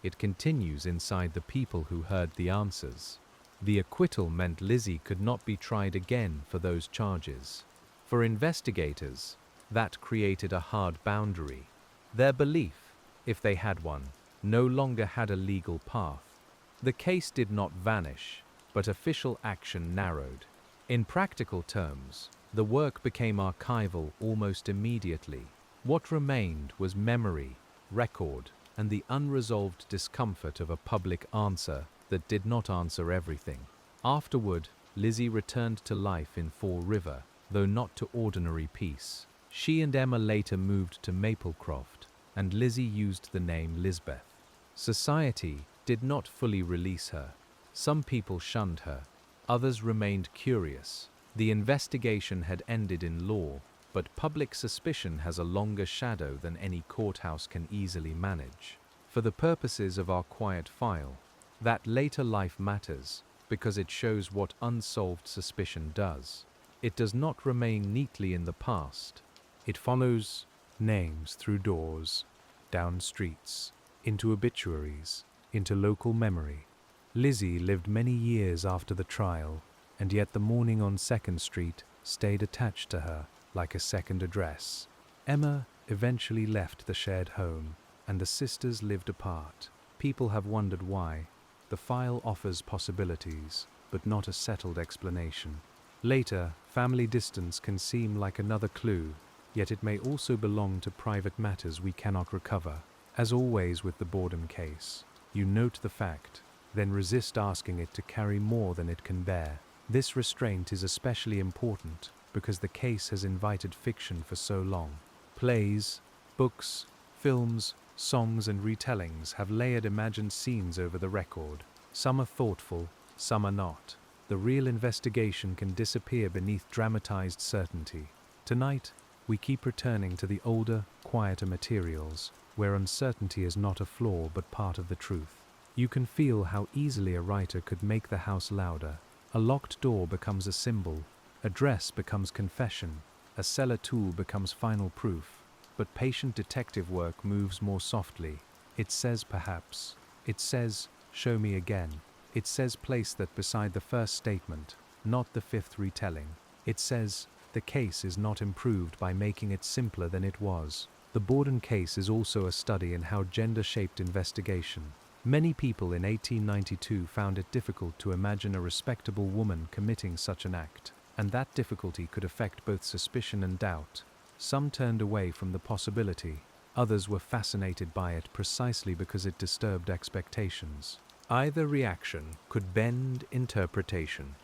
It continues inside the people who heard the answers. The acquittal meant Lizzie could not be tried again for those charges. For investigators, that created a hard boundary. Their belief, if they had one, no longer had a legal path. The case did not vanish, but official action narrowed. In practical terms, the work became archival almost immediately. What remained was memory, record, and the unresolved discomfort of a public answer that did not answer everything. Afterward, Lizzie returned to life in Fall River, though not to ordinary peace. She and Emma later moved to Maplecroft, and Lizzie used the name Lisbeth. Society did not fully release her. Some people shunned her, others remained curious. The investigation had ended in law, but public suspicion has a longer shadow than any courthouse can easily manage. For the purposes of our quiet file, that later life matters because it shows what unsolved suspicion does. It does not remain neatly in the past. It follows names through doors, down streets, into obituaries, into local memory. Lizzie lived many years after the trial, and yet the morning on 2nd Street stayed attached to her like a second address. Emma eventually left the shared home, and the sisters lived apart. People have wondered why. The file offers possibilities, but not a settled explanation. Later, family distance can seem like another clue, yet it may also belong to private matters we cannot recover. As always with the Borden case, you note the fact, then resist asking it to carry more than it can bear. This restraint is especially important because the case has invited fiction for so long. Plays, books, films, songs and retellings have layered imagined scenes over the record. Some are thoughtful, some are not. The real investigation can disappear beneath dramatized certainty. Tonight, we keep returning to the older, quieter materials, where uncertainty is not a flaw but part of the truth. You can feel how easily a writer could make the house louder. A locked door becomes a symbol, a dress becomes confession, a cellar tool becomes final proof. But patient detective work moves more softly. It says perhaps. It says, show me again. It says place that beside the first statement, not the 5th retelling. It says, the case is not improved by making it simpler than it was. The Borden case is also a study in how gender shaped investigation. Many people in 1892 found it difficult to imagine a respectable woman committing such an act, and that difficulty could affect both suspicion and doubt. Some turned away from the possibility, others were fascinated by it precisely because it disturbed expectations. Either reaction could bend interpretation.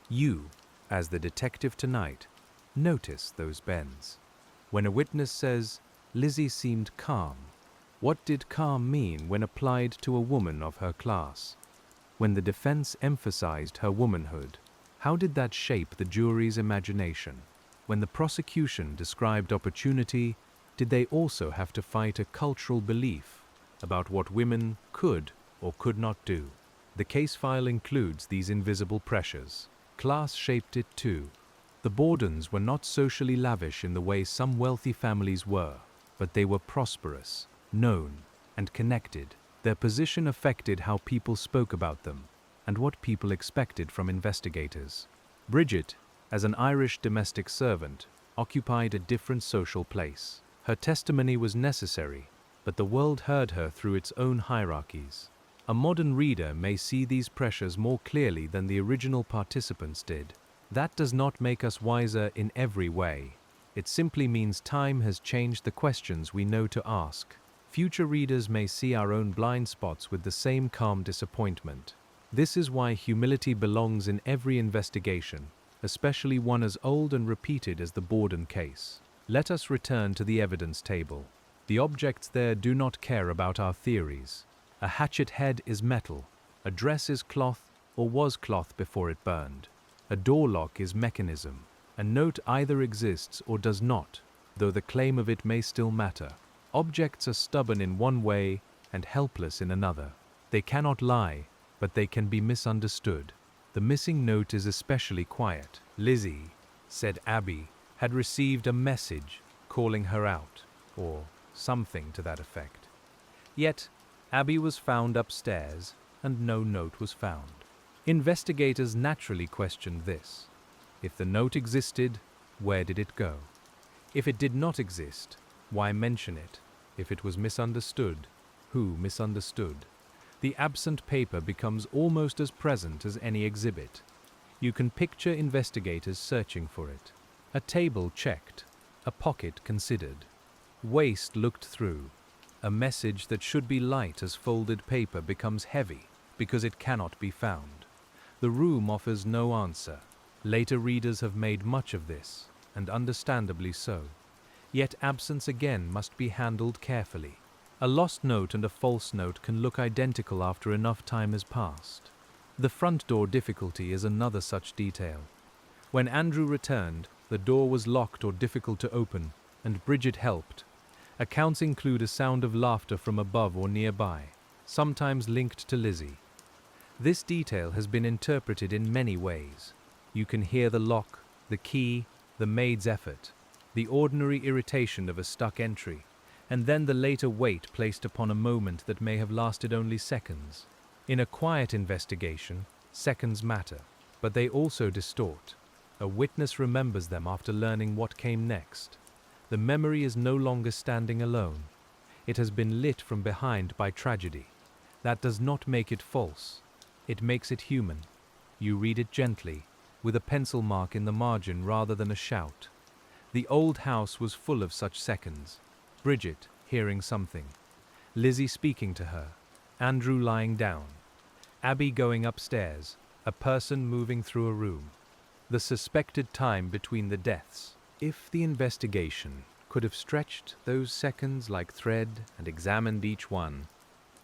You, as the detective tonight, notice those bends. When a witness says, Lizzie seemed calm, what did calm mean when applied to a woman of her class? When the defense emphasized her womanhood, how did that shape the jury's imagination? When the prosecution described opportunity, did they also have to fight a cultural belief about what women could or could not do? The case file includes these invisible pressures. Class shaped it too. The Bordens were not socially lavish in the way some wealthy families were, but they were prosperous, known, and connected. Their position affected how people spoke about them, and what people expected from investigators. Bridget, as an Irish domestic servant, occupied a different social place. Her testimony was necessary, but the world heard her through its own hierarchies. A modern reader may see these pressures more clearly than the original participants did. That does not make us wiser in every way. It simply means time has changed the questions we know to ask. Future readers may see our own blind spots with the same calm disappointment. This is why humility belongs in every investigation, especially one as old and repeated as the Borden case. Let us return to the evidence table. The objects there do not care about our theories. A hatchet head is metal, a dress is cloth or was cloth before it burned. A door lock is mechanism. A note either exists or does not, though the claim of it may still matter. Objects are stubborn in one way and helpless in another. They cannot lie, but they can be misunderstood. The missing note is especially quiet. Lizzie, said Abby, had received a message calling her out, or something to that effect. Yet, Abby was found upstairs, and no note was found. Investigators naturally questioned this. If the note existed, where did it go? If it did not exist, why mention it? If it was misunderstood, who misunderstood? The absent paper becomes almost as present as any exhibit. You can picture investigators searching for it. A table checked, a pocket considered, waist looked through. A message that should be light as folded paper becomes heavy because it cannot be found. The room offers no answer. Later readers have made much of this, and understandably so. Yet absence again must be handled carefully. A lost note and a false note can look identical after enough time has passed. The front door difficulty is another such detail. When Andrew returned, the door was locked or difficult to open, and Bridget helped. Accounts include a sound of laughter from above or nearby, sometimes linked to Lizzie. This detail has been interpreted in many ways. You can hear the lock, the key, the maid's effort, the ordinary irritation of a stuck entry, and then the later weight placed upon a moment that may have lasted only seconds. In a quiet investigation, seconds matter, but they also distort. A witness remembers them after learning what came next. The memory is no longer standing alone. It has been lit from behind by tragedy. That does not make it false. It makes it human. You read it gently, with a pencil mark in the margin rather than a shout. The old house was full of such seconds. Bridget hearing something, Lizzie speaking to her, Andrew lying down, Abby going upstairs, a person moving through a room. The suspected time between the deaths. If the investigation could have stretched those seconds like thread and examined each one,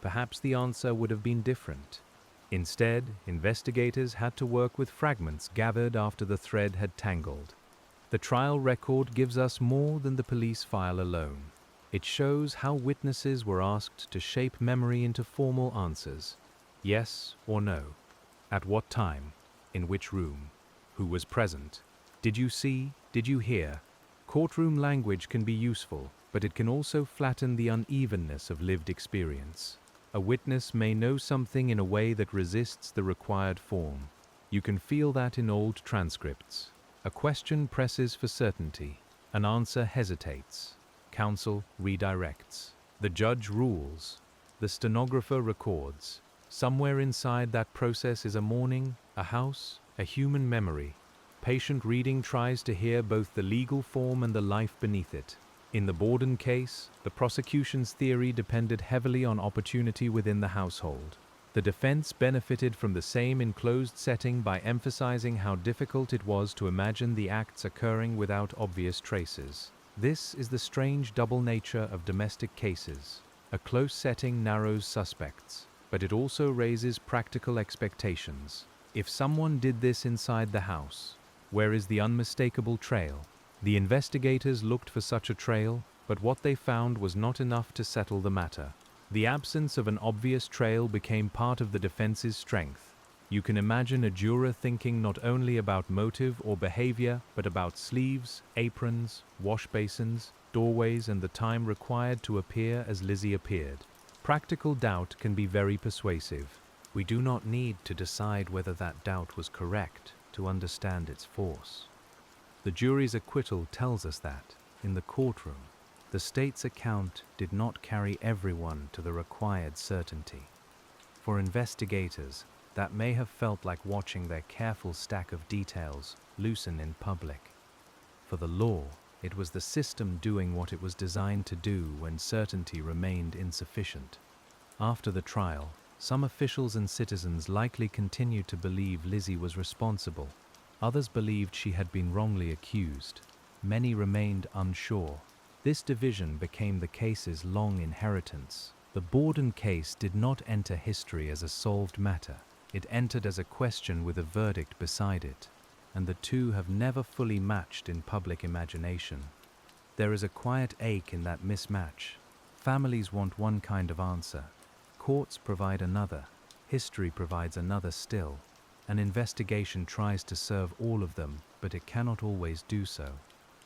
perhaps the answer would have been different. Instead, investigators had to work with fragments gathered after the thread had tangled. The trial record gives us more than the police file alone. It shows how witnesses were asked to shape memory into formal answers. Yes or no. At what time? In which room? Who was present? Did you see? Did you hear? Courtroom language can be useful, but it can also flatten the unevenness of lived experience. A witness may know something in a way that resists the required form. You can feel that in old transcripts. A question presses for certainty. An answer hesitates. Counsel redirects. The judge rules. The stenographer records. Somewhere inside that process is a morning, a house, a human memory. Patient reading tries to hear both the legal form and the life beneath it. In the Borden case, the prosecution's theory depended heavily on opportunity within the household. The defense benefited from the same enclosed setting by emphasizing how difficult it was to imagine the acts occurring without obvious traces. This is the strange double nature of domestic cases. A close setting narrows suspects, but it also raises practical expectations. If someone did this inside the house, where is the unmistakable trail? The investigators looked for such a trail, but what they found was not enough to settle the matter. The absence of an obvious trail became part of the defense's strength. You can imagine a juror thinking not only about motive or behavior, but about sleeves, aprons, wash basins, doorways, and the time required to appear as Lizzie appeared. Practical doubt can be very persuasive. We do not need to decide whether that doubt was correct to understand its force. The jury's acquittal tells us that, in the courtroom, the state's account did not carry everyone to the required certainty. For investigators, that may have felt like watching their careful stack of details loosen in public. For the law, it was the system doing what it was designed to do when certainty remained insufficient. After the trial, some officials and citizens likely continued to believe Lizzie was responsible. Others believed she had been wrongly accused. Many remained unsure. This division became the case's long inheritance. The Borden case did not enter history as a solved matter. It entered as a question with a verdict beside it, and the two have never fully matched in public imagination. There is a quiet ache in that mismatch. Families want one kind of answer. Courts provide another. History provides another still. An investigation tries to serve all of them, but it cannot always do so.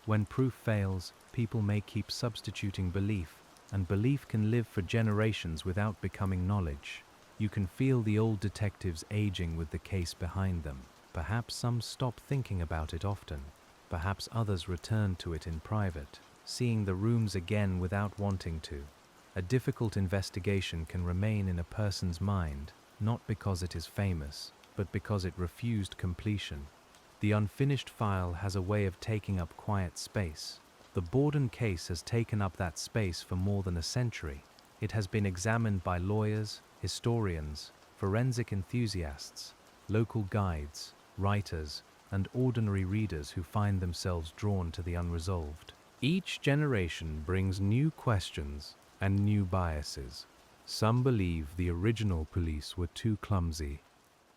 When proof fails, people may keep substituting belief, and belief can live for generations without becoming knowledge. You can feel the old detectives aging with the case behind them. Perhaps some stop thinking about it often. Perhaps others return to it in private, seeing the rooms again without wanting to. A difficult investigation can remain in a person's mind, not because it is famous, but because it refused completion. The unfinished file has a way of taking up quiet space. The Borden case has taken up that space for more than a century. It has been examined by lawyers, historians, forensic enthusiasts, local guides, writers, and ordinary readers who find themselves drawn to the unresolved. Each generation brings new questions and new biases. Some believe the original police were too clumsy.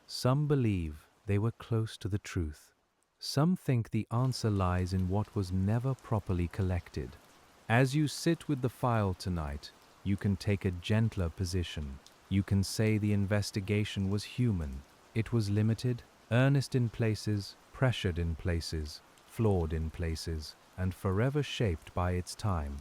Some believe they were close to the truth. Some think the answer lies in what was never properly collected. As you sit with the file tonight, you can take a gentler position. You can say the investigation was human. It was limited, earnest in places, pressured in places, flawed in places, and forever shaped by its time.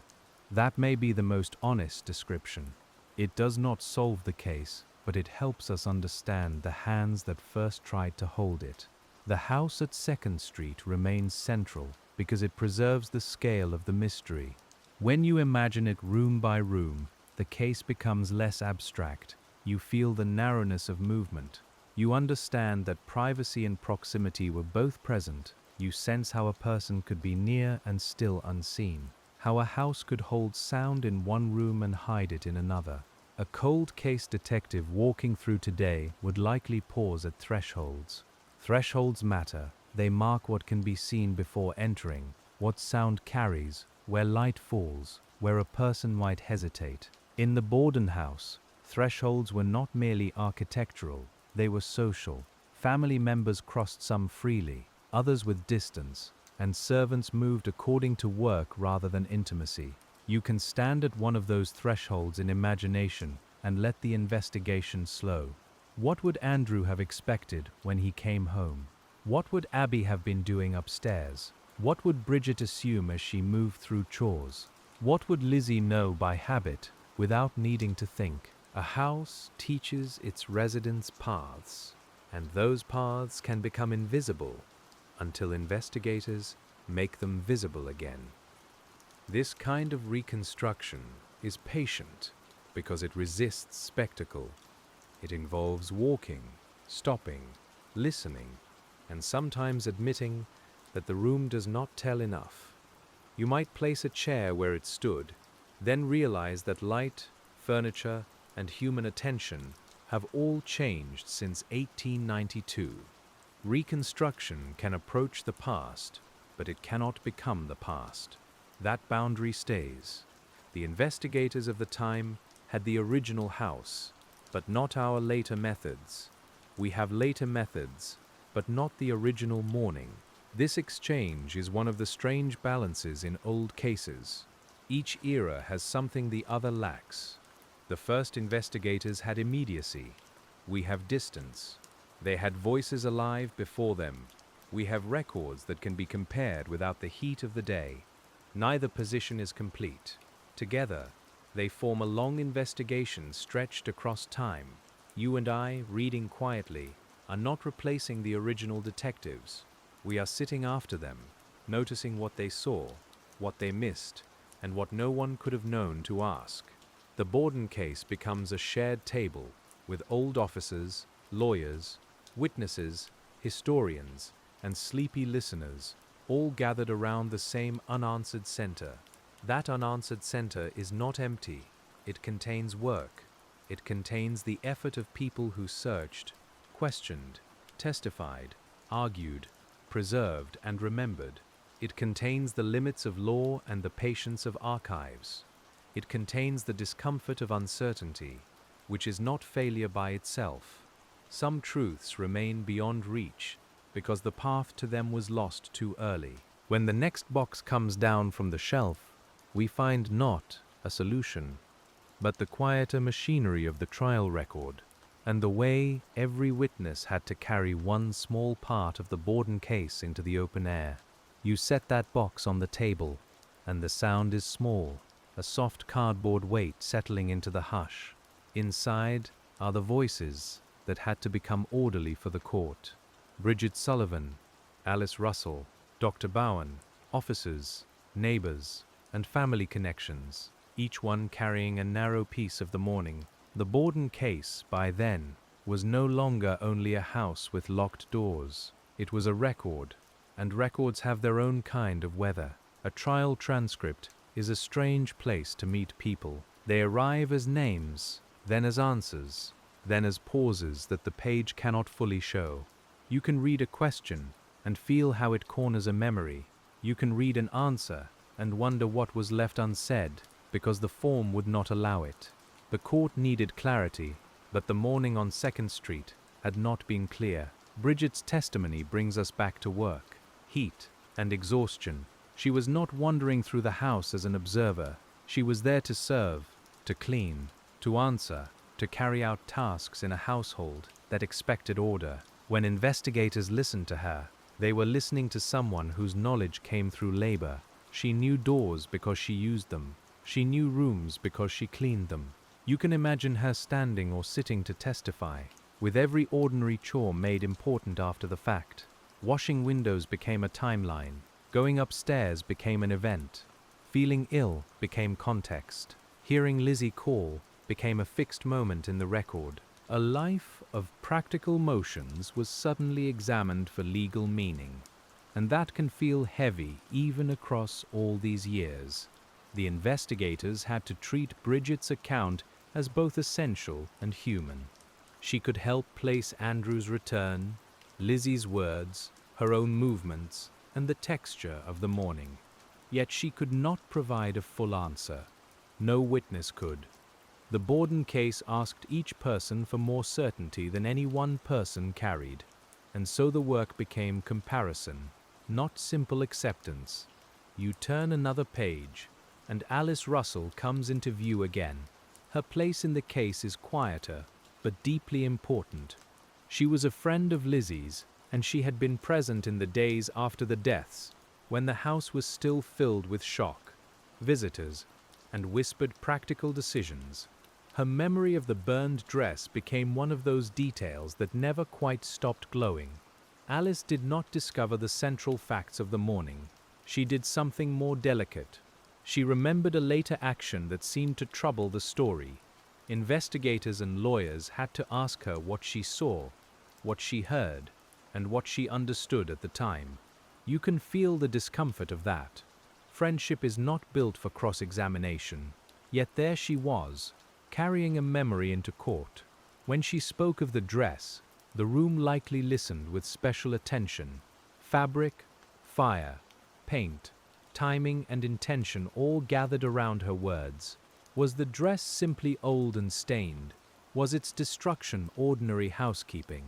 That may be the most honest description. It does not solve the case, but it helps us understand the hands that first tried to hold it. The house at 2nd Street remains central because it preserves the scale of the mystery. When you imagine it room by room, the case becomes less abstract. You feel the narrowness of movement. You understand that privacy and proximity were both present. You sense how a person could be near and still unseen. How a house could hold sound in one room and hide it in another. A cold case detective walking through today would likely pause at thresholds. Thresholds matter. They mark what can be seen before entering, what sound carries, where light falls, where a person might hesitate. In the Borden house, thresholds were not merely architectural, they were social. Family members crossed some freely, others with distance, and servants moved according to work rather than intimacy. You can stand at one of those thresholds in imagination and let the investigation slow. What would Andrew have expected when he came home? What would Abby have been doing upstairs? What would Bridget assume as she moved through chores? What would Lizzie know by habit, without needing to think? A house teaches its residents paths, and those paths can become invisible until investigators make them visible again. This kind of reconstruction is patient because it resists spectacle. It involves walking, stopping, listening, and sometimes admitting that the room does not tell enough. You might place a chair where it stood, then realize that light, furniture, and human attention have all changed since 1892. Reconstruction can approach the past, but it cannot become the past. That boundary stays. The investigators of the time had the original house, but not our later methods. We have later methods, but not the original mourning. This exchange is one of the strange balances in old cases. Each era has something the other lacks. The first investigators had immediacy. We have distance. They had voices alive before them. We have records that can be compared without the heat of the day. Neither position is complete. Together, they form a long investigation stretched across time. You and I, reading quietly, are not replacing the original detectives. We are sitting after them, noticing what they saw, what they missed, and what no one could have known to ask. The Borden case becomes a shared table with old officers, lawyers, witnesses, historians, and sleepy listeners, all gathered around the same unanswered center. That unanswered center is not empty. It contains work. It contains the effort of people who searched, questioned, testified, argued, preserved, and remembered. It contains the limits of law and the patience of archives. It contains the discomfort of uncertainty, which is not failure by itself. Some truths remain beyond reach because the path to them was lost too early. When the next box comes down from the shelf, we find not a solution, but the quieter machinery of the trial record, and the way every witness had to carry one small part of the Borden case into the open air. You set that box on the table, and the sound is small, a soft cardboard weight settling into the hush. Inside are the voices that had to become orderly for the court. Bridget Sullivan, Alice Russell, Dr. Bowen, officers, neighbors, and family connections, each one carrying a narrow piece of the morning. The Borden case, by then, was no longer only a house with locked doors. It was a record, and records have their own kind of weather. A trial transcript is a strange place to meet people. They arrive as names, then as answers, then as pauses that the page cannot fully show. You can read a question and feel how it corners a memory. You can read an answer and wonder what was left unsaid because the form would not allow it. The court needed clarity, but the morning on 2nd Street had not been clear. Bridget's testimony brings us back to work, heat, and exhaustion. She was not wandering through the house as an observer. She was there to serve, to clean, to answer, to carry out tasks in a household that expected order. When investigators listened to her, they were listening to someone whose knowledge came through labor. She knew doors because she used them. She knew rooms because she cleaned them. You can imagine her standing or sitting to testify, with every ordinary chore made important after the fact. Washing windows became a timeline. Going upstairs became an event. Feeling ill became context. Hearing Lizzie call became a fixed moment in the record. A life of practical motions was suddenly examined for legal meaning, and that can feel heavy even across all these years. The investigators had to treat Bridget's account as both essential and human. She could help place Andrew's return, Lizzie's words, her own movements, and the texture of the morning. Yet she could not provide a full answer. No witness could. The Borden case asked each person for more certainty than any one person carried, and so the work became comparison, not simple acceptance. You turn another page, and Alice Russell comes into view again. Her place in the case is quieter, but deeply important. She was a friend of Lizzie's, and she had been present in the days after the deaths, when the house was still filled with shock, visitors, and whispered practical decisions. Her memory of the burned dress became one of those details that never quite stopped glowing. Alice did not discover the central facts of the morning. She did something more delicate. She remembered a later action that seemed to trouble the story. Investigators and lawyers had to ask her what she saw, what she heard, and what she understood at the time. You can feel the discomfort of that. Friendship is not built for cross-examination. Yet there she was, carrying a memory into court. When she spoke of the dress, the room likely listened with special attention. Fabric, fire, paint, timing, and intention all gathered around her words. Was the dress simply old and stained? Was its destruction ordinary housekeeping?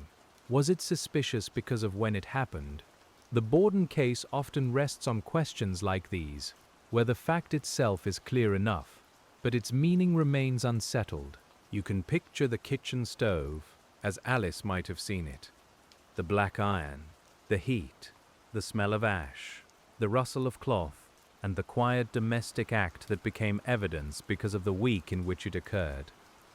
Was it suspicious because of when it happened? The Borden case often rests on questions like these, where the fact itself is clear enough, but its meaning remains unsettled. You can picture the kitchen stove as Alice might have seen it. The black iron, the heat, the smell of ash, the rustle of cloth, and the quiet domestic act that became evidence because of the week in which it occurred.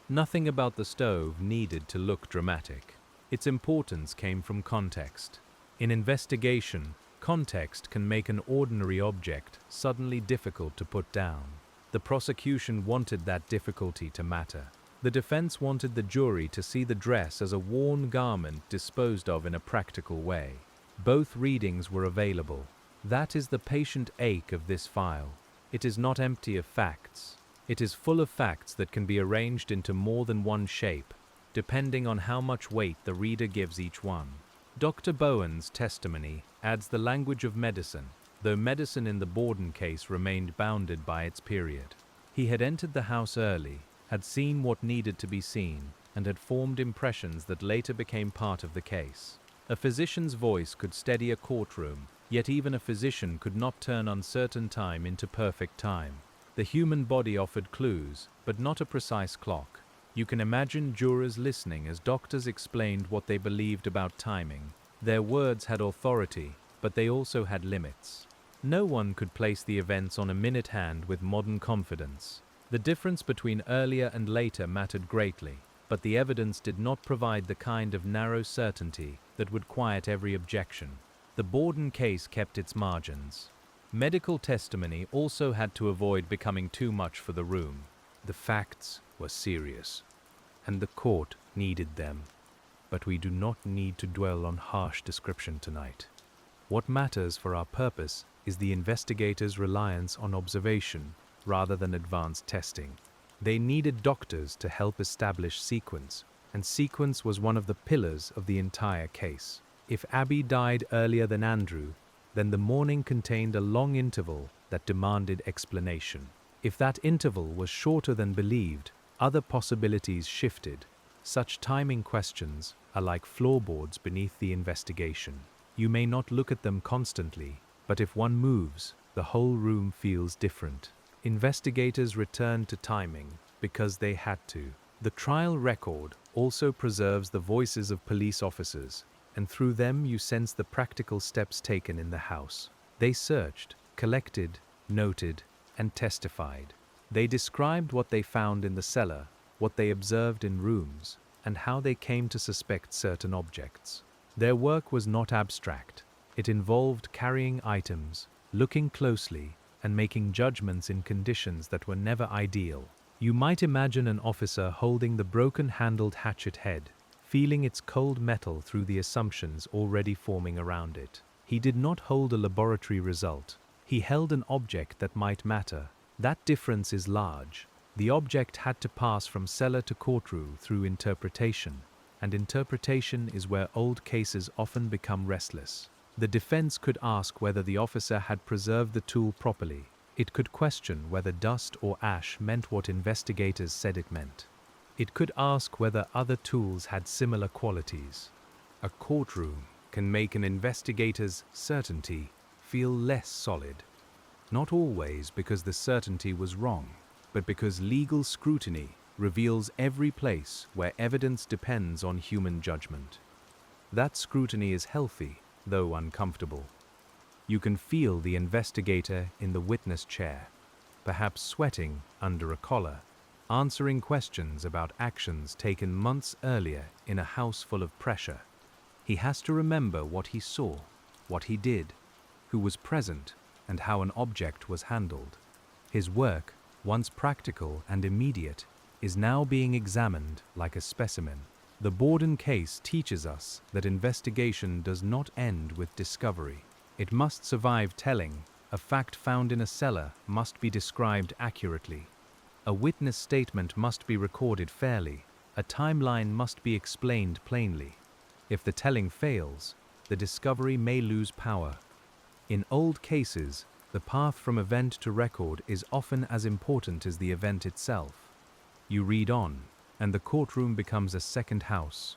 Nothing about the stove needed to look dramatic. Its importance came from context. In investigation, context can make an ordinary object suddenly difficult to put down. The prosecution wanted that difficulty to matter. The defense wanted the jury to see the dress as a worn garment disposed of in a practical way. Both readings were available. That is the patient ache of this file. It is not empty of facts. It is full of facts that can be arranged into more than one shape, depending on how much weight the reader gives each one. Dr. Bowen's testimony adds the language of medicine, though medicine in the Borden case remained bounded by its period. He had entered the house early, had seen what needed to be seen, and had formed impressions that later became part of the case. A physician's voice could steady a courtroom, yet even a physician could not turn uncertain time into perfect time. The human body offered clues, but not a precise clock. You can imagine jurors listening as doctors explained what they believed about timing. Their words had authority, but they also had limits. No one could place the events on a minute hand with modern confidence. The difference between earlier and later mattered greatly, but the evidence did not provide the kind of narrow certainty that would quiet every objection. The Borden case kept its margins. Medical testimony also had to avoid becoming too much for the room. The facts were serious, and the court needed them. But we do not need to dwell on harsh description tonight. What matters for our purpose is the investigators' reliance on observation rather than advanced testing. They needed doctors to help establish sequence, and sequence was one of the pillars of the entire case. If Abby died earlier than Andrew, then the morning contained a long interval that demanded explanation. If that interval was shorter than believed, other possibilities shifted. Such timing questions are like floorboards beneath the investigation. You may not look at them constantly, but if one moves, the whole room feels different. Investigators return to timing because they had to. The trial record also preserves the voices of police officers, and through them you sense the practical steps taken in the house. They searched, collected, noted, and testified. They described what they found in the cellar, what they observed in rooms, and how they came to suspect certain objects. Their work was not abstract. It involved carrying items, looking closely, and making judgments in conditions that were never ideal. You might imagine an officer holding the broken-handled hatchet head, feeling its cold metal through the assumptions already forming around it. He did not hold a laboratory result. He held an object that might matter. That difference is large. The object had to pass from cellar to courtroom through interpretation, and interpretation is where old cases often become restless. The defense could ask whether the officer had preserved the tool properly. It could question whether dust or ash meant what investigators said it meant. It could ask whether other tools had similar qualities. A courtroom can make an investigator's certainty feel less solid. Not always because the certainty was wrong, but because legal scrutiny reveals every place where evidence depends on human judgment. That scrutiny is healthy, though uncomfortable. You can feel the investigator in the witness chair, perhaps sweating under a collar, answering questions about actions taken months earlier in a house full of pressure. He has to remember what he saw, what he did, who was present, and how an object was handled. His work, once practical and immediate, is now being examined like a specimen. The Borden case teaches us that investigation does not end with discovery. It must survive telling. A fact found in a cellar must be described accurately. A witness statement must be recorded fairly. A timeline must be explained plainly. If the telling fails, the discovery may lose power. In old cases, the path from event to record is often as important as the event itself. You read on, and the courtroom becomes a second house.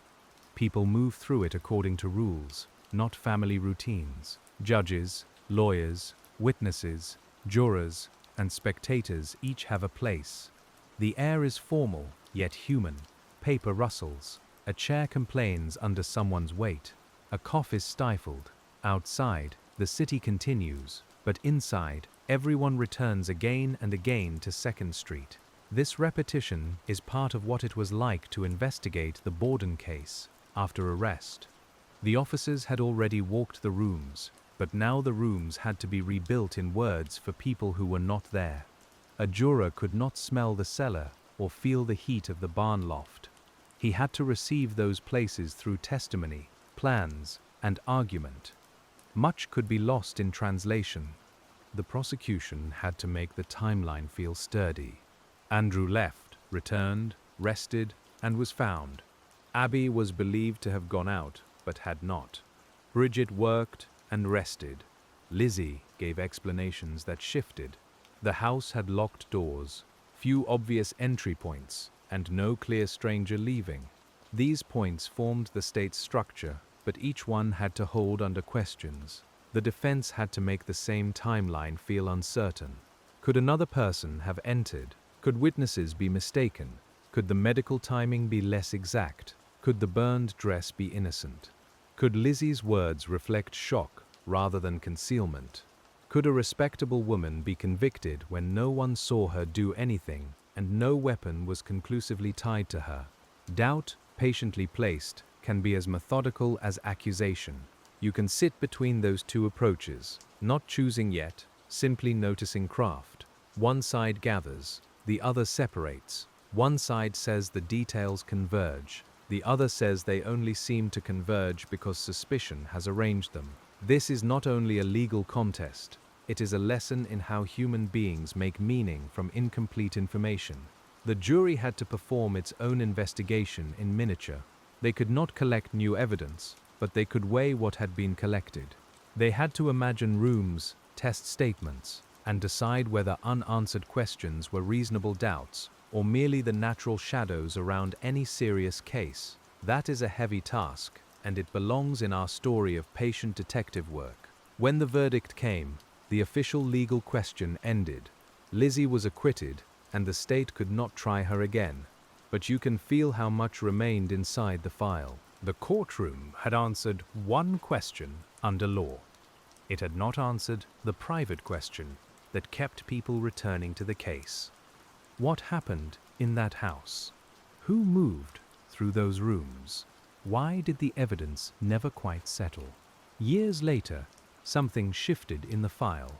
People move through it according to rules, not family routines. Judges, lawyers, witnesses, jurors, and spectators each have a place. The air is formal, yet human. Paper rustles. A chair complains under someone's weight. A cough is stifled. Outside, the city continues, but inside, everyone returns again and again to 2nd Street. This repetition is part of what it was like to investigate the Borden case after arrest. The officers had already walked the rooms, but now the rooms had to be rebuilt in words for people who were not there. A juror could not smell the cellar or feel the heat of the barn loft. He had to receive those places through testimony, plans, and argument. Much could be lost in translation. The prosecution had to make the timeline feel sturdy. Andrew left, returned, rested, and was found. Abby was believed to have gone out, but had not. Bridget worked and rested. Lizzie gave explanations that shifted. The house had locked doors, few obvious entry points, and no clear stranger leaving. These points formed the state's structure, but each one had to hold under questions. The defense had to make the same timeline feel uncertain. Could another person have entered? Could witnesses be mistaken? Could the medical timing be less exact? Could the burned dress be innocent? Could Lizzie's words reflect shock rather than concealment? Could a respectable woman be convicted when no one saw her do anything and no weapon was conclusively tied to her? Doubt, patiently placed, can be as methodical as accusation. You can sit between those two approaches, not choosing yet, simply noticing craft. One side gathers, the other separates. One side says the details converge. The other says they only seem to converge because suspicion has arranged them. This is not only a legal contest, it is a lesson in how human beings make meaning from incomplete information. The jury had to perform its own investigation in miniature. They could not collect new evidence, but they could weigh what had been collected. They had to imagine rooms, test statements, and decide whether unanswered questions were reasonable doubts or merely the natural shadows around any serious case. That is a heavy task, and it belongs in our story of patient detective work. When the verdict came, the official legal question ended. Lizzie was acquitted, and the state could not try her again. But you can feel how much remained inside the file. The courtroom had answered one question under law. It had not answered the private question that kept people returning to the case. What happened in that house? Who moved through those rooms? Why did the evidence never quite settle? Years later, something shifted in the file,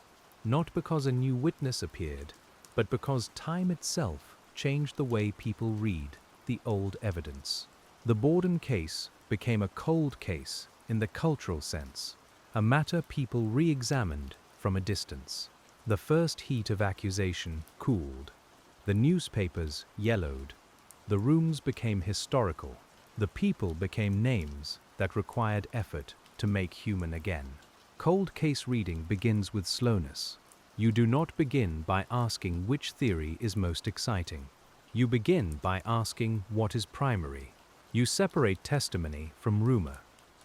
not because a new witness appeared, but because time itself changed the way people read the old evidence. The Borden case became a cold case in the cultural sense, a matter people re-examined from a distance. The first heat of accusation cooled. The newspapers yellowed. The rooms became historical. The people became names that required effort to make human again. Cold case reading begins with slowness. You do not begin by asking which theory is most exciting. You begin by asking what is primary. You separate testimony from rumor,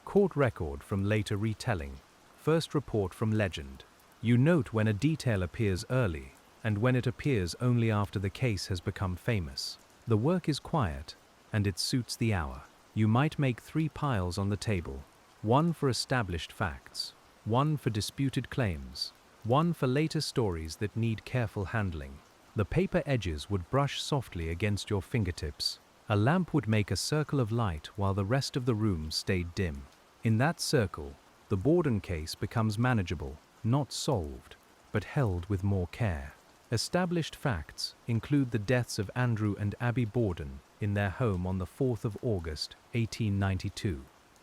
court record from later retelling, first report from legend. You note when a detail appears early and when it appears only after the case has become famous. The work is quiet, and it suits the hour. You might make 3 piles on the table, one for established facts, one for disputed claims, one for later stories that need careful handling. The paper edges would brush softly against your fingertips. A lamp would make a circle of light while the rest of the room stayed dim. In that circle, the Borden case becomes manageable, not solved, but held with more care. Established facts include the deaths of Andrew and Abby Borden in their home on the 4th of August, 1892.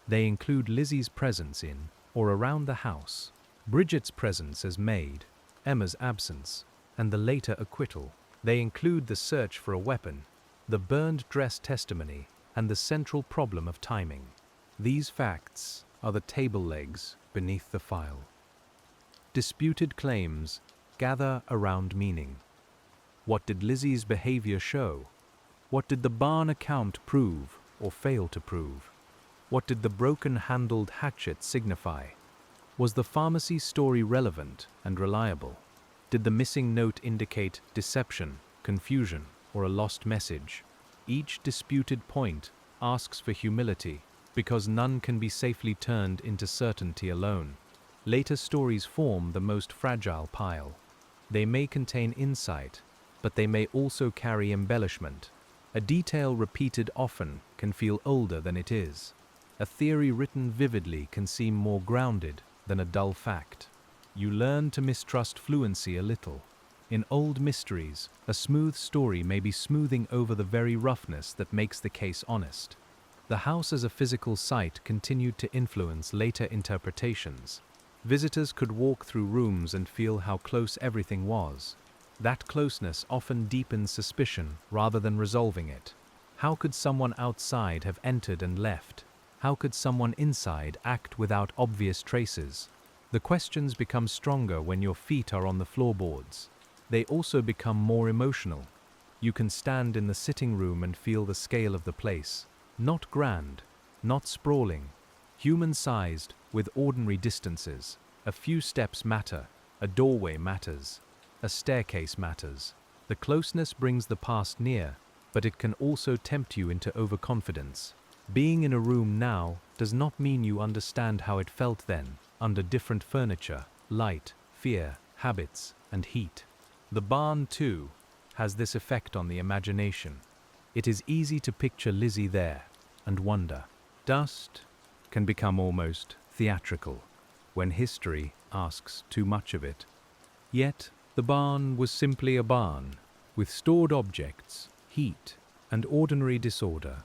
They include Lizzie's presence in or around the house, Bridget's presence as maid, Emma's absence, and the later acquittal. They include the search for a weapon, the burned dress testimony, and the central problem of timing. These facts are the table legs beneath the file. Disputed claims gather around meaning. What did Lizzie's behavior show? What did the barn account prove or fail to prove? What did the broken-handled hatchet signify? Was the pharmacy story relevant and reliable? Did the missing note indicate deception, confusion, or a lost message? Each disputed point asks for humility, because none can be safely turned into certainty alone. Later stories form the most fragile pile. They may contain insight, but they may also carry embellishment. A detail repeated often can feel older than it is. A theory written vividly can seem more grounded than a dull fact. You learn to mistrust fluency a little. In old mysteries, a smooth story may be smoothing over the very roughness that makes the case honest. The house as a physical site continued to influence later interpretations. Visitors could walk through rooms and feel how close everything was. That closeness often deepens suspicion rather than resolving it. How could someone outside have entered and left? How could someone inside act without obvious traces? The questions become stronger when your feet are on the floorboards. They also become more emotional. You can stand in the sitting room and feel the scale of the place. Not grand, not sprawling, human-sized with ordinary distances. A few steps matter, a doorway matters, a staircase matters. The closeness brings the past near, but it can also tempt you into overconfidence. Being in a room now does not mean you understand how it felt then, under different furniture, light, fear, habits, and heat. The barn, too, has this effect on the imagination. It is easy to picture Lizzie there and wonder. Dust can become almost theatrical when history asks too much of it. Yet, the barn was simply a barn, with stored objects, heat, and ordinary disorder.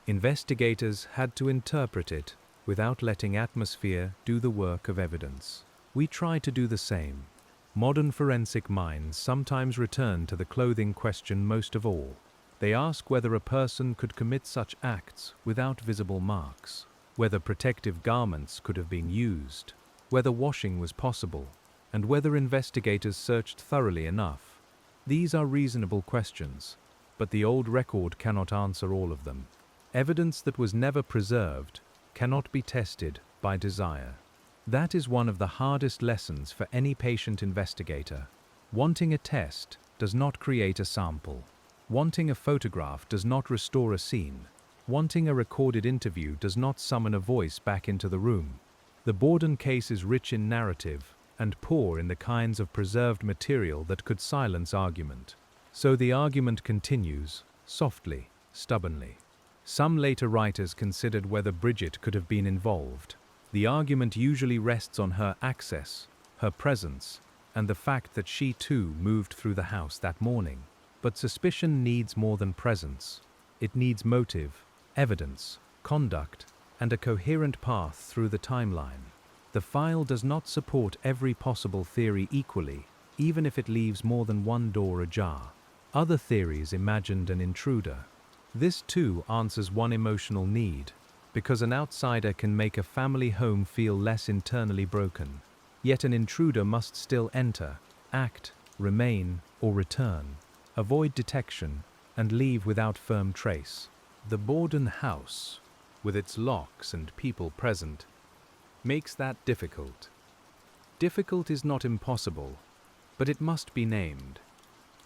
Investigators had to interpret it without letting atmosphere do the work of evidence. We try to do the same. Modern forensic minds sometimes return to the clothing question most of all. They ask whether a person could commit such acts without visible marks, whether protective garments could have been used, whether washing was possible, and whether investigators searched thoroughly enough. These are reasonable questions, but the old record cannot answer all of them. Evidence that was never preserved cannot be tested by desire. That is one of the hardest lessons for any patient investigator. Wanting a test does not create a sample. Wanting a photograph does not restore a scene. Wanting a recorded interview does not summon a voice back into the room. The Borden case is rich in narrative and poor in the kinds of preserved material that could silence argument. So the argument continues, softly, stubbornly. Some later writers considered whether Bridget could have been involved. The argument usually rests on her access, her presence, and the fact that she too moved through the house that morning. But suspicion needs more than presence. It needs motive, evidence, conduct, and a coherent path through the timeline. The file does not support every possible theory equally, even if it leaves more than one door ajar. Other theories imagined an intruder. This too answers one emotional need, because an outsider can make a family home feel less internally broken. Yet an intruder must still enter, act, remain, or return, avoid detection, and leave without firm trace. The Borden house, with its locks and people present, makes that difficult. Difficult is not impossible, but it must be named.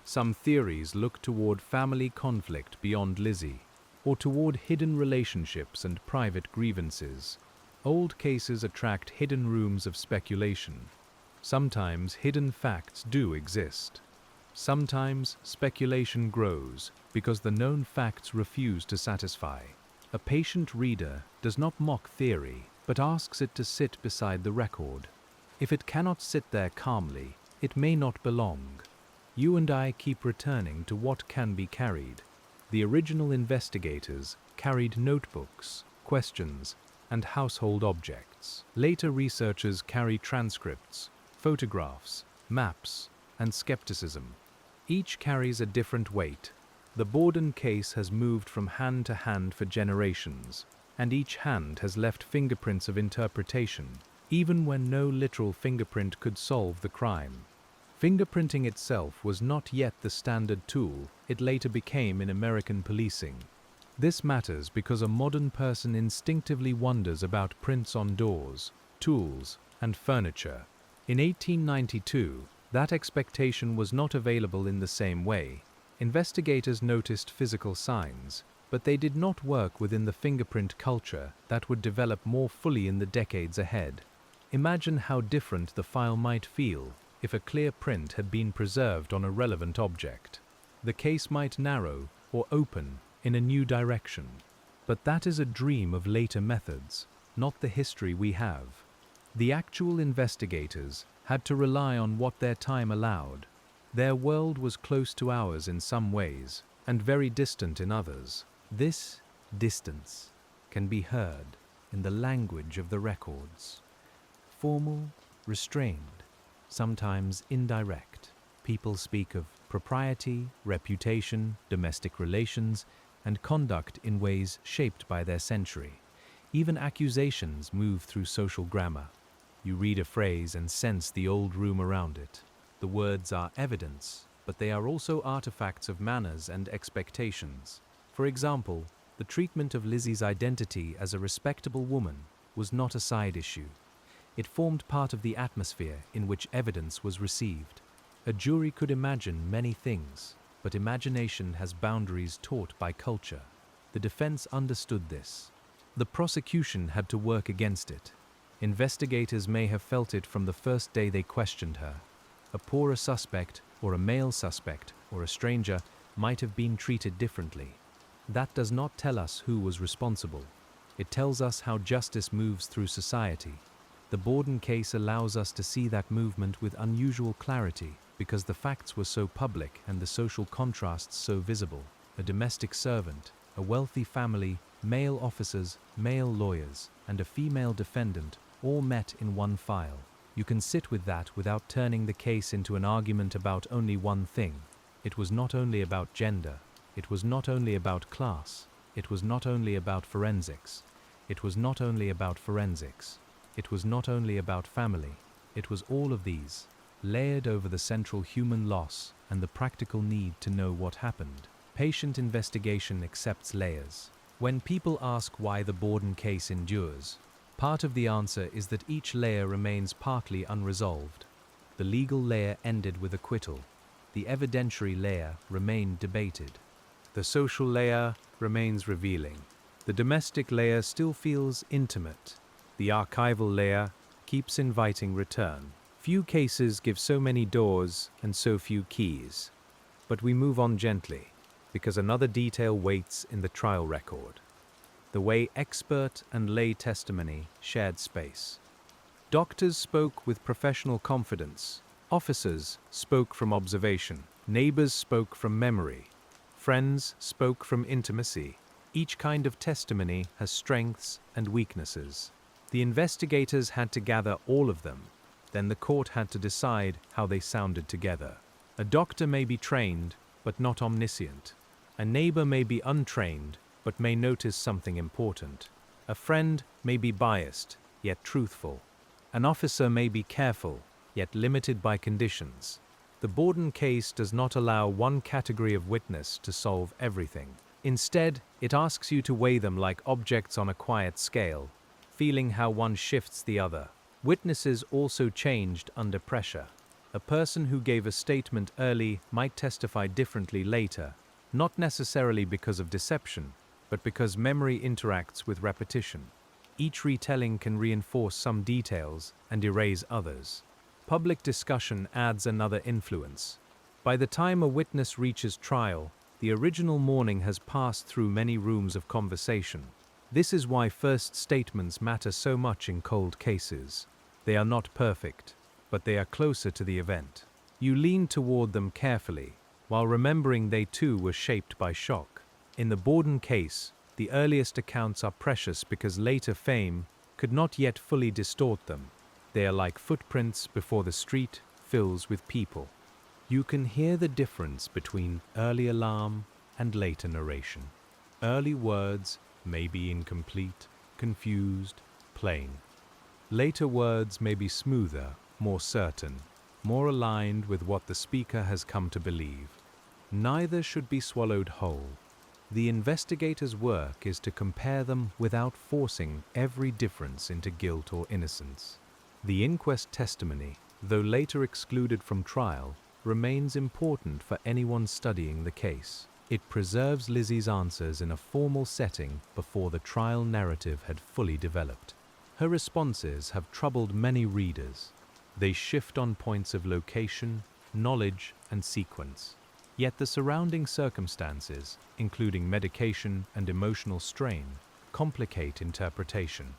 Some theories look toward family conflict beyond Lizzie, or toward hidden relationships and private grievances. Old cases attract hidden rooms of speculation. Sometimes hidden facts do exist. Sometimes speculation grows because the known facts refuse to satisfy. A patient reader does not mock theory, but asks it to sit beside the record. If it cannot sit there calmly, it may not belong. You and I keep returning to what can be carried. The original investigators carried notebooks, questions, and household objects. Later researchers carry transcripts, photographs, maps, and skepticism. Each carries a different weight. The Borden case has moved from hand to hand for generations, and each hand has left fingerprints of interpretation, even when no literal fingerprint could solve the crime. Fingerprinting itself was not yet the standard tool it later became in American policing. This matters because a modern person instinctively wonders about prints on doors, tools, and furniture. In 1892, that expectation was not available in the same way. Investigators noticed physical signs, but they did not work within the fingerprint culture that would develop more fully in the decades ahead. Imagine how different the file might feel if a clear print had been preserved on a relevant object. The case might narrow or open in a new direction. But that is a dream of later methods, not the history we have. The actual investigators had to rely on what their time allowed. Their world was close to ours in some ways, and very distant in others. This distance can be heard in the language of the records. Formal, restrained, sometimes indirect. People speak of propriety, reputation, domestic relations, and conduct in ways shaped by their century. Even accusations move through social grammar. You read a phrase and sense the old room around it. The words are evidence, but they are also artifacts of manners and expectations. For example, the treatment of Lizzie's identity as a respectable woman was not a side issue. It formed part of the atmosphere in which evidence was received. A jury could imagine many things, but imagination has boundaries taught by culture. The defense understood this. The prosecution had to work against it. Investigators may have felt it from the first day they questioned her. A poorer suspect, or a male suspect, or a stranger might have been treated differently. That does not tell us who was responsible. It tells us how justice moves through society. The Borden case allows us to see that movement with unusual clarity because the facts were so public and the social contrasts so visible. A domestic servant, a wealthy family, male officers, male lawyers, and a female defendant all met in one file. You can sit with that without turning the case into an argument about only one thing. It was not only about gender. It was not only about class. It was not only about forensics. It was not only about forensics. It was not only about family. It was all of these, layered over the central human loss and the practical need to know what happened. Patient investigation accepts layers. When people ask why the Borden case endures, part of the answer is that each layer remains partly unresolved. The legal layer ended with acquittal. The evidentiary layer remained debated. The social layer remains revealing. The domestic layer still feels intimate. The archival layer keeps inviting return. Few cases give so many doors and so few keys. But we move on gently, because another detail waits in the trial record: the way expert and lay testimony shared space. Doctors spoke with professional confidence. Officers spoke from observation. Neighbors spoke from memory. Friends spoke from intimacy. Each kind of testimony has strengths and weaknesses. The investigators had to gather all of them. Then the court had to decide how they sounded together. A doctor may be trained, but not omniscient. A neighbor may be untrained, but may notice something important. A friend may be biased, yet truthful. An officer may be careful, yet limited by conditions. The Borden case does not allow one category of witness to solve everything. Instead, it asks you to weigh them like objects on a quiet scale, feeling how one shifts the other. Witnesses also changed under pressure. A person who gave a statement early might testify differently later, not necessarily because of deception, but because memory interacts with repetition. Each retelling can reinforce some details and erase others. Public discussion adds another influence. By the time a witness reaches trial, the original morning has passed through many rooms of conversation. This is why first statements matter so much in cold cases. They are not perfect, but they are closer to the event. You lean toward them carefully, while remembering they too were shaped by shock. In the Borden case, the earliest accounts are precious because later fame could not yet fully distort them. They are like footprints before the street fills with people. You can hear the difference between early alarm and later narration. Early words may be incomplete, confused, plain. Later words may be smoother, more certain, more aligned with what the speaker has come to believe. Neither should be swallowed whole. The investigator's work is to compare them without forcing every difference into guilt or innocence. The inquest testimony, though later excluded from trial, remains important for anyone studying the case. It preserves Lizzie's answers in a formal setting before the trial narrative had fully developed. Her responses have troubled many readers. They shift on points of location, knowledge, and sequence. Yet the surrounding circumstances, including medication and emotional strain, complicate interpretation.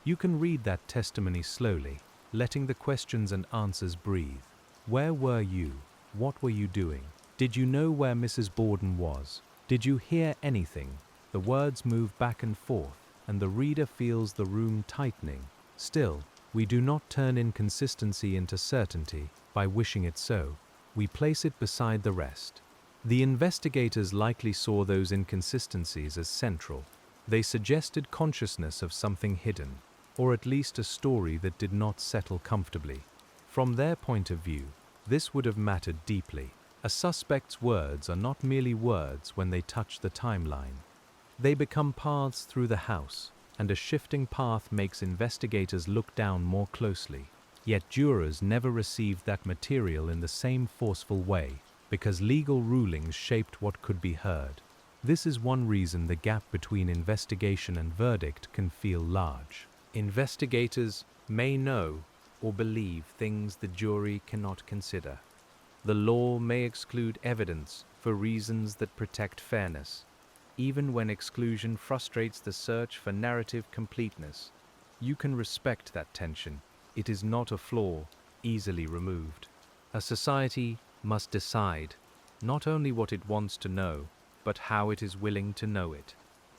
You can read that testimony slowly, letting the questions and answers breathe. Where were you? What were you doing? Did you know where Mrs. Borden was? Did you hear anything? The words move back and forth, and the reader feels the room tightening. Still, we do not turn inconsistency into certainty by wishing it so. We place it beside the rest. The investigators likely saw those inconsistencies as central. They suggested consciousness of something hidden, or at least a story that did not settle comfortably. From their point of view, this would have mattered deeply. A suspect's words are not merely words when they touch the timeline. They become paths through the house, and a shifting path makes investigators look down more closely. Yet jurors never received that material in the same forceful way, because legal rulings shaped what could be heard. This is one reason the gap between investigation and verdict can feel large. Investigators may know or believe things the jury cannot consider. The law may exclude evidence for reasons that protect fairness, even when exclusion frustrates the search for narrative completeness. You can respect that tension. It is not a flaw easily removed. A society must decide not only what it wants to know, but how it is willing to know it.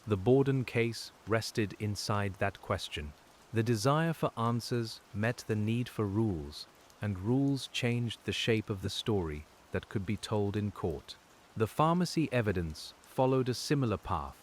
The Borden case rested inside that question. The desire for answers met the need for rules, and rules changed the shape of the story that could be told in court. The pharmacy evidence followed a similar path.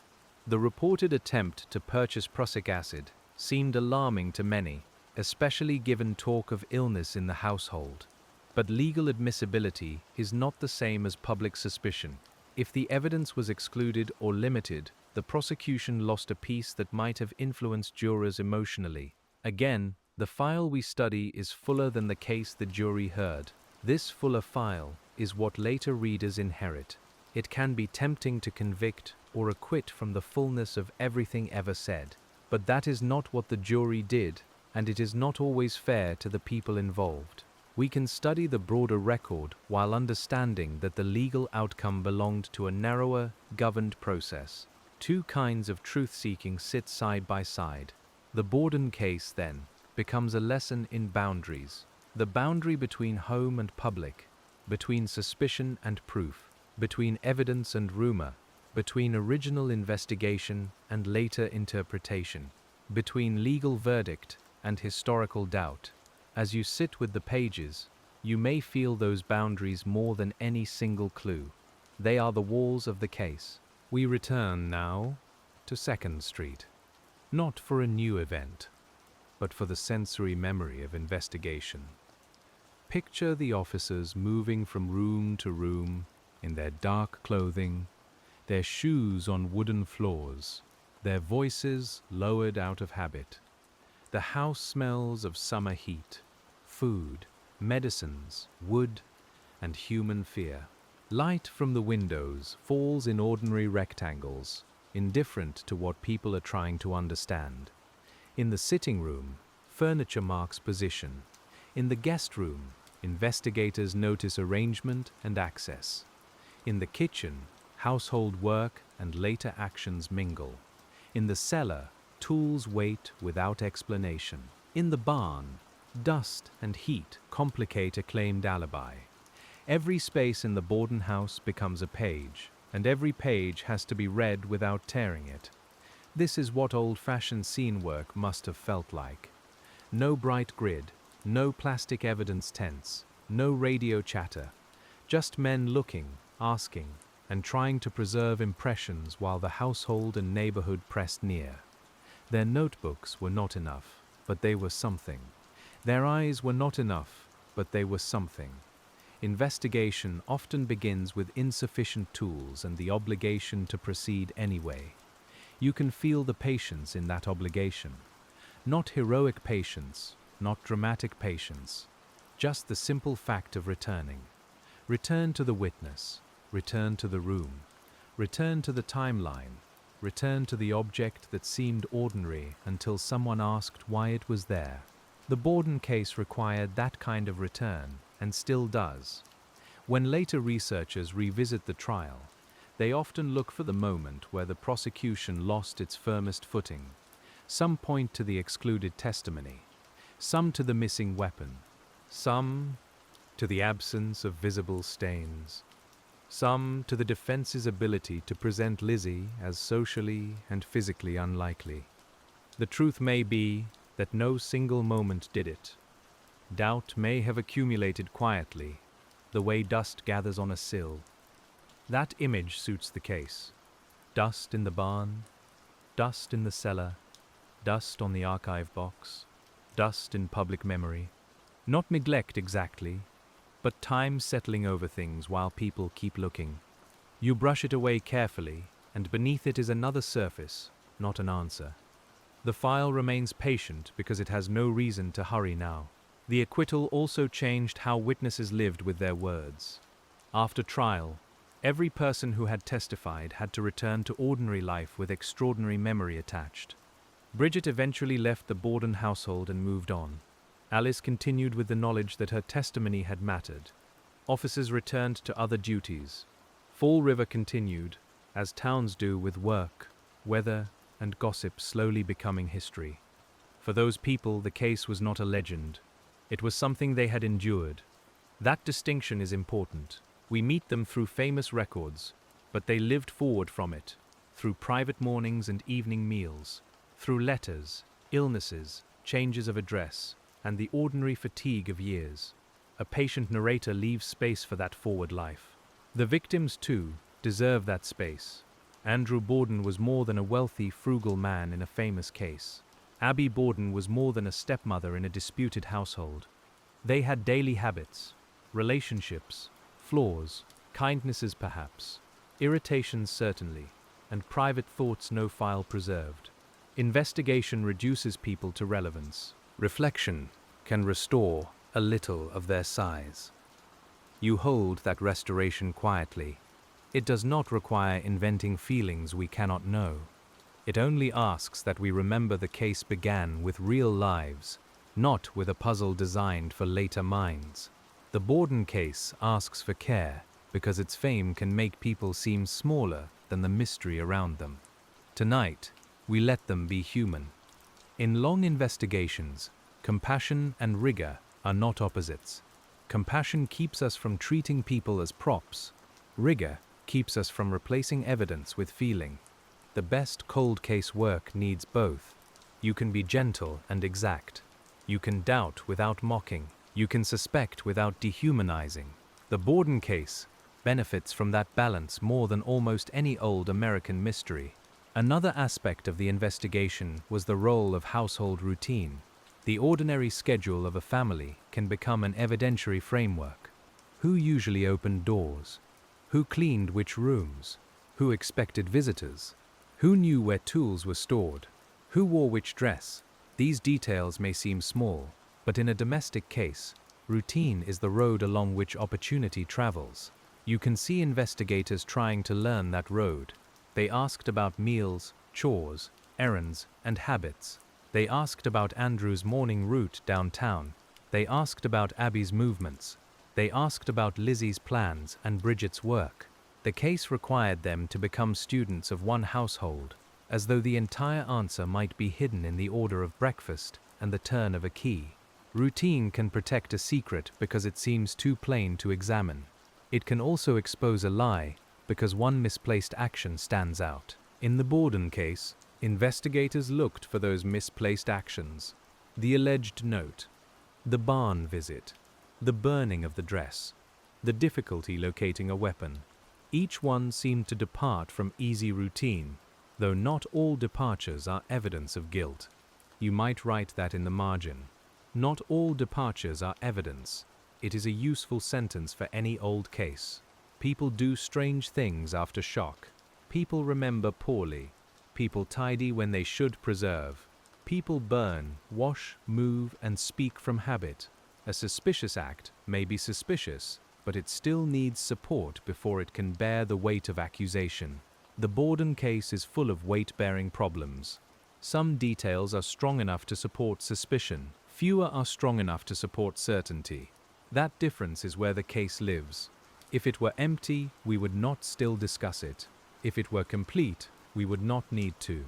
The reported attempt to purchase prussic acid seemed alarming to many, especially given talk of illness in the household. But legal admissibility is not the same as public suspicion. If the evidence was excluded or limited, the prosecution lost a piece that might have influenced jurors emotionally. Again, the file we study is fuller than the case the jury heard. This fuller file is what later readers inherit. It can be tempting to convict or acquit from the fullness of everything ever said. But that is not what the jury did, and it is not always fair to the people involved. We can study the broader record while understanding that the legal outcome belonged to a narrower, governed process. Two kinds of truth-seeking sit side by side. The Borden case, then, becomes a lesson in boundaries. The boundary between home and public, between suspicion and proof, between evidence and rumor, between original investigation and later interpretation, between legal verdict and historical doubt. As you sit with the pages, you may feel those boundaries more than any single clue. They are the walls of the case. We return now to 2nd Street, not for a new event, but for the sensory memory of investigation. Picture the officers moving from room to room in their dark clothing, their shoes on wooden floors, their voices lowered out of habit. The house smells of summer heat, food, medicines, wood, and human fear. Light from the windows falls in ordinary rectangles, indifferent to what people are trying to understand. In the sitting room, furniture marks position. In the guest room, investigators notice arrangement and access. In the kitchen, household work and later actions mingle. In the cellar, tools wait without explanation. In the barn, dust and heat complicate a claimed alibi. Every space in the Borden house becomes a page, and every page has to be read without tearing it. This is what old-fashioned scene work must have felt like. No bright grid, no plastic evidence tents, no radio chatter, just men looking, asking, and trying to preserve impressions while the household and neighborhood pressed near. Their notebooks were not enough, but they were something. Their eyes were not enough, but they were something. Investigation often begins with insufficient tools and the obligation to proceed anyway. You can feel the patience in that obligation. Not heroic patience, not dramatic patience, just the simple fact of returning. Return to the witness, return to the room, return to the timeline, return to the object that seemed ordinary until someone asked why it was there. The Borden case required that kind of return, and still does. When later researchers revisit the trial, they often look for the moment where the prosecution lost its firmest footing. Some point to the excluded testimony, some to the missing weapon, some to the absence of visible stains, some to the defense's ability to present Lizzie as socially and physically unlikely. The truth may be that no single moment did it. Doubt may have accumulated quietly, the way dust gathers on a sill. That image suits the case. Dust in the barn, dust in the cellar, dust on the archive box, dust in public memory. Not neglect exactly, but time settling over things while people keep looking. You brush it away carefully, and beneath it is another surface, not an answer. The file remains patient because it has no reason to hurry now. The acquittal also changed how witnesses lived with their words. After trial, every person who had testified had to return to ordinary life with extraordinary memory attached. Bridget eventually left the Borden household and moved on. Alice continued with the knowledge that her testimony had mattered. Officers returned to other duties. Fall River continued, as towns do, with work, weather, and gossip slowly becoming history. For those people, the case was not a legend. It was something they had endured. That distinction is important. We meet them through famous records, but they lived forward from it, through private mornings and evening meals, through letters, illnesses, changes of address, and the ordinary fatigue of years. A patient narrator leaves space for that forward life. The victims, too, deserve that space. Andrew Borden was more than a wealthy, frugal man in a famous case. Abby Borden was more than a stepmother in a disputed household. They had daily habits, relationships, flaws, kindnesses perhaps, irritations certainly, and private thoughts no file preserved. Investigation reduces people to relevance. Reflection can restore a little of their size. You hold that restoration quietly. It does not require inventing feelings we cannot know. It only asks that we remember the case began with real lives, not with a puzzle designed for later minds. The Borden case asks for care because its fame can make people seem smaller than the mystery around them. Tonight, we let them be human. In long investigations, compassion and rigor are not opposites. Compassion keeps us from treating people as props. Rigor keeps us from replacing evidence with feeling. The best cold case work needs both. You can be gentle and exact. You can doubt without mocking. You can suspect without dehumanizing. The Borden case benefits from that balance more than almost any old American mystery. Another aspect of the investigation was the role of household routine. The ordinary schedule of a family can become an evidentiary framework. Who usually opened doors? Who cleaned which rooms? Who expected visitors? Who knew where tools were stored? Who wore which dress? These details may seem small, but in a domestic case, routine is the road along which opportunity travels. You can see investigators trying to learn that road. They asked about meals, chores, errands, and habits. They asked about Andrew's morning route downtown. They asked about Abby's movements. They asked about Lizzie's plans and Bridget's work. The case required them to become students of one household, as though the entire answer might be hidden in the order of breakfast and the turn of a key. Routine can protect a secret because it seems too plain to examine. It can also expose a lie because one misplaced action stands out. In the Borden case, investigators looked for those misplaced actions. The alleged note, the barn visit, the burning of the dress, the difficulty locating a weapon. Each one seemed to depart from easy routine, though not all departures are evidence of guilt. You might write that in the margin. Not all departures are evidence. It is a useful sentence for any old case. People do strange things after shock. People remember poorly. People tidy when they should preserve. People burn, wash, move, and speak from habit. A suspicious act may be suspicious, but it still needs support before it can bear the weight of accusation. The Borden case is full of weight-bearing problems. Some details are strong enough to support suspicion. Fewer are strong enough to support certainty. That difference is where the case lives. If it were empty, we would not still discuss it. If it were complete, we would not need to.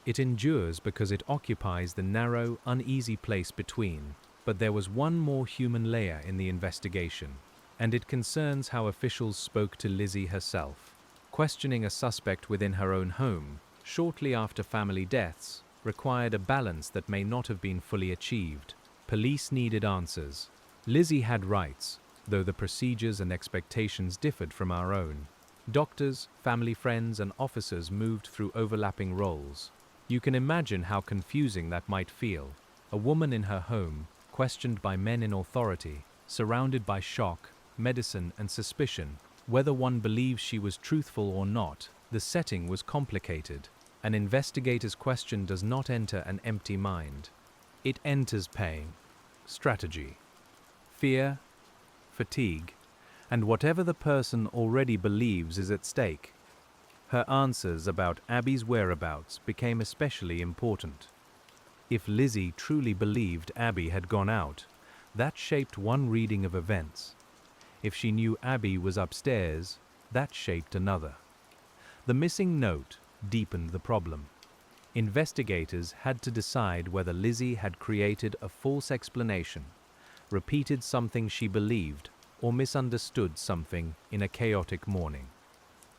It endures because it occupies the narrow, uneasy place between. But there was one more human layer in the investigation, and it concerns how officials spoke to Lizzie herself. Questioning a suspect within her own home, shortly after family deaths, required a balance that may not have been fully achieved. Police needed answers. Lizzie had rights, though the procedures and expectations differed from our own. Doctors, family friends, and officers moved through overlapping roles. You can imagine how confusing that might feel. A woman in her home, questioned by men in authority, surrounded by shock, medicine, and suspicion. Whether one believes she was truthful or not, the setting was complicated. An investigator's question does not enter an empty mind. It enters pain, strategy, fear, fatigue, and whatever the person already believes is at stake. Her answers about Abby's whereabouts became especially important. If Lizzie truly believed Abby had gone out, that shaped one reading of events. If she knew Abby was upstairs, that shaped another. The missing note deepened the problem. Investigators had to decide whether Lizzie had created a false explanation, repeated something she believed, or misunderstood something in a chaotic morning.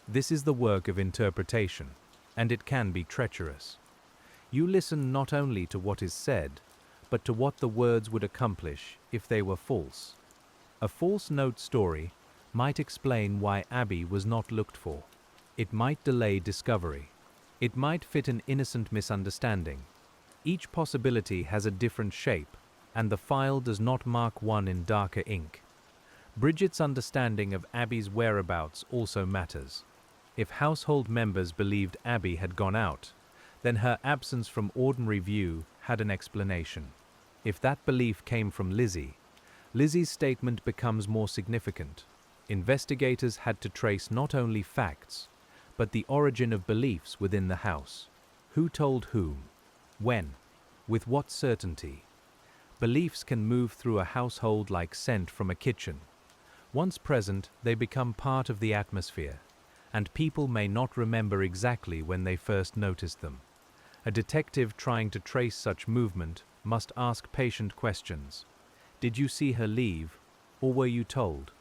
This is the work of interpretation, and it can be treacherous. You listen not only to what is said, but to what the words would accomplish if they were false. A false note story might explain why Abby was not looked for. It might delay discovery. It might fit an innocent misunderstanding. Each possibility has a different shape, and the file does not mark one in darker ink. Bridget's understanding of Abby's whereabouts also matters. If household members believed Abby had gone out, then her absence from ordinary view had an explanation. If that belief came from Lizzie, Lizzie's statement becomes more significant. Investigators had to trace not only facts, but the origin of beliefs within the house. Who told whom? When? With what certainty? Beliefs can move through a household like scent from a kitchen. Once present, they become part of the atmosphere, and people may not remember exactly when they first noticed them. A detective trying to trace such movement must ask patient questions. Did you see her leave, or were you told?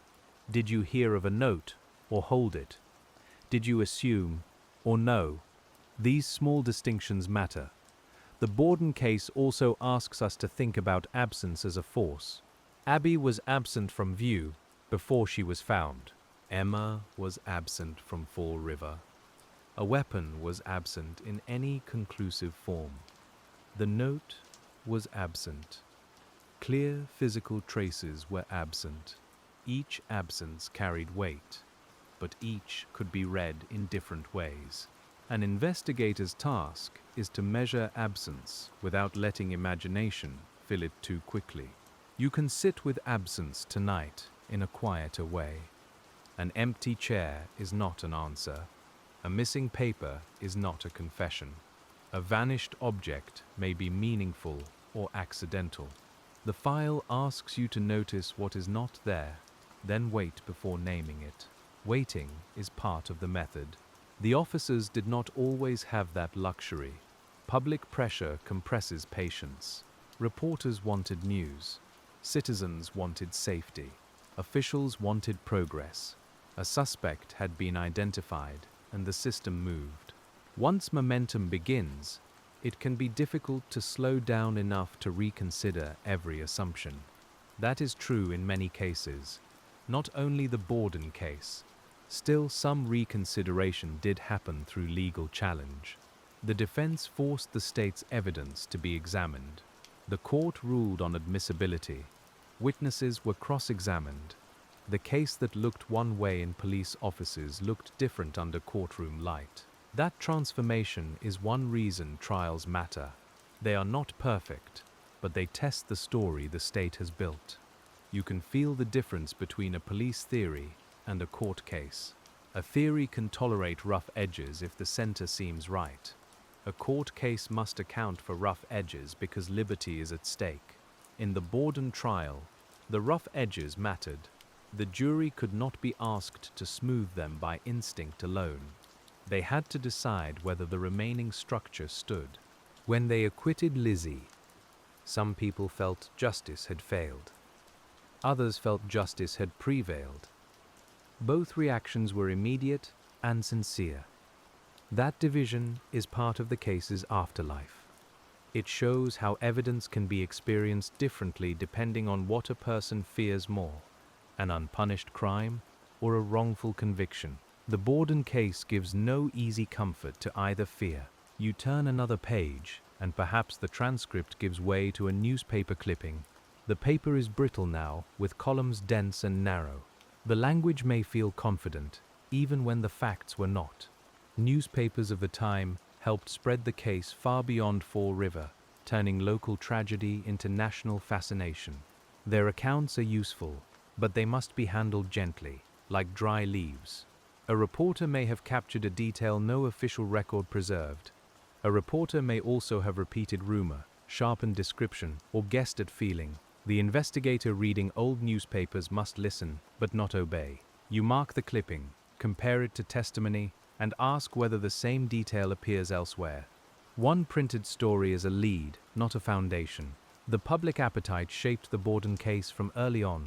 Did you hear of a note, or hold it? Did you assume, or know? These small distinctions matter. The Borden case also asks us to think about absence as a force. Abby was absent from view before she was found. Emma was absent from Fall River. A weapon was absent in any conclusive form. The note was absent. Clear physical traces were absent. Each absence carried weight, but each could be read in different ways. An investigator's task is to measure absence without letting imagination fill it too quickly. You can sit with absence tonight in a quieter way. An empty chair is not an answer. A missing paper is not a confession. A vanished object may be meaningful or accidental. The file asks you to notice what is not there, then wait before naming it. Waiting is part of the method. The officers did not always have that luxury. Public pressure compresses patience. Reporters wanted news. Citizens wanted safety. Officials wanted progress. A suspect had been identified, and the system moved. Once momentum begins, it can be difficult to slow down enough to reconsider every assumption. That is true in many cases, not only the Borden case. Still, some reconsideration did happen through legal challenge. The defense forced the state's evidence to be examined. The court ruled on admissibility. Witnesses were cross-examined. The case that looked one way in police offices looked different under courtroom light. That transformation is one reason trials matter. They are not perfect, but they test the story the state has built. You can feel the difference between a police theory and a court case. A theory can tolerate rough edges if the center seems right. A court case must account for rough edges because liberty is at stake. In the Borden trial, the rough edges mattered. The jury could not be asked to smooth them by instinct alone. They had to decide whether the remaining structure stood. When they acquitted Lizzie, some people felt justice had failed. Others felt justice had prevailed. Both reactions were immediate and sincere. That division is part of the case's afterlife. It shows how evidence can be experienced differently depending on what a person fears more, an unpunished crime or a wrongful conviction. The Borden case gives no easy comfort to either fear. You turn another page, and perhaps the transcript gives way to a newspaper clipping. The paper is brittle now, with columns dense and narrow. The language may feel confident, even when the facts were not. Newspapers of the time helped spread the case far beyond Fall River, turning local tragedy into national fascination. Their accounts are useful, but they must be handled gently, like dry leaves. A reporter may have captured a detail no official record preserved. A reporter may also have repeated rumor, sharpened description, or guessed at feeling. The investigator reading old newspapers must listen, but not obey. You mark the clipping, compare it to testimony, and ask whether the same detail appears elsewhere. One printed story is a lead, not a foundation. The public appetite shaped the Borden case from early on.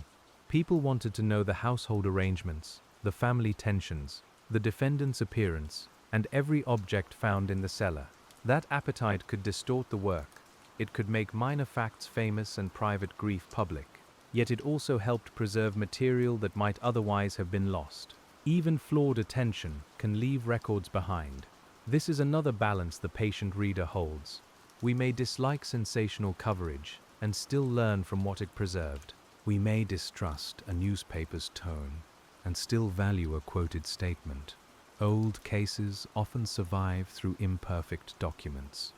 People wanted to know the household arrangements, the family tensions, the defendant's appearance, and every object found in the cellar. That appetite could distort the work. It could make minor facts famous and private grief public. Yet it also helped preserve material that might otherwise have been lost. Even flawed attention can leave records behind. This is another balance the patient reader holds. We may dislike sensational coverage and still learn from what it preserved. We may distrust a newspaper's tone and still value a quoted statement. Old cases often survive through imperfect documents.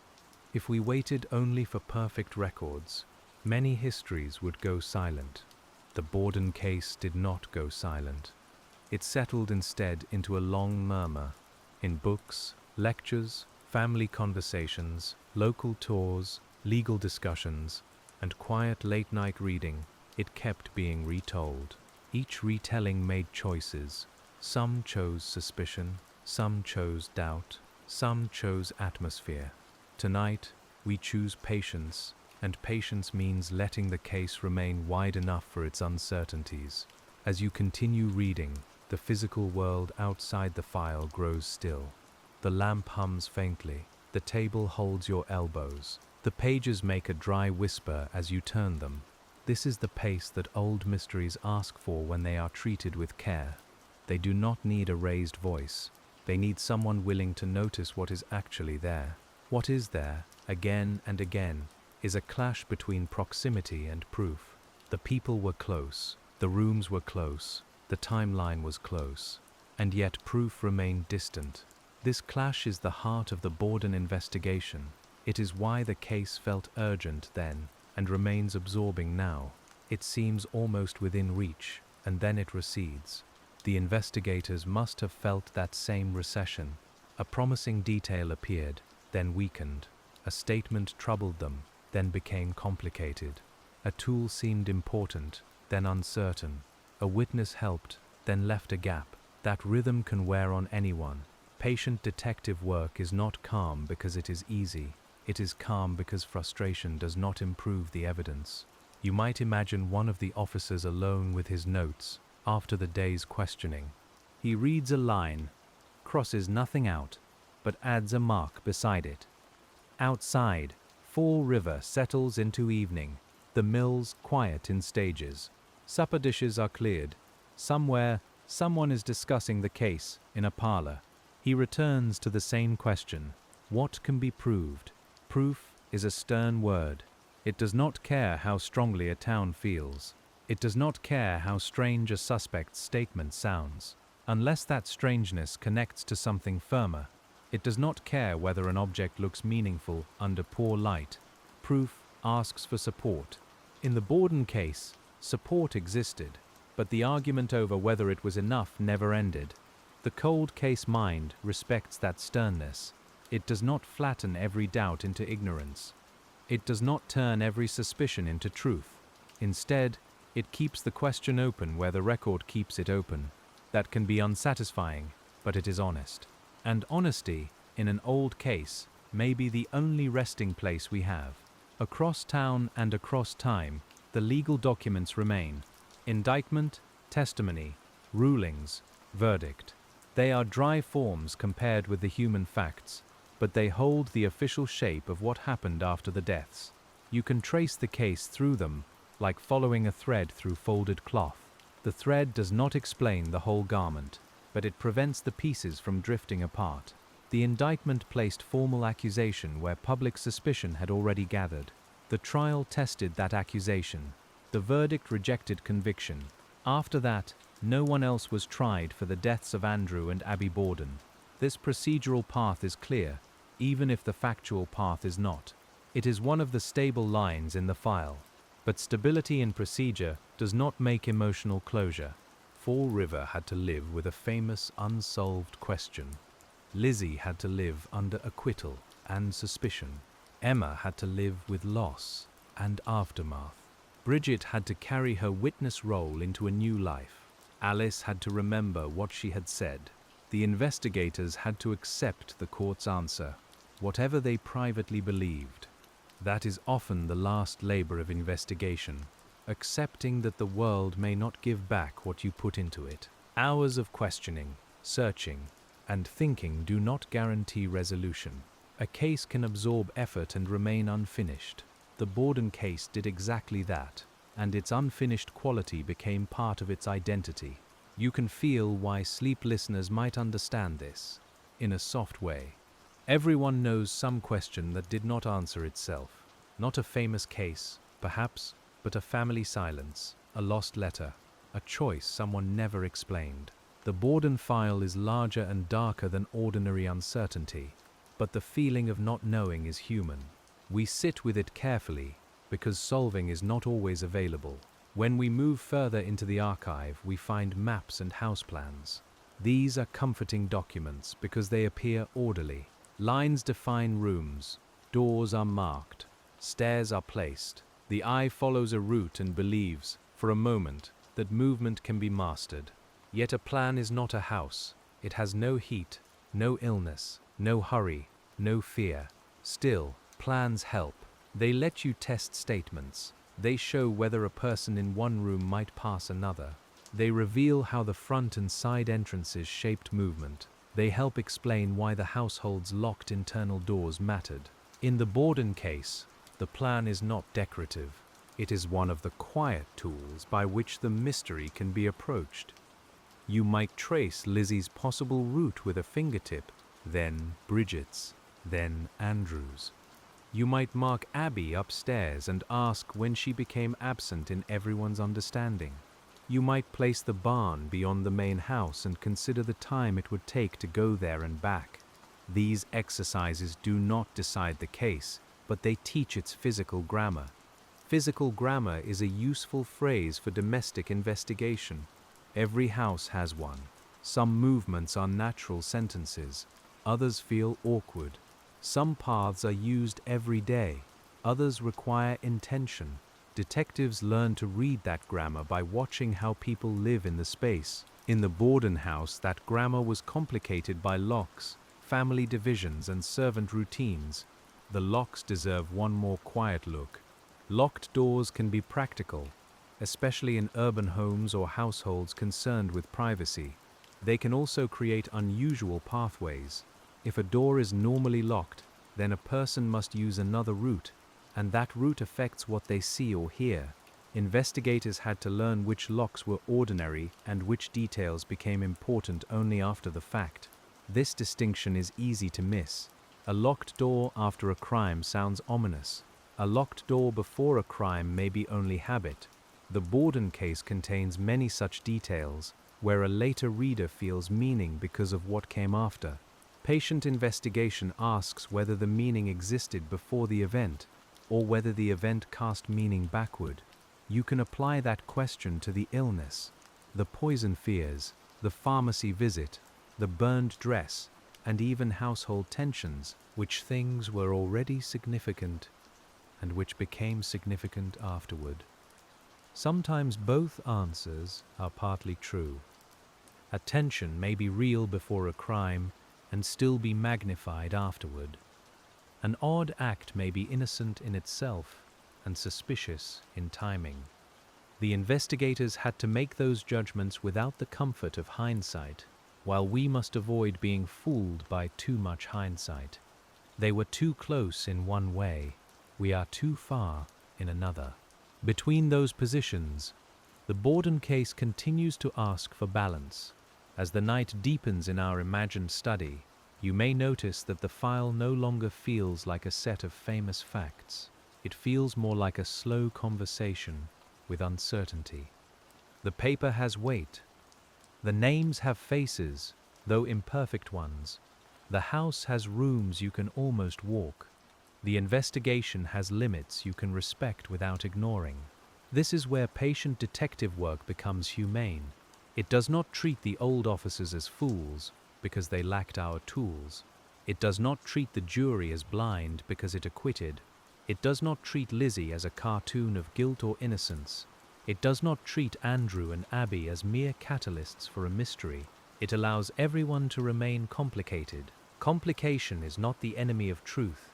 If we waited only for perfect records, many histories would go silent. The Borden case did not go silent. It settled instead into a long murmur. In books, lectures, family conversations, local tours, legal discussions, and quiet late-night reading, it kept being retold. Each retelling made choices. Some chose suspicion, some chose doubt, some chose atmosphere. Tonight, we choose patience, and patience means letting the case remain wide enough for its uncertainties. As you continue reading, the physical world outside the file grows still. The lamp hums faintly, the table holds your elbows. The pages make a dry whisper as you turn them. This is the pace that old mysteries ask for when they are treated with care. They do not need a raised voice. They need someone willing to notice what is actually there. What is there, again and again, is a clash between proximity and proof. The people were close, the rooms were close, the timeline was close, and yet proof remained distant. This clash is the heart of the Borden investigation. It is why the case felt urgent then and remains absorbing now. It seems almost within reach, and then it recedes. The investigators must have felt that same recession. A promising detail appeared, then weakened. A statement troubled them, then became complicated. A tool seemed important, then uncertain. A witness helped, then left a gap. That rhythm can wear on anyone. Patient detective work is not calm because it is easy. It is calm because frustration does not improve the evidence. You might imagine one of the officers alone with his notes after the day's questioning. He reads a line, crosses nothing out, but adds a mark beside it. Outside, Fall River settles into evening. The mills quiet in stages. Supper dishes are cleared. Somewhere, someone is discussing the case in a parlor. He returns to the same question. What can be proved? Proof is a stern word. It does not care how strongly a town feels. It does not care how strange a suspect's statement sounds. Unless that strangeness connects to something firmer, it does not care whether an object looks meaningful under poor light. Proof asks for support. In the Borden case, support existed, but the argument over whether it was enough never ended. The cold case mind respects that sternness. It does not flatten every doubt into ignorance. It does not turn every suspicion into truth. Instead, it keeps the question open where the record keeps it open. That can be unsatisfying, but it is honest. And honesty, in an old case, may be the only resting place we have. Across town and across time, the legal documents remain. Indictment, testimony, rulings, verdict. They are dry forms compared with the human facts, but they hold the official shape of what happened after the deaths. You can trace the case through them, like following a thread through folded cloth. The thread does not explain the whole garment, but it prevents the pieces from drifting apart. The indictment placed formal accusation where public suspicion had already gathered. The trial tested that accusation. The verdict rejected conviction. After that, no one else was tried for the deaths of Andrew and Abby Borden. This procedural path is clear, even if the factual path is not. It is one of the stable lines in the file. But stability in procedure does not make emotional closure. Fall River had to live with a famous unsolved question. Lizzie had to live under acquittal and suspicion. Emma had to live with loss and aftermath. Bridget had to carry her witness role into a new life. Alice had to remember what she had said. The investigators had to accept the court's answer, whatever they privately believed. That is often the last labor of investigation, accepting that the world may not give back what you put into it. Hours of questioning, searching, and thinking do not guarantee resolution. A case can absorb effort and remain unfinished. The Borden case did exactly that, and its unfinished quality became part of its identity. You can feel why sleep listeners might understand this, in a soft way. Everyone knows some question that did not answer itself. Not a famous case, perhaps, but a family silence, a lost letter, a choice someone never explained. The Borden file is larger and darker than ordinary uncertainty, but the feeling of not knowing is human. We sit with it carefully because solving is not always available. When we move further into the archive, we find maps and house plans. These are comforting documents because they appear orderly. Lines define rooms, doors are marked, stairs are placed. The eye follows a route and believes, for a moment, that movement can be mastered. Yet a plan is not a house. It has no heat, no illness, no hurry, no fear. Still, plans help. They let you test statements. They show whether a person in one room might pass another. They reveal how the front and side entrances shaped movement. They help explain why the household's locked internal doors mattered. In the Borden case, the plan is not decorative. It is one of the quiet tools by which the mystery can be approached. You might trace Lizzie's possible route with a fingertip, then Bridget's, then Andrew's. You might mark Abby upstairs and ask when she became absent in everyone's understanding. You might place the barn beyond the main house and consider the time it would take to go there and back. These exercises do not decide the case, but they teach its physical grammar. Physical grammar is a useful phrase for domestic investigation. Every house has one. Some movements are natural sentences, others feel awkward. Some paths are used every day, others require intention. Detectives learn to read that grammar by watching how people live in the space. In the Borden house, that grammar was complicated by locks, family divisions, and servant routines. The locks deserve one more quiet look. Locked doors can be practical, especially in urban homes or households concerned with privacy. They can also create unusual pathways. If a door is normally locked, then a person must use another route, and that route affects what they see or hear. Investigators had to learn which locks were ordinary and which details became important only after the fact. This distinction is easy to miss. A locked door after a crime sounds ominous. A locked door before a crime may be only habit. The Borden case contains many such details, where a later reader feels meaning because of what came after. Patient investigation asks whether the meaning existed before the event, or whether the event cast meaning backward. You can apply that question to the illness, the poison fears, the pharmacy visit, the burned dress, and even household tensions, which things were already significant and which became significant afterward. Sometimes both answers are partly true. A tension may be real before a crime and still be magnified afterward. An odd act may be innocent in itself and suspicious in timing. The investigators had to make those judgments without the comfort of hindsight, while we must avoid being fooled by too much hindsight. They were too close in one way, we are too far in another. Between those positions, the Borden case continues to ask for balance. As the night deepens in our imagined study, you may notice that the file no longer feels like a set of famous facts. It feels more like a slow conversation with uncertainty. The paper has weight. The names have faces, though imperfect ones. The house has rooms you can almost walk. The investigation has limits you can respect without ignoring. This is where patient detective work becomes humane. It does not treat the old officers as fools because they lacked our tools. It does not treat the jury as blind because it acquitted. It does not treat Lizzie as a cartoon of guilt or innocence. It does not treat Andrew and Abby as mere catalysts for a mystery. It allows everyone to remain complicated. Complication is not the enemy of truth.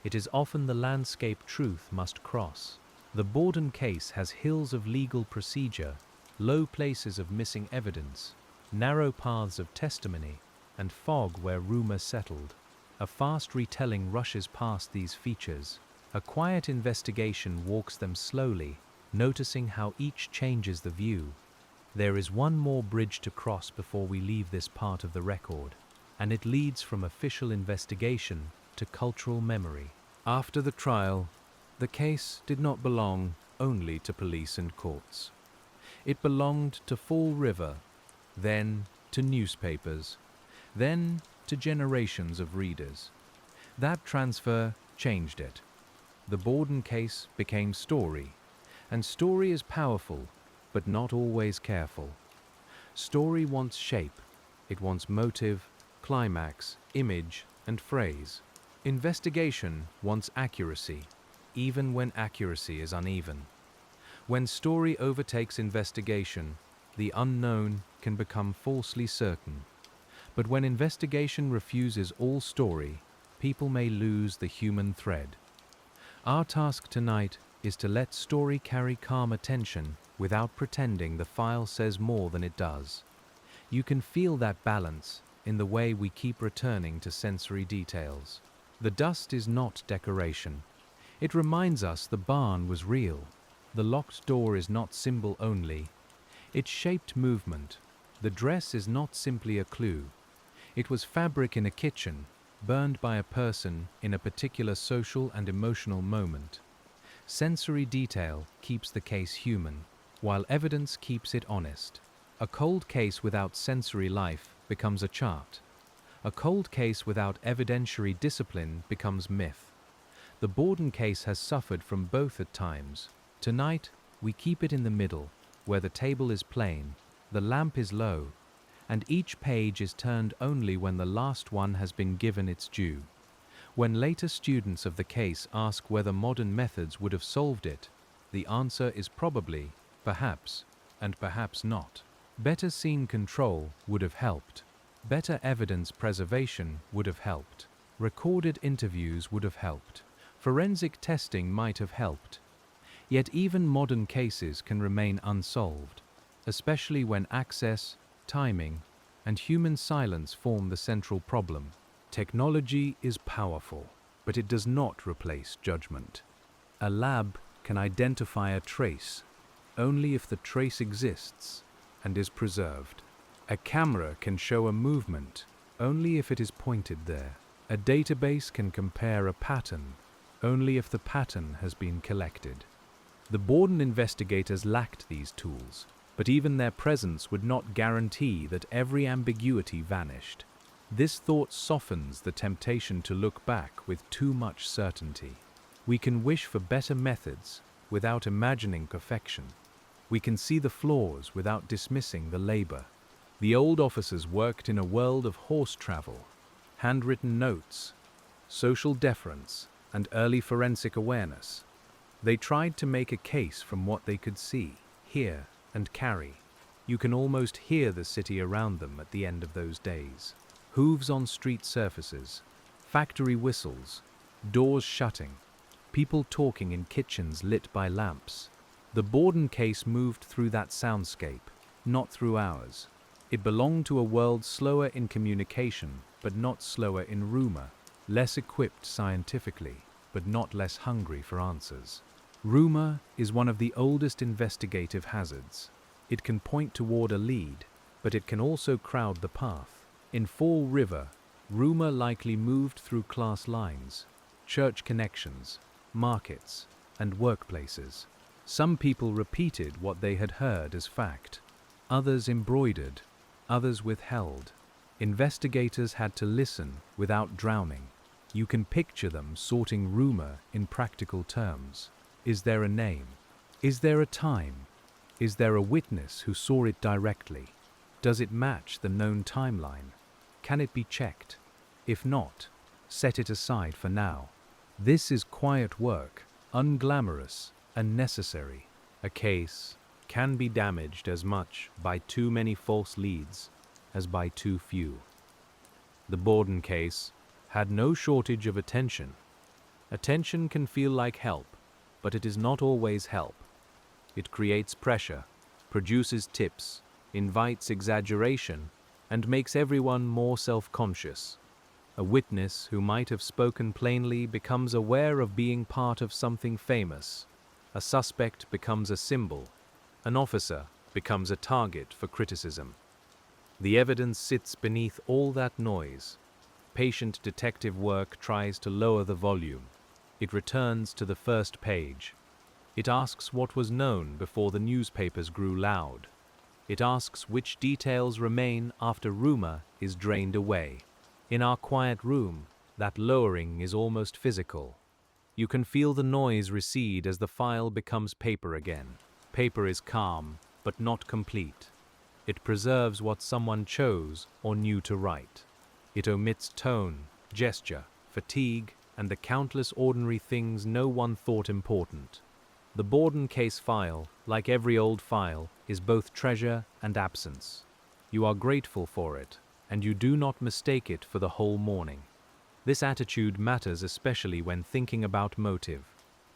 It is often the landscape truth must cross. The Borden case has hills of legal procedure, low places of missing evidence, narrow paths of testimony, and fog where rumor settled. A fast retelling rushes past these features. A quiet investigation walks them slowly, noticing how each changes the view. There is one more bridge to cross before we leave this part of the record, and it leads from official investigation to cultural memory. After the trial, the case did not belong only to police and courts. It belonged to Fall River, then to newspapers, then to generations of readers. That transfer changed it. The Borden case became story, and story is powerful, but not always careful. Story wants shape, it wants motive, climax, image, and phrase. Investigation wants accuracy, even when accuracy is uneven. When story overtakes investigation, the unknown can become falsely certain. But when investigation refuses all story, people may lose the human thread. Our task tonight is to let story carry calm attention without pretending the file says more than it does. You can feel that balance in the way we keep returning to sensory details. The dust is not decoration. It reminds us the barn was real. The locked door is not symbol only. It shaped movement. The dress is not simply a clue. It was fabric in a kitchen, burned by a person in a particular social and emotional moment. Sensory detail keeps the case human, while evidence keeps it honest. A cold case without sensory life becomes a chart. A cold case without evidentiary discipline becomes myth. The Borden case has suffered from both at times. Tonight, we keep it in the middle, where the table is plain, the lamp is low, and each page is turned only when the last one has been given its due. When later students of the case ask whether modern methods would have solved it, the answer is probably, perhaps, and perhaps not. Better scene control would have helped. Better evidence preservation would have helped. Recorded interviews would have helped. Forensic testing might have helped. Yet even modern cases can remain unsolved, especially when access, timing, and human silence form the central problem. Technology is powerful, but it does not replace judgment. A lab can identify a trace only if the trace exists and is preserved. A camera can show a movement only if it is pointed there. A database can compare a pattern only if the pattern has been collected. The Borden investigators lacked these tools, but even their presence would not guarantee that every ambiguity vanished. This thought softens the temptation to look back with too much certainty. We can wish for better methods without imagining perfection. We can see the flaws without dismissing the labor. The old officers worked in a world of horse travel, handwritten notes, social deference, and early forensic awareness. They tried to make a case from what they could see, hear, and carry. You can almost hear the city around them at the end of those days. Hooves on street surfaces, factory whistles, doors shutting, people talking in kitchens lit by lamps. The Borden case moved through that soundscape, not through ours. It belonged to a world slower in communication, but not slower in rumor, less equipped scientifically, but not less hungry for answers. Rumor is one of the oldest investigative hazards. It can point toward a lead, but it can also crowd the path. In Fall River, rumor likely moved through class lines, church connections, markets, and workplaces. Some people repeated what they had heard as fact. Others embroidered, others withheld. Investigators had to listen without drowning. You can picture them sorting rumor in practical terms. Is there a name? Is there a time? Is there a witness who saw it directly? Does it match the known timeline? Can it be checked? If not, set it aside for now. This is quiet work, unglamorous and necessary. A case can be damaged as much by too many false leads as by too few. The Borden case had no shortage of attention. Attention can feel like help, but it is not always help. It creates pressure, produces tips, invites exaggeration, and makes everyone more self-conscious. A witness who might have spoken plainly becomes aware of being part of something famous. A suspect becomes a symbol. An officer becomes a target for criticism. The evidence sits beneath all that noise. Patient detective work tries to lower the volume. It returns to the first page. It asks what was known before the newspapers grew loud. It asks which details remain after rumor is drained away. In our quiet room, that lowering is almost physical. You can feel the noise recede as the file becomes paper again. Paper is calm, but not complete. It preserves what someone chose or knew to write. It omits tone, gesture, fatigue, and the countless ordinary things no one thought important. The Borden case file, like every old file, is both treasure and absence. You are grateful for it, and you do not mistake it for the whole morning. This attitude matters especially when thinking about motive.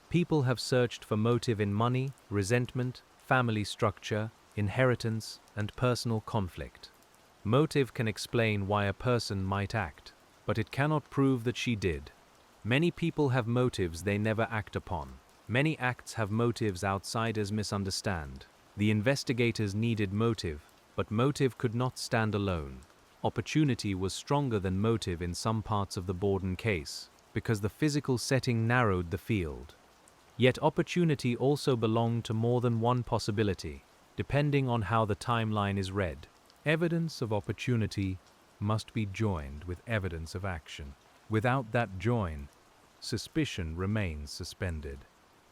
People have searched for motive in money, resentment, family structure, inheritance, and personal conflict. Motive can explain why a person might act, but it cannot prove that she did. Many people have motives they never act upon. Many acts have motives outsiders misunderstand. The investigators needed motive, but motive could not stand alone. Opportunity was stronger than motive in some parts of the Borden case, because the physical setting narrowed the field. Yet opportunity also belonged to more than one possibility, depending on how the timeline is read. Evidence of opportunity must be joined with evidence of action. Without that join, suspicion remains suspended.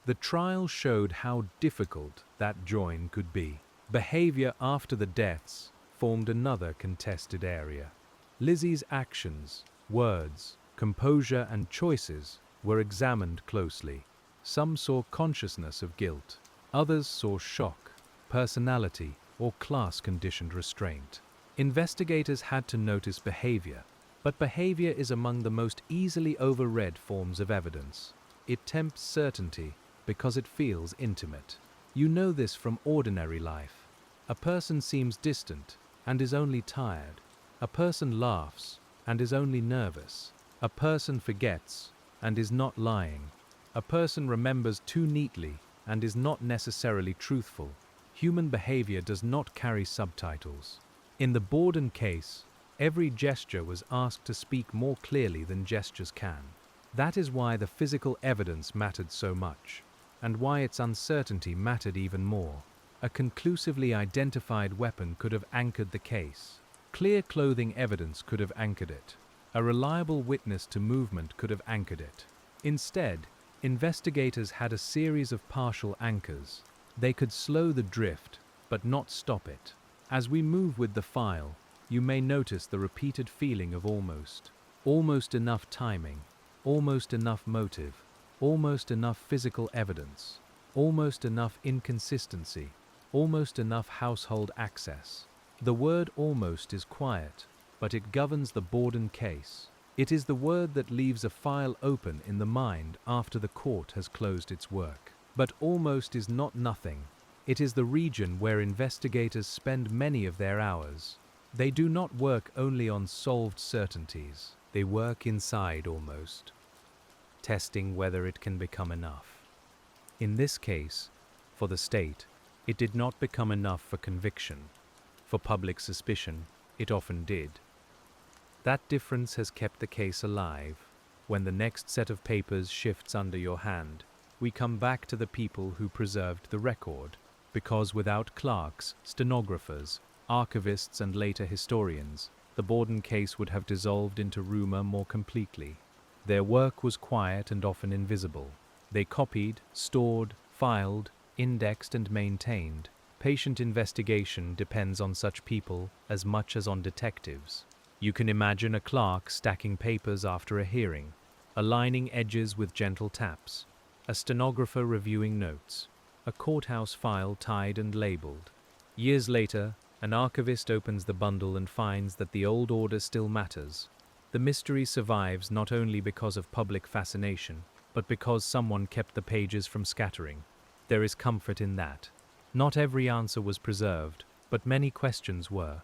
The trial showed how difficult that join could be. Behavior after the deaths formed another contested area. Lizzie's actions, words, composure, and choices were examined closely. Some saw consciousness of guilt. Others saw shock, personality, or class-conditioned restraint. Investigators had to notice behavior, but behavior is among the most easily overread forms of evidence. It tempts certainty because it feels intimate. You know this from ordinary life. A person seems distant and is only tired. A person laughs and is only nervous. A person forgets and is not lying. A person remembers too neatly and is not necessarily truthful. Human behavior does not carry subtitles. In the Borden case, every gesture was asked to speak more clearly than gestures can. That is why the physical evidence mattered so much, and why its uncertainty mattered even more. A conclusively identified weapon could have anchored the case. Clear clothing evidence could have anchored it. A reliable witness to movement could have anchored it. Instead, investigators had a series of partial anchors. They could slow the drift, but not stop it. As we move with the file, you may notice the repeated feeling of almost. Almost enough timing. Almost enough motive. Almost enough physical evidence. Almost enough inconsistency. Almost enough household access. The word almost is quiet, but it governs the Borden case. It is the word that leaves a file open in the mind after the court has closed its work. But almost is not nothing. It is the region where investigators spend many of their hours. They do not work only on solved certainties. They work inside almost, testing whether it can become enough. In this case, for the state, it did not become enough for conviction. For public suspicion, it often did. That difference has kept the case alive. When the next set of papers shifts under your hand, we come back to the people who preserved the record, because without clerks, stenographers, archivists, and later historians, the Borden case would have dissolved into rumor more completely. Their work was quiet and often invisible. They copied, stored, filed, indexed, and maintained. Patient investigation depends on such people as much as on detectives. You can imagine a clerk stacking papers after a hearing, aligning edges with gentle taps, a stenographer reviewing notes, a courthouse file tied and labeled. Years later, an archivist opens the bundle and finds that the old order still matters. The mystery survives not only because of public fascination, but because someone kept the pages from scattering. There is comfort in that. Not every answer was preserved, but many questions were.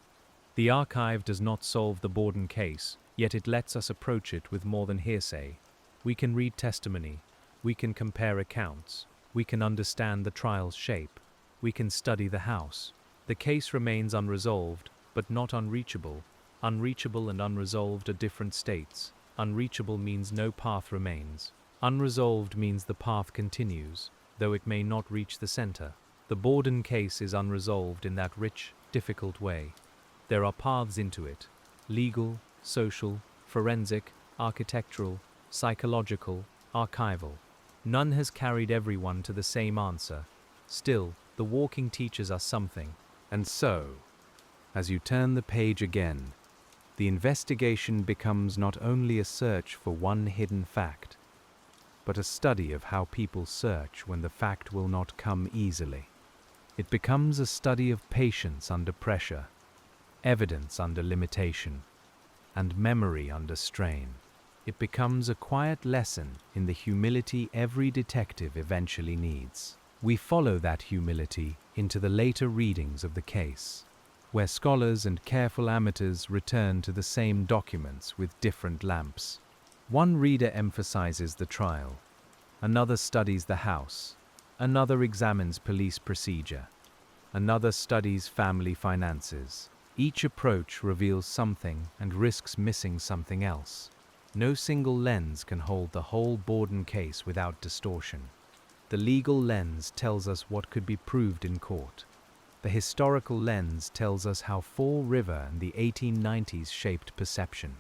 The archive does not solve the Borden case, yet it lets us approach it with more than hearsay. We can read testimony, we can compare accounts, we can understand the trial's shape, we can study the house. The case remains unresolved, but not unreachable. Unreachable and unresolved are different states. Unreachable means no path remains. Unresolved means the path continues, though it may not reach the center. The Borden case is unresolved in that rich, difficult way. There are paths into it: legal, social, forensic, architectural, psychological, archival. None has carried everyone to the same answer. Still, the walking teaches us something. And so, as you turn the page again, the investigation becomes not only a search for one hidden fact, but a study of how people search when the fact will not come easily. It becomes a study of patience under pressure, evidence under limitation, and memory under strain. It becomes a quiet lesson in the humility every detective eventually needs. We follow that humility into the later readings of the case, where scholars and careful amateurs return to the same documents with different lamps. One reader emphasizes the trial, another studies the house, another examines police procedure, another studies family finances. Each approach reveals something and risks missing something else. No single lens can hold the whole Borden case without distortion. The legal lens tells us what could be proved in court. The historical lens tells us how Fall River and the 1890s shaped perception.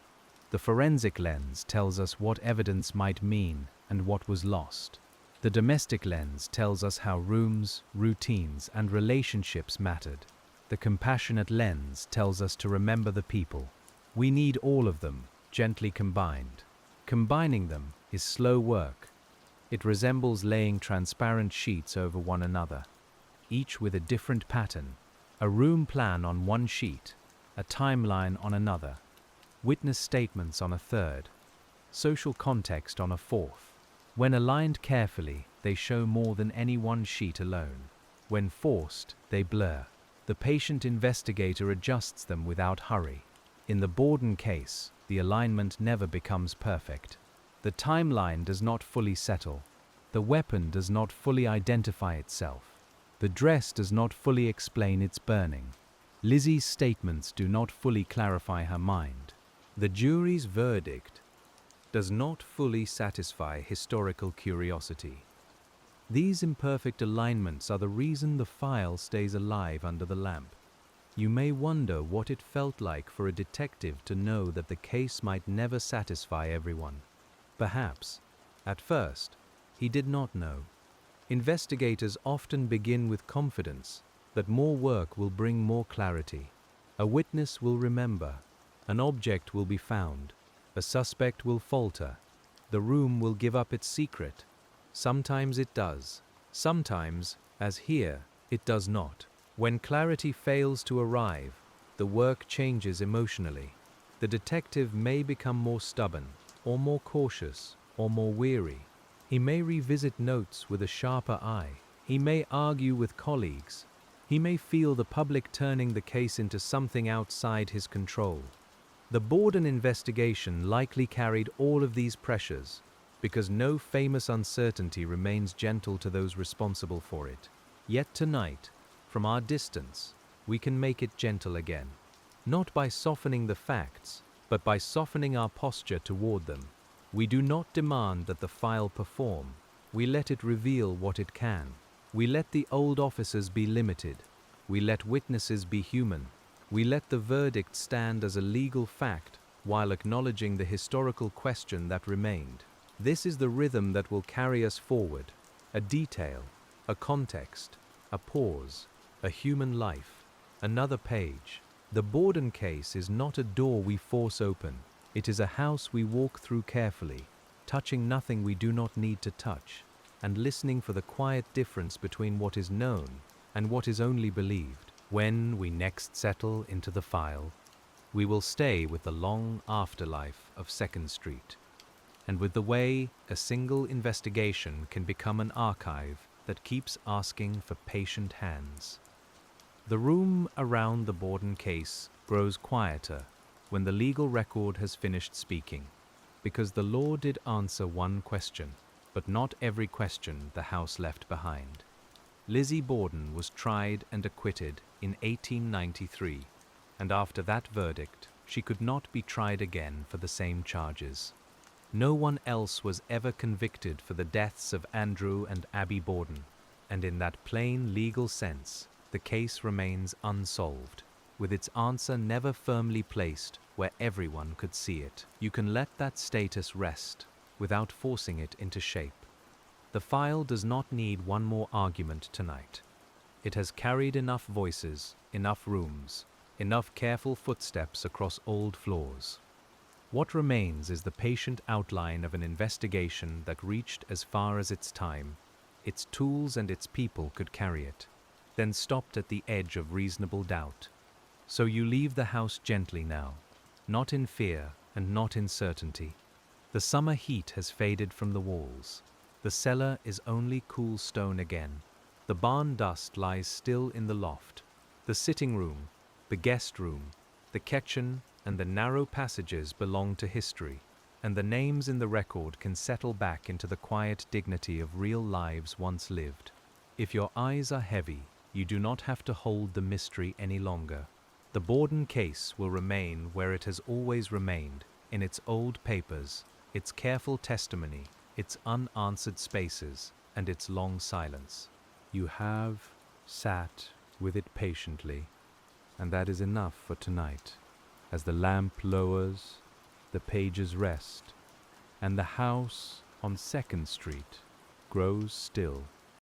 The forensic lens tells us what evidence might mean and what was lost. The domestic lens tells us how rooms, routines, and relationships mattered. The compassionate lens tells us to remember the people. We need all of them, gently combined. Combining them is slow work. It resembles laying transparent sheets over one another, each with a different pattern: a room plan on one sheet, a timeline on another, witness statements on a third, social context on a fourth. When aligned carefully, they show more than any one sheet alone. When forced, they blur. The patient investigator adjusts them without hurry. In the Borden case, the alignment never becomes perfect. The timeline does not fully settle. The weapon does not fully identify itself. The dress does not fully explain its burning. Lizzie's statements do not fully clarify her mind. The jury's verdict does not fully satisfy historical curiosity. These imperfect alignments are the reason the file stays alive under the lamp. You may wonder what it felt like for a detective to know that the case might never satisfy everyone. Perhaps, at first, he did not know. Investigators often begin with confidence that more work will bring more clarity. A witness will remember, an object will be found, a suspect will falter, the room will give up its secret. Sometimes it does. Sometimes, as here, it does not. When clarity fails to arrive, the work changes emotionally. The detective may become more stubborn, or more cautious, or more weary. He may revisit notes with a sharper eye. He may argue with colleagues. He may feel the public turning the case into something outside his control. The Borden investigation likely carried all of these pressures, because no famous uncertainty remains gentle to those responsible for it. Yet tonight, from our distance, we can make it gentle again. Not by softening the facts, but by softening our posture toward them. We do not demand that the file perform. We let it reveal what it can. We let the old officers be limited. We let witnesses be human. We let the verdict stand as a legal fact while acknowledging the historical question that remained. This is the rhythm that will carry us forward: a detail, a context, a pause, a human life, another page. The Borden case is not a door we force open. It is a house we walk through carefully, touching nothing we do not need to touch, and listening for the quiet difference between what is known and what is only believed. When we next settle into the file, we will stay with the long afterlife of 2nd Street, and with the way a single investigation can become an archive that keeps asking for patient hands. The room around the Borden case grows quieter when the legal record has finished speaking, because the law did answer one question, but not every question the House left behind. Lizzie Borden was tried and acquitted in 1893, and after that verdict, she could not be tried again for the same charges. No one else was ever convicted for the deaths of Andrew and Abby Borden, and in that plain legal sense, the case remains unsolved, with its answer never firmly placed where everyone could see it. You can let that status rest without forcing it into shape. The file does not need one more argument tonight. It has carried enough voices, enough rooms, enough careful footsteps across old floors. What remains is the patient outline of an investigation that reached as far as its time, its tools and its people could carry it, then stopped at the edge of reasonable doubt. So you leave the house gently now, not in fear and not in certainty. The summer heat has faded from the walls. The cellar is only cool stone again. The barn dust lies still in the loft. The sitting room, the guest room, the kitchen, and the narrow passages belong to history, and the names in the record can settle back into the quiet dignity of real lives once lived. If your eyes are heavy, you do not have to hold the mystery any longer. The Borden case will remain where it has always remained, in its old papers, its careful testimony, its unanswered spaces, and its long silence. You have sat with it patiently, and that is enough for tonight. As the lamp lowers, the pages rest, and the house on 2nd Street grows still.